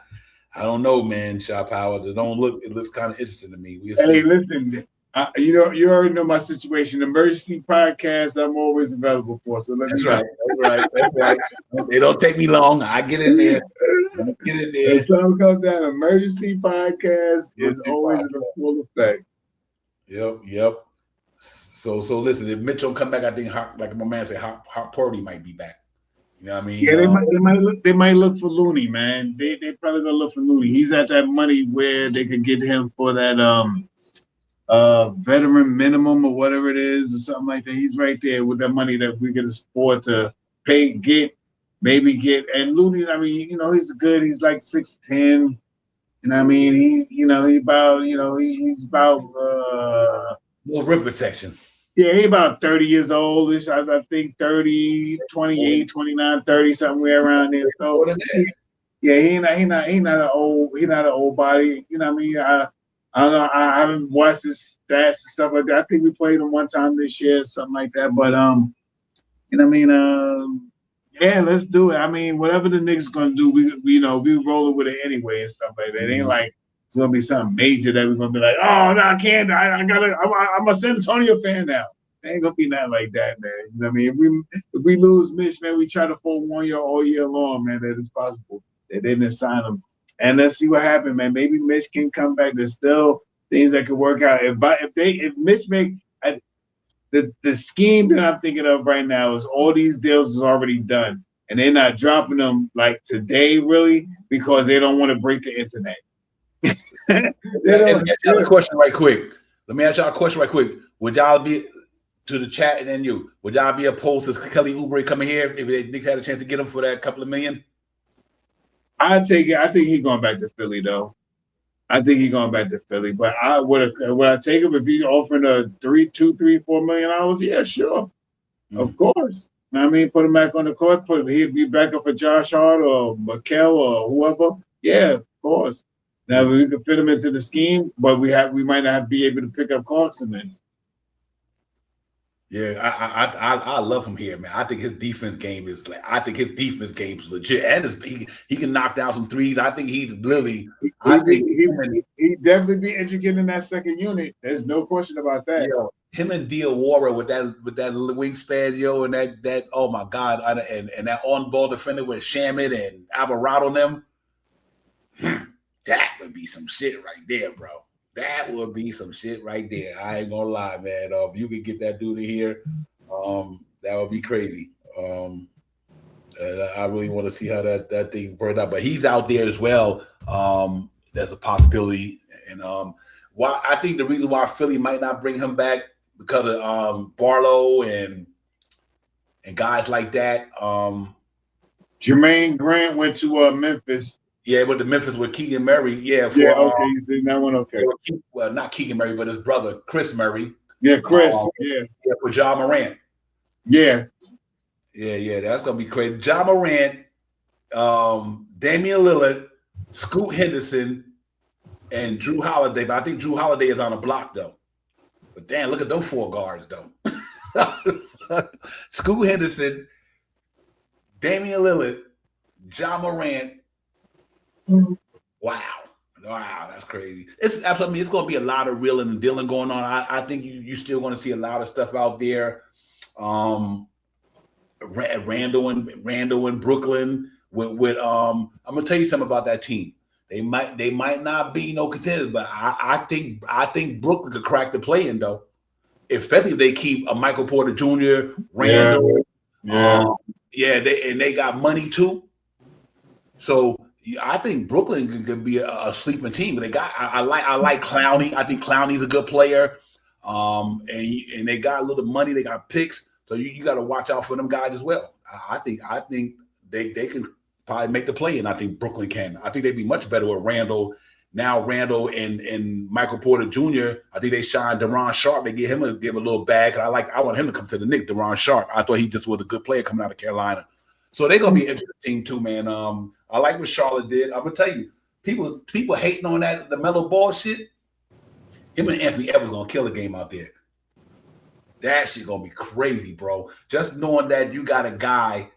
I don't know, man. Shop Howard. It looks kind of interesting to me. Hey, listen, you already know my situation. Emergency podcast, I'm always available for. So That's right. It don't take me long. I get in there. If something comes down, emergency podcast is always in full effect. Yep. So listen, if Mitch don't come back, I think like my man said, Hot Purdy might be back. You know what I mean? Yeah, they might look for Looney, man. They probably gonna look for Looney. He's at that money where they could get him for that veteran minimum or whatever it is or something like that. He's right there with that money that we can afford to get. And Looney, I mean, he's good. He's like 6'10". You know what I mean? He's about more rim protection. Yeah, he's about 30 years old. I think 30, 28, 29, 30, somewhere around there. So yeah, he not an old body. You know what I mean? I don't know. I haven't watched his stats and stuff like that. I think we played him one time this year, something like that. But you know what I mean? Yeah, let's do it. I mean, whatever the Knicks gonna do, we rolling with it anyway and stuff like that. It ain't like it's gonna be something major that we're gonna be like, oh no, I can't. I'm a San Antonio fan now. It ain't gonna be nothing like that, man. You know what I mean? If we lose Mitch, man, we try to forewarn you all year long, man, that it's possible that they didn't sign him. And let's see what happens, man. Maybe Mitch can come back. There's still things that could work out. If Mitch make the scheme that I'm thinking of right now is all these deals is already done, and they're not dropping them like today, really, because they don't want to break the internet. Let me ask y'all a question right quick. Would y'all be to the chat and then you? Would y'all be opposed to Kelly Oubre coming here if the Knicks had a chance to get him for that couple of million? I'd take it. I think he's going back to Philly, though. But would I take him if he's offering a $4 million? Yeah, sure. Of course. I mean, put him back on the court. He'd be back up for Josh Hart or Mikel or whoever. Yeah, of course. Now we could fit him into the scheme, but we might not be able to pick up Clarkson then. Yeah, I love him here, man. I think his defense game is legit, and he can knock down some threes. I think he's really. He'd definitely be intricate in that second unit. There's no question about that. Him and Diawara with that wingspan, and that oh my God, and that on ball defender with Shamit and Alvarado them. That would be some shit right there, bro. That would be some shit right there. I ain't gonna lie, man. If you could get that dude in here, that would be crazy. And I really want to see how that thing burned out. But he's out there as well. There's a possibility. And why I think the reason why Philly might not bring him back because of Barlow and guys like that. Jermaine Grant went to Memphis. Yeah, with the Memphis with Keegan Murray. Yeah, okay. That one okay. Well, not Keegan Murray, but his brother, Chris Murray. Yeah, Chris. For Ja Morant. Yeah. That's gonna be crazy. Ja Morant, Damian Lillard, Scoot Henderson, and Drew Holiday. But I think Drew Holiday is on a block though. But damn, look at those 4 guards though. Scoot Henderson, Damian Lillard, Ja Morant. Wow, that's crazy. It's absolutely. It's going to be a lot of reeling and dealing going on. I think you're still going to see a lot of stuff out there. Randall and Brooklyn with I'm gonna tell you something about that team. They might not be no contenders, but I think Brooklyn could crack the play-in though, especially if they keep a Michael Porter Jr., Randall. They got money too. So I think Brooklyn could be a sleeping team. But I like Clowney. I think Clowney's a good player. And they got a little money. They got picks. So you got to watch out for them guys as well. I think they can probably make the play, and I think Brooklyn can. I think they'd be much better with Randall. Now Randall and Michael Porter Jr. I think they shine Deron Sharp. They give a little bag. I want him to come to the Knicks. Deron Sharp. I thought he just was a good player coming out of Carolina. So they're gonna be an interesting team too, man. I like what Charlotte did. I'm gonna tell you, people hating on that the Melo Ball shit. Him and Anthony Edwards gonna kill the game out there. That shit gonna be crazy, bro. Just knowing that you got a guy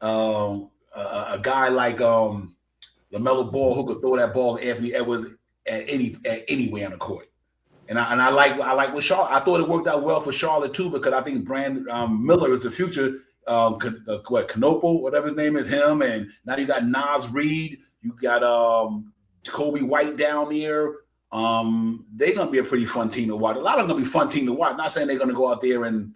like LaMelo Ball who could throw that ball to Anthony Edwards at anywhere on the court. And I like what Charlotte. I thought it worked out well for Charlotte too, because I think Brand Miller is the future. Knople, whatever his name is, him, and now you got Nas Reed. You got Kobe White down there. They're gonna be a pretty fun team to watch. A lot of them gonna be fun team to watch. Not saying they're gonna go out there and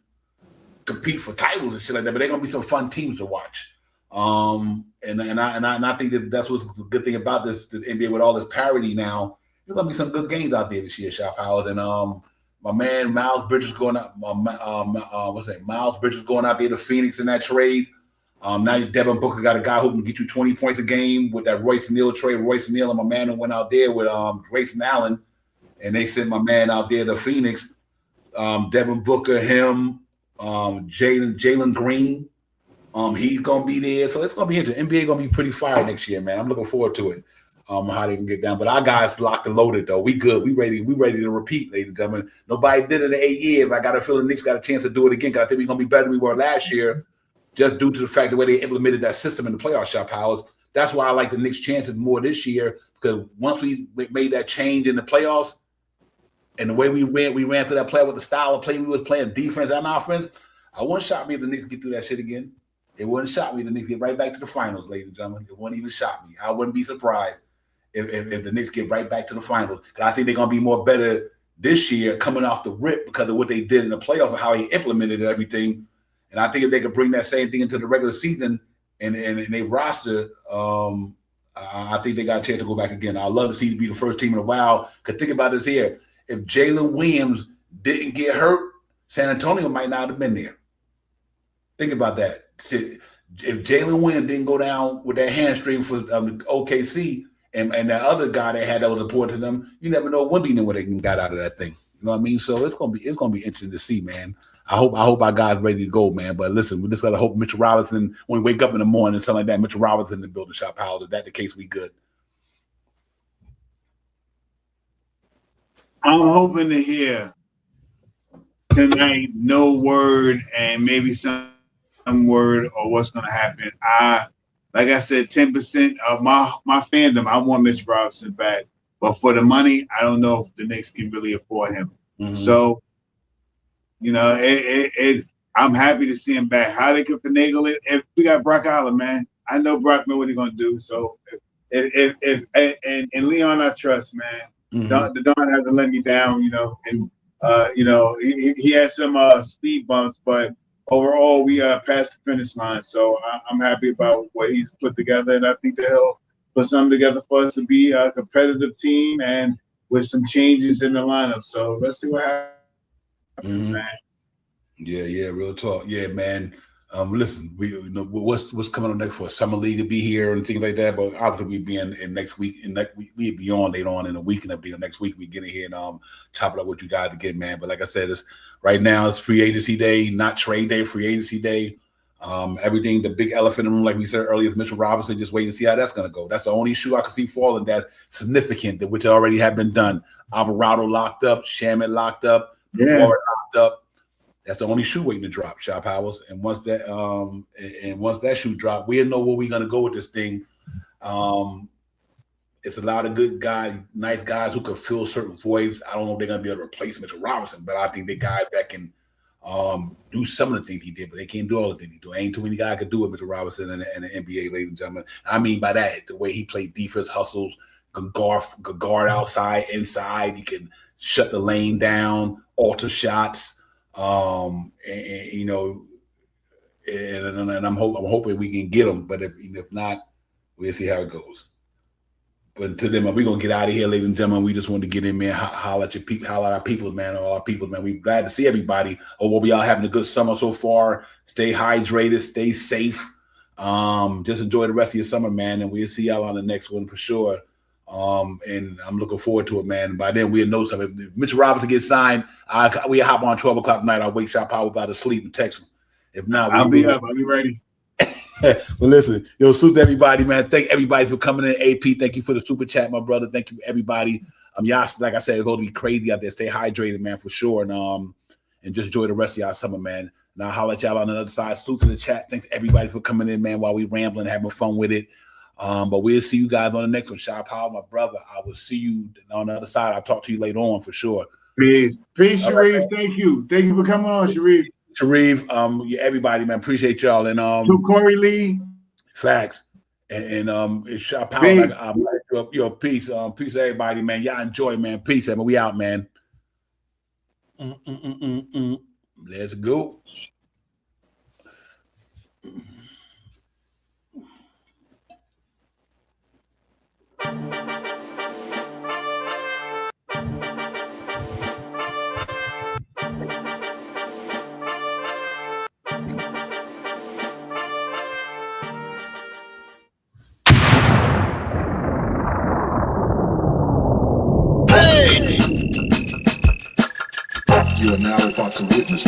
compete for titles and shit like that, but they're gonna be some fun teams to watch. And I think that's what's the good thing about the NBA with all this parity now. There's gonna be some good games out there this year, Shop Howard. And my man Miles Bridges going out. Miles Bridges going out there to Phoenix in that trade. Now Devin Booker got a guy who can get you 20 points a game with that Royce Neal trade. Royce Neal and my man who went out there with Grayson Allen, and they sent my man out there to Phoenix. Devin Booker, him, Jalen Green. He's gonna be there, so it's gonna be interesting. NBA gonna be pretty fire next year, man. I'm looking forward to it. How they can get down, but our guys locked and loaded though. We good. We ready to repeat, ladies and gentlemen. Nobody did it in 8 years. I got a feeling the Knicks got a chance to do it again, because I think we're gonna be better than we were last year, just due to the fact the way they implemented that system in the playoff, Shop Powers. That's why I like the Knicks' chances more this year, because once we made that change in the playoffs, and the way we ran through that play with the style of play we was playing, defense and offense, I wouldn't shock me if the Knicks get through that shit again. It wouldn't shock me if the Knicks get right back to the finals, ladies and gentlemen. It wouldn't even shock me. I wouldn't be surprised if the Knicks get right back to the finals. I think they're going to be more better this year coming off the rip because of what they did in the playoffs and how he implemented everything. And I think if they could bring that same thing into the regular season and they roster, I think they got a chance to go back again. I'd love to see it be the first team in a while. Because think about this here. If Jalen Williams didn't get hurt, San Antonio might not have been there. Think about that. If Jalen Williams didn't go down with that hamstring for OKC and that other guy they had that was important to them, you never know Wemby knew what they got out of that thing. You know what I mean? So it's gonna be interesting to see, man. I hope our guys ready to go, man. But listen, we just gotta hope Mitchell Robinson, when we wake up in the morning and something like that, Mitchell Robinson in the building, Shop Howard. If that's the case, we good. I'm hoping to hear tonight no word and maybe some word or what's going to happen. Like I said, 10% of my fandom, I want Mitch Robinson back. But for the money, I don't know if the Knicks can really afford him. Mm-hmm. So, you know, I'm happy to see him back. How they can finagle it? If we got Brock Aller, man, I know Brock know what he's going to do. So, if Leon, I trust, man. Mm-hmm. The Don hasn't let me down, you know, and he had some speed bumps, but overall we passed the finish line. So I'm happy about what he's put together, and I think that he'll put something together for us to be a competitive team and with some changes in the lineup. So let's see what happens, man. Yeah, real talk. Yeah, man. Listen, we know what's coming on next for Summer League to be here and things like that. But obviously, we be in next week, and we be on later on in the week, and it'll be next week. We get in here and chop it up with you guys again, man. But like I said, right now it's free agency day, not trade day. Free agency day. Everything. The big elephant in the room, like we said earlier, is Mitchell Robinson. Just wait and see how that's going to go. That's the only issue I can see falling that's significant, which already have been done. Alvarado locked up, Shaman locked up. Yeah. Warren locked up. That's the only shoe waiting to drop, Shop Powers. And once that shoe drop, we'll know where we're gonna go with this thing. It's a lot of good guys, nice guys who could fill certain voids. I don't know if they're gonna be able to replace Mitchell Robinson, but I think they guys that can do some of the things he did, but they can't do all the things he do. Ain't too many guys could do it, Mitchell Robinson and the NBA, ladies and gentlemen. I mean by that, the way he played defense, hustles, could guard outside, inside. He can shut the lane down, alter shots. And I'm hoping we can get him, but if not, we'll see how it goes. But until then, man, we're gonna get out of here, ladies and gentlemen. We just want to get in, man. Holler at your people, holler at our people, man. All our people, man. We're glad to see everybody. Hope we all having a good summer so far. Stay hydrated, stay safe. Just enjoy the rest of your summer, man. And we'll see y'all on the next one for sure. And I'm looking forward to it, man. By then we'll know something. If Mitchell Robinson gets signed, we'll hop on 12 o'clock tonight. I'll wake Shop Power about to sleep and text him. If not, I'll be up. I'll be ready. Well, listen, salute everybody, man. Thank everybody for coming in. AP, thank you for the super chat, my brother. Thank you, everybody. Y'all, like I said, it's going to be crazy out there. Stay hydrated, man, for sure. And just enjoy the rest of y'all summer, man. And I'll holler at y'all on the other side. Salute to the chat. Thanks everybody for coming in, man, while we rambling, having fun with it. But we'll see you guys on the next one. Shop Power, my brother. I will see you on the other side. I'll talk to you later on for sure. Peace, Sharif. Right, thank you for coming on, Sharif. Yeah, everybody, man, appreciate y'all. And to Corey Lee, facts. And it's Shop Power. Peace. Peace, everybody, man. Y'all enjoy, man. Peace, man. We out, man. Let's go. You are now about to witness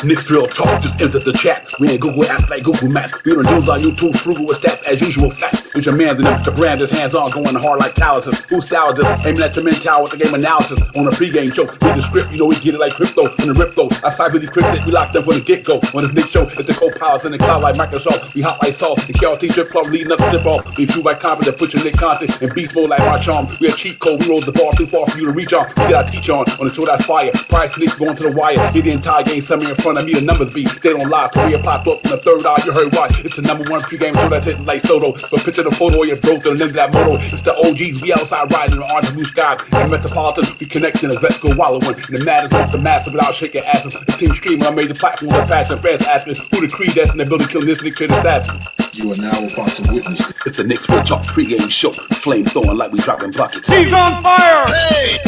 KNICKS Real Talk just entered the chat. We ain't Google apps like Google Maps. We don't use our YouTube frugal with stats as usual facts. It's your man, the brand is hands on, going hard like Talisman. Who style this? Aiming at your mental with the game analysis. On a pregame show, read the script, we get it like crypto. On the rip though, I cyber decrypted, we locked them from the get go. On this Nick show, it's the co-pilots in the cloud like Microsoft. We hot like salt, the KRT drip club leading up the tip off. We flew by confidence, put your Nick content in beast mode like our charm. We a cheat code, we rolled the bar too far for you to reach on. We get our teach on the show that's fire. Price Knicks going to the wire. Hit the entire game, somewhere in front of me, the numbers be. They don't lie, career popped up from the third eye. You heard why? It's the number one pregame show that's hitting like Soto. So picture the photo of your bro to the lens of that moto. It's the OGs, we outside riding the orange blue sky. In Metropolitan, we connecting the vets go wallowing. And the matters off the massive without shaking asses. The team screaming, I made the platform of passion. Fans asking who the creed that's in the building killing this Nick shit assassin. You are now about to witness It's the KNICKS Real Talk pregame show. Flame throwing like we dropping buckets. He's on fire! Hey!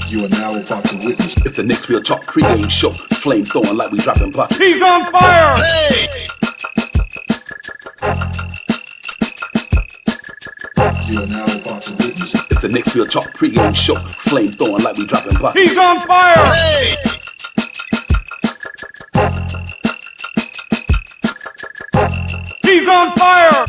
You are now about to witness It's the KNICKS Real Talk pregame show. Flame throwing like we dropping buckets. He's on fire! Hey! You are now about to witness It's the KNICKS Real Talk pregame show. Flame throwing like we dropping buckets. He's on fire! Hey! He's on fire!